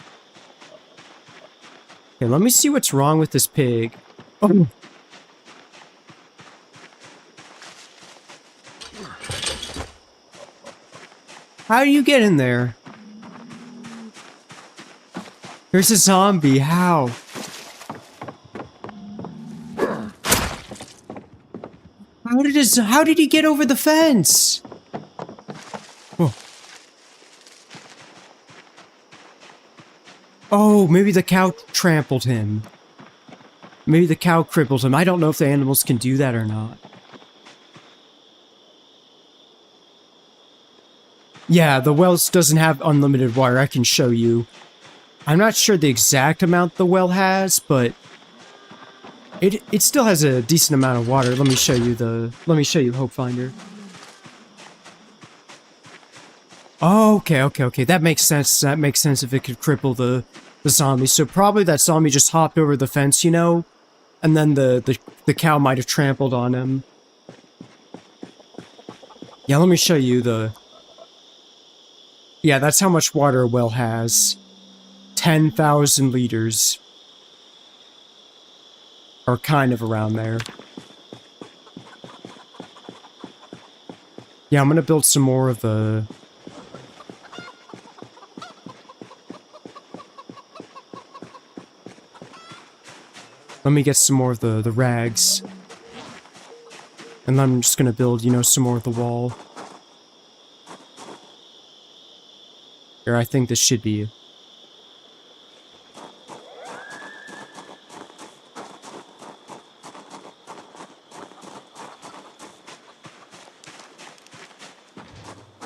Okay, let me see what's wrong with this pig. Oh. How do you get in there? There's a zombie. How? How did he get over the fence? Oh. Oh, maybe the cow trampled him. Maybe the cow crippled him. I don't know if the animals can do that or not. Yeah, the well doesn't have unlimited water. I can show you. I'm not sure the exact amount the well has, but it still has a decent amount of water. Let me show you Hope Finder. Oh, okay. That makes sense. That makes sense if it could cripple the zombie. So probably that zombie just hopped over the fence, you know? And then the cow might have trampled on him. Yeah, let me show you the... Yeah, that's how much water a well has. 10,000 liters. Or kind of around there. Yeah, I'm gonna build some more of the... Let me get some more of the rags. And then I'm just gonna build, you know, some more of the wall. Here, I think this should be...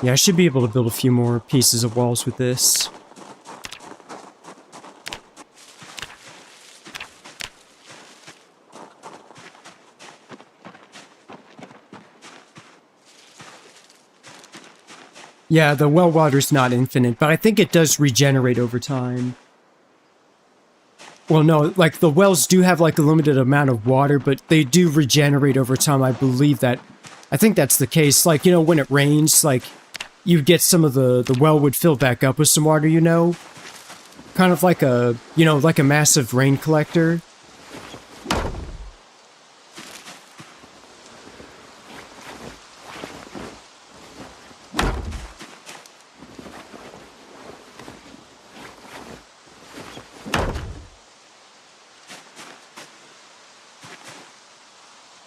Yeah, I should be able to build a few more pieces of walls with this. Yeah, the well water's not infinite, but I think it does regenerate over time. Well, no, like, the wells do have, like, a limited amount of water, but they do regenerate over time. I believe that... I think that's the case. Like, you know, when it rains, like, you get some of the well would fill back up with some water, you know? Kind of like a, you know, like a massive rain collector.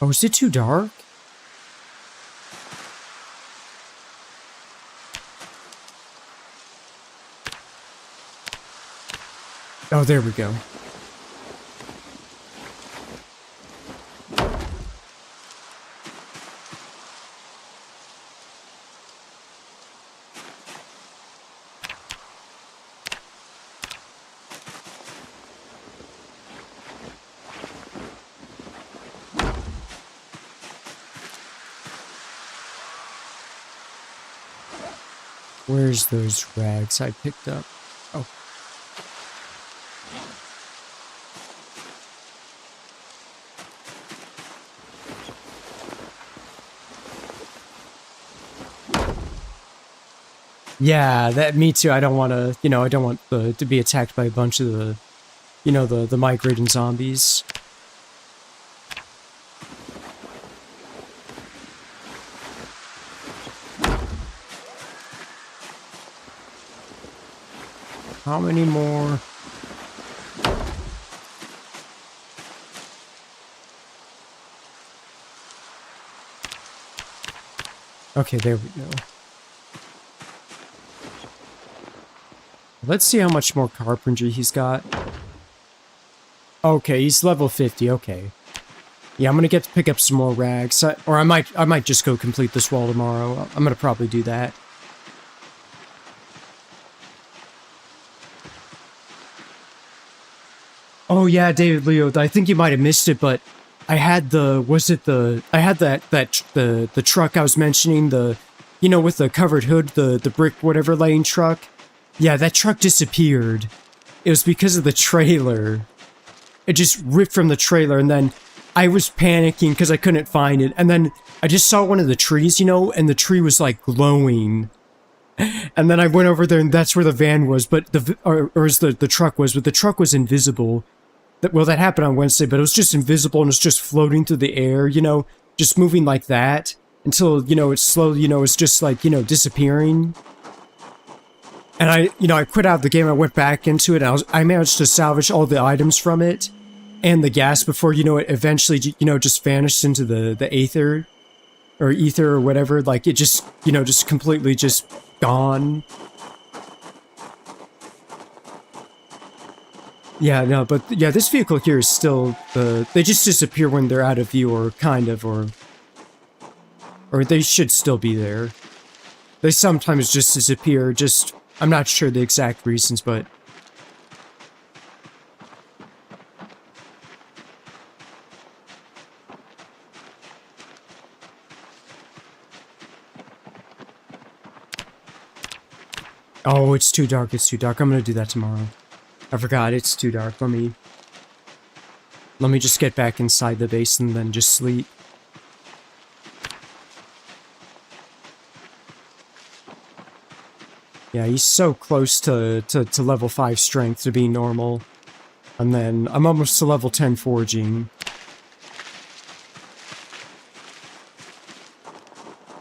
Oh, is it too dark? Oh, there we go. Where's those rags I picked up? Oh. Yeah, that me too. I don't want to, you know, I don't want to be attacked by a bunch of the, you know, the migrating zombies. How many more? Okay, there we go. Let's see how much more carpentry he's got. Okay, he's level 50, okay. Yeah, I'm gonna get to pick up some more rags. Or I might just go complete this wall tomorrow. I'm gonna probably do that. Oh yeah, David Leo, I think you might have missed it, but I had the, I had the truck I was mentioning, you know, with the covered hood, the brick whatever laying truck. Yeah, that truck disappeared. It was because of the trailer. It just ripped from the trailer, and then I was panicking because I couldn't find it, and then I just saw one of the trees, you know, and the tree was like glowing. And then I went over there, and that's where the van was, but the truck was, but the truck was invisible. Well, that happened on Wednesday, but it was just invisible and it was just floating through the air, you know, just moving like that until, you know, it's slowly, you know, it's just like, you know, disappearing. And I quit out the game, I went back into it, and I managed to salvage all the items from it and the gas before, you know, it eventually, you know, just vanished into the ether or whatever. Like, it just, you know, just completely just gone. Yeah, no, but yeah, this vehicle here is still they just disappear when they're out of view, or kind of, or they should still be there. They sometimes just disappear, just, I'm not sure the exact reasons, but... Oh, it's too dark, it's too dark. I'm gonna do that tomorrow. I forgot, it's too dark. Let me just get back inside the base and then just sleep. Yeah, he's so close to level 5 strength to be normal. And then I'm almost to level 10 forging.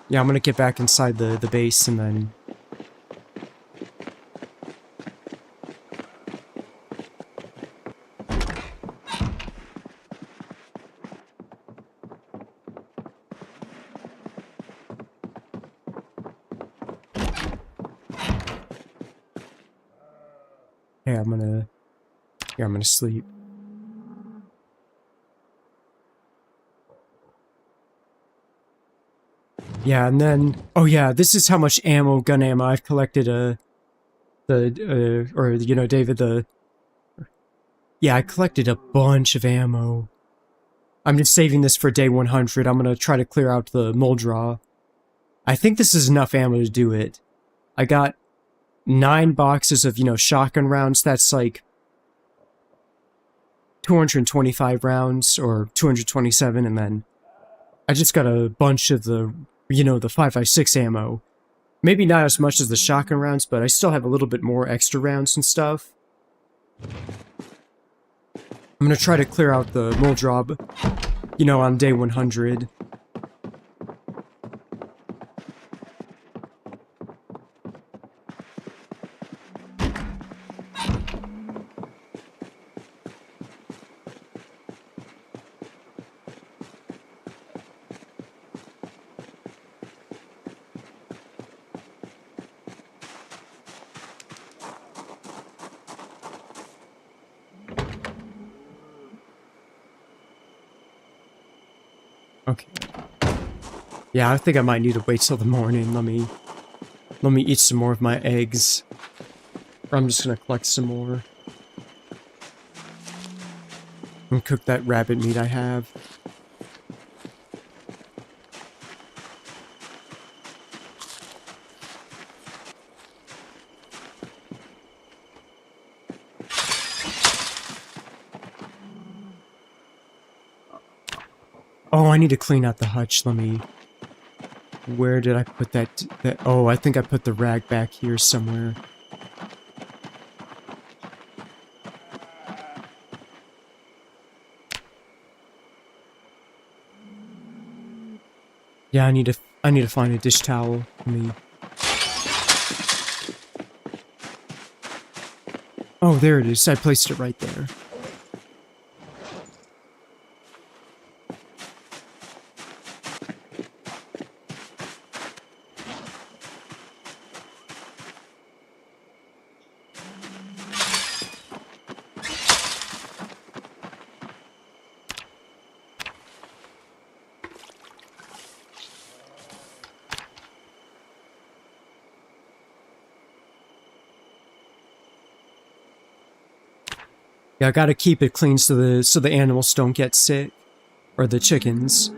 Yeah, I'm gonna get back inside the base and then... Yeah, I'm gonna sleep. Yeah, and then... Oh yeah, this is how much ammo, gun ammo I've collected, David, yeah, I collected a bunch of ammo. I'm just saving this for day 100. I'm gonna try to clear out the Moldra. I think this is enough ammo to do it. I got 9 boxes of, shotgun rounds. That's like 225 rounds, or 227, and then I just got a bunch of the, the 5.56 ammo. Maybe not as much as the shotgun rounds, but I still have a little bit more extra rounds and stuff. I'm gonna try to clear out the Moldrob, on day 100. Okay. Yeah, I think I might need to wait till the morning. Let me eat some more of my eggs. Or I'm just gonna collect some more. And cook that rabbit meat I have. Oh, I need to clean out the hutch. Where did I put that? Oh, I think I put the rag back here somewhere. Yeah, I need to find a dish towel. Oh, there it is. I placed it right there. Yeah, I gotta keep it clean so the animals don't get sick. Or the chickens.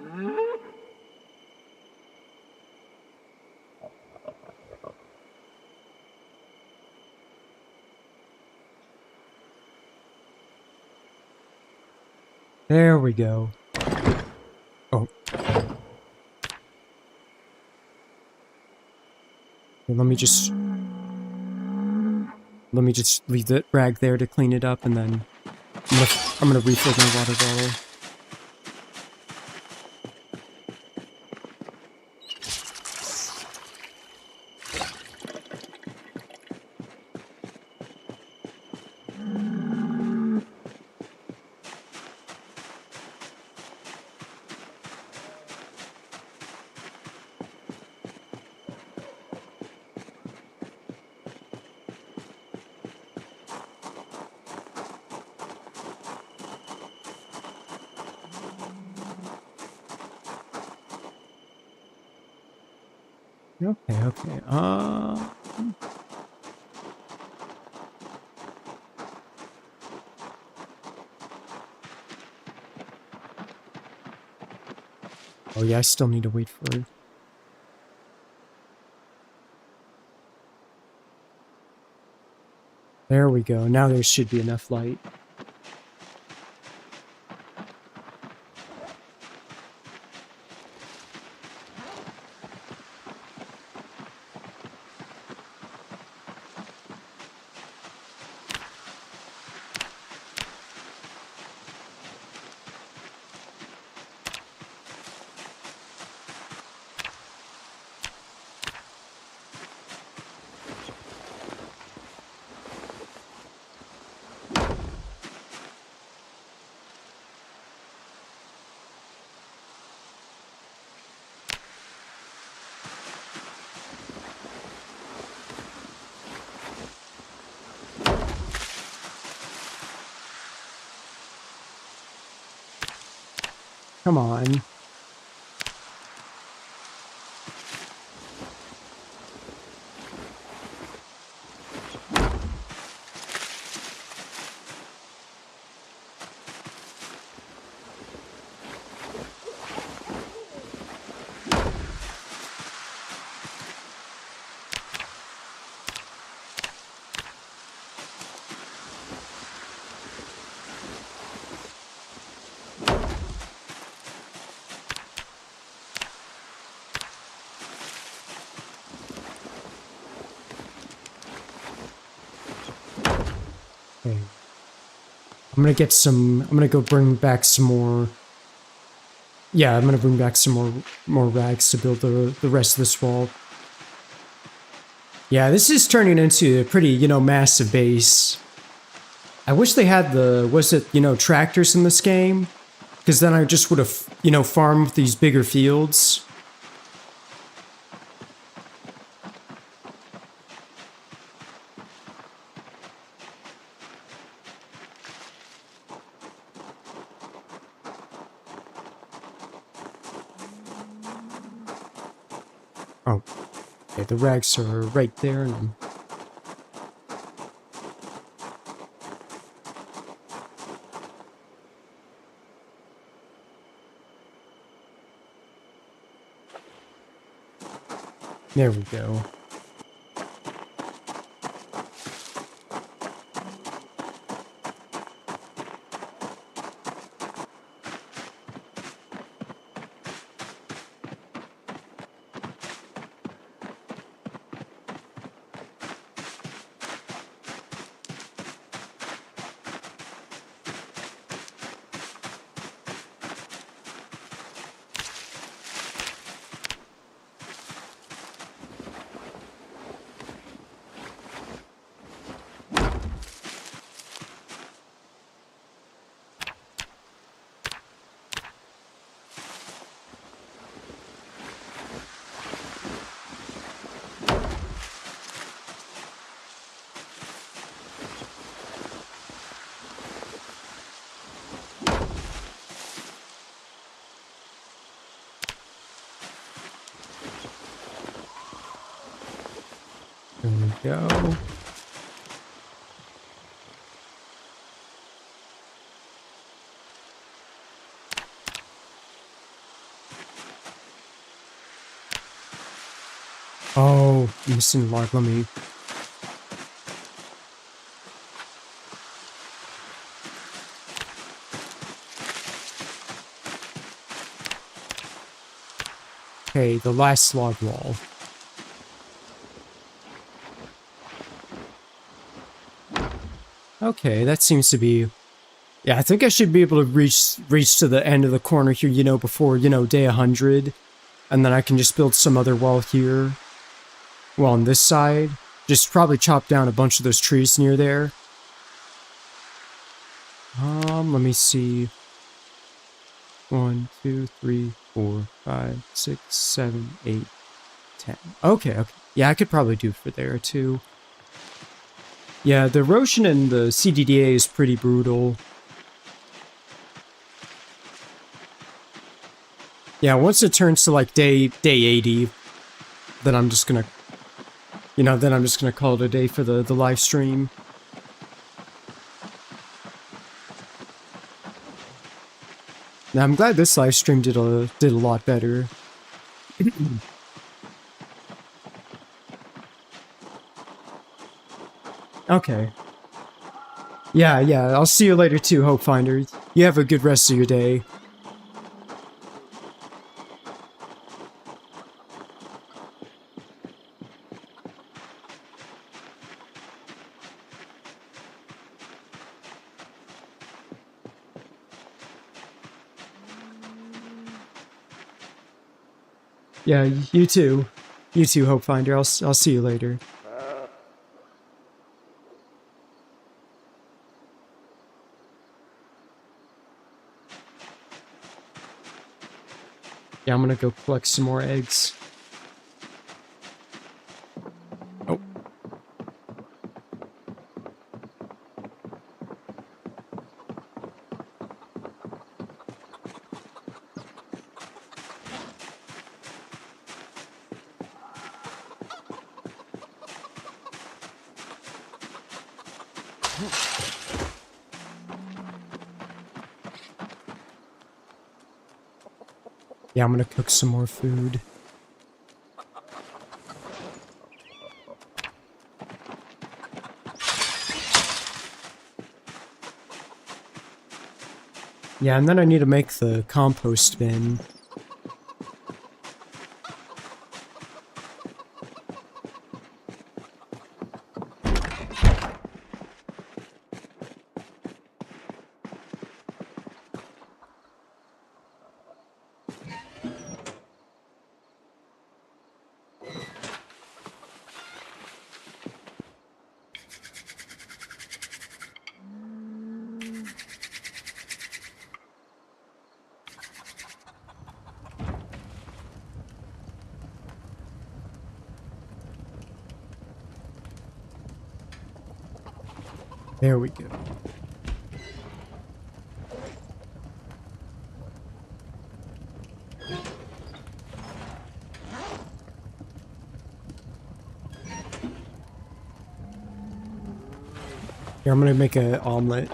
There we go. Oh. Let me just leave the rag there to clean it up, and then I'm gonna refill my water bottle. Okay. Oh yeah, I still need to wait for it. There we go. Now there should be enough light. Come on. Okay. I'm gonna go bring back some more. Yeah, I'm gonna bring back some more rags to build the rest of this wall. Yeah, this is turning into a pretty, massive base. I wish they had tractors in this game, because then I just would have, farmed these bigger fields. Oh, okay, the rags are right there. And there we go. There we go. Oh, missing log. Let me. Okay, the last log wall. Okay, that seems to be. Yeah, I think I should be able to reach to the end of the corner here, before, day 100. And then I can just build some other wall here. Well, on this side. Just probably chop down a bunch of those trees near there. Let me see. 1, 2, 3, 4, 5, 6, 7, 8, 10. Okay. Yeah, I could probably do for there too. Yeah, the erosion in the CDDA is pretty brutal. Yeah, once it turns to like day 80, then I'm just gonna, call it a day for the live stream. Now I'm glad this live stream did a lot better. Okay. Yeah, I'll see you later too, Hope Finder. You have a good rest of your day. Yeah, you too. You too, Hope Finder. I'll see you later. Yeah, I'm gonna go collect some more eggs. Oh. Yeah, I'm gonna cook some more food. Yeah, and then I need to make the compost bin. There we go. Here, I'm gonna make an omelet.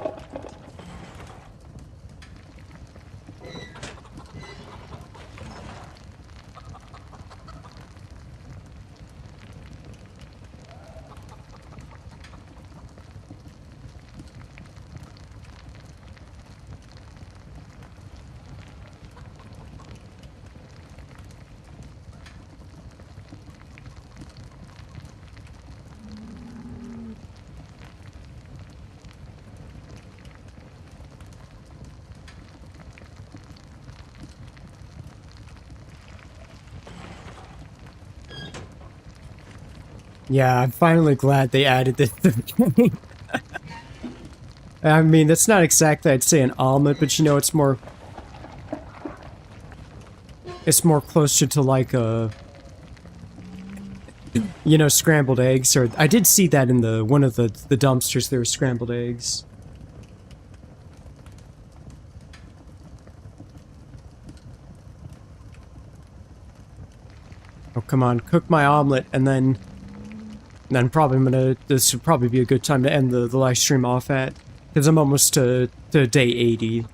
Yeah, I'm finally glad they added this to the game. I mean, that's not exactly, I'd say, an omelet, but you know, it's more closer to like a, you know, scrambled eggs. Or I did see that in one of the dumpsters. There were scrambled eggs. Oh, come on, cook my omelet, and then probably this would probably be a good time to end the live stream off at, because I'm almost to day 80.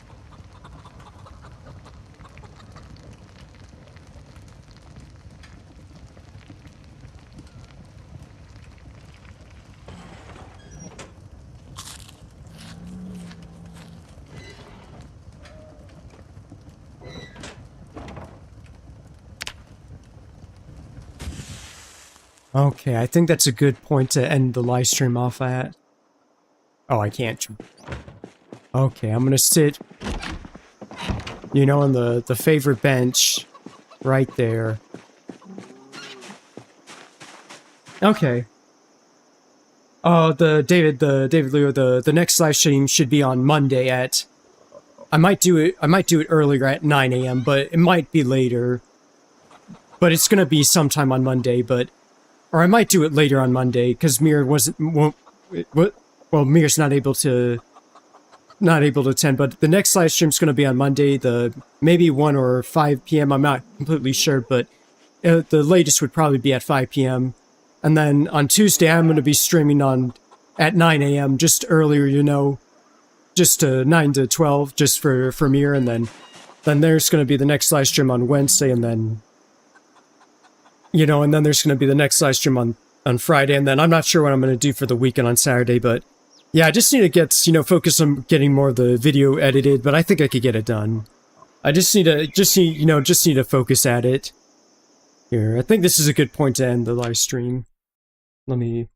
Okay, I think that's a good point to end the live stream off at. Oh, I can't. Okay, I'm gonna sit, you know, on the favorite bench, right there. Okay. Oh, the David Leo, the next live stream should be on Monday at, I might do it earlier at 9 a.m., but it might be later. But it's gonna be sometime on Monday, or I might do it later on Monday, because Mir Mir's not able to attend, but the next live stream's gonna be on Monday, maybe 1 or 5 p.m., I'm not completely sure, but the latest would probably be at 5 p.m. And then on Tuesday, I'm gonna be streaming at 9 a.m., just earlier, you know, just 9 to 12, just for Mir, and then there's gonna be the next live stream on Wednesday, and then, you know, and then there's gonna be the next live stream on Friday, and then I'm not sure what I'm gonna do for the weekend on Saturday, but Yeah, I just need to get, focus on getting more of the video edited, but I think I could get it done. I just need to focus at it. Here, I think this is a good point to end the live stream. Let me...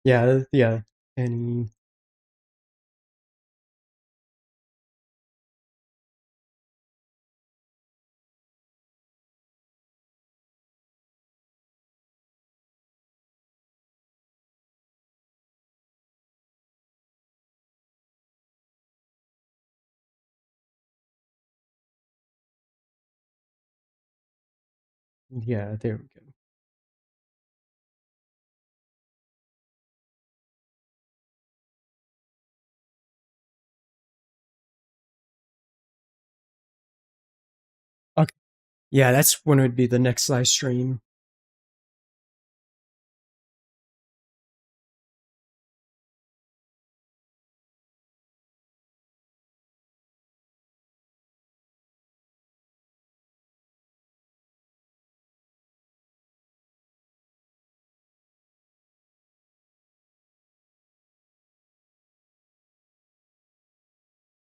Yeah. Any... Yeah, there we go. Okay. Yeah, that's when it would be the next live stream.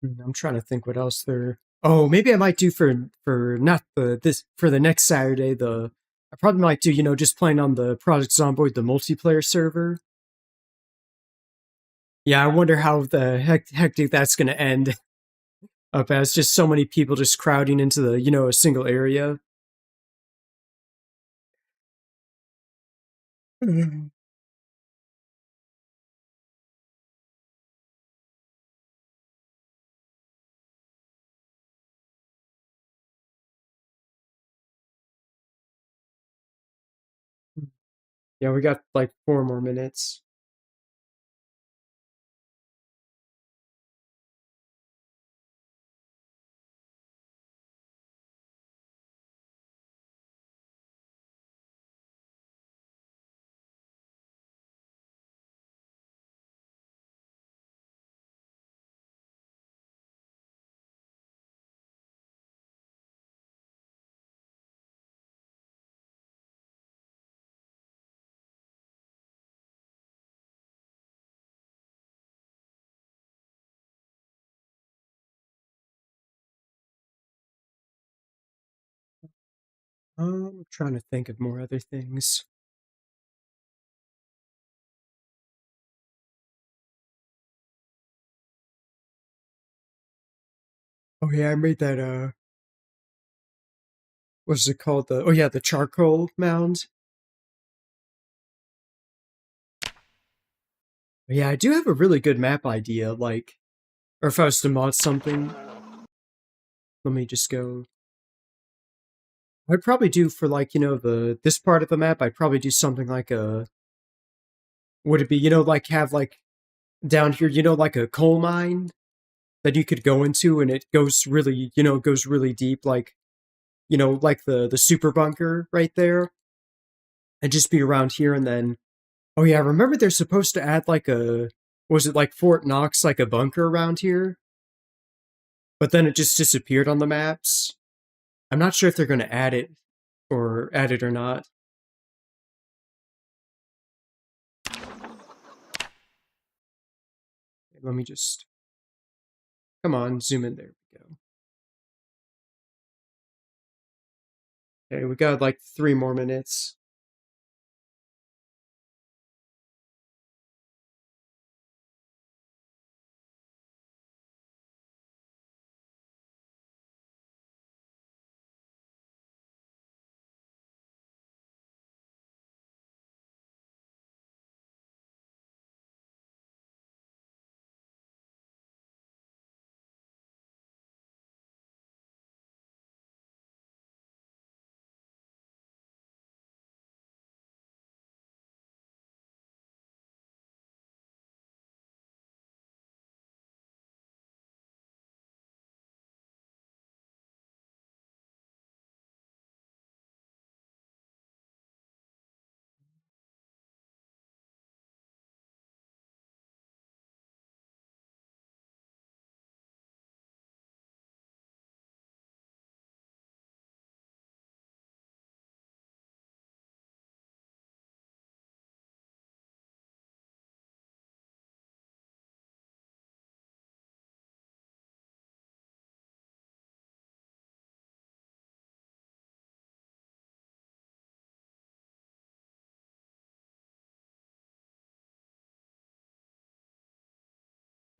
I'm trying to think what else there. Oh, maybe I might do for not for the next Saturday. I probably might do just playing on the Project Zomboid the multiplayer server. Yeah, I wonder how the hectic that's going to end up as just so many people just crowding into the a single area. Yeah, we got like 4 more minutes. I'm trying to think of more other things. Oh yeah, I made that what's it called? The charcoal mound. Yeah, I do have a really good map idea, like, or if I was to mod something, let me just go. I'd probably do for like, this part of the map, I'd probably do something like would it be, like have like down here, like a coal mine that you could go into and it goes really, goes really deep, like, like the super bunker right there, and just be around here and then, oh yeah, remember they're supposed to add like was it like Fort Knox, like a bunker around here? But then it just disappeared on the maps. I'm not sure if they're going to add it or not. Let me just come on, zoom in. There we go. Okay, we got like 3 more minutes.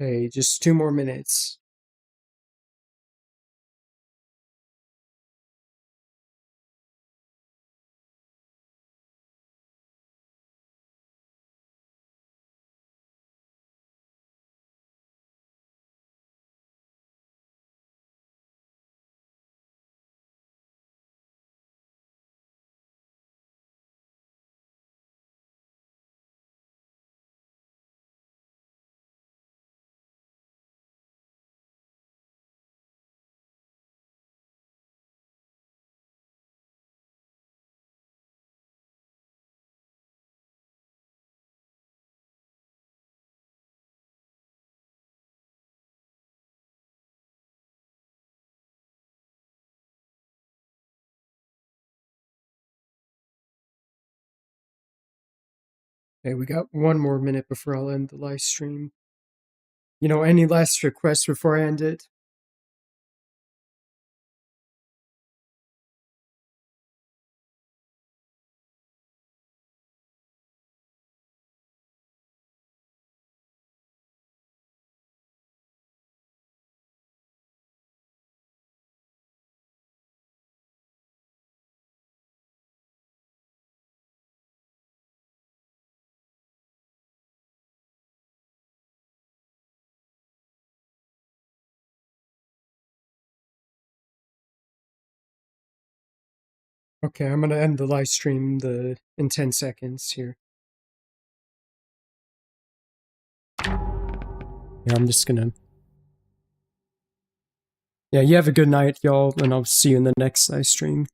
Hey, just 2 more minutes. Okay, we got 1 more minute before I'll end the live stream. You know, any last requests before I end it? Okay, I'm gonna end the live stream in 10 seconds here. Yeah, I'm just gonna... Yeah, you have a good night, y'all, and I'll see you in the next live stream.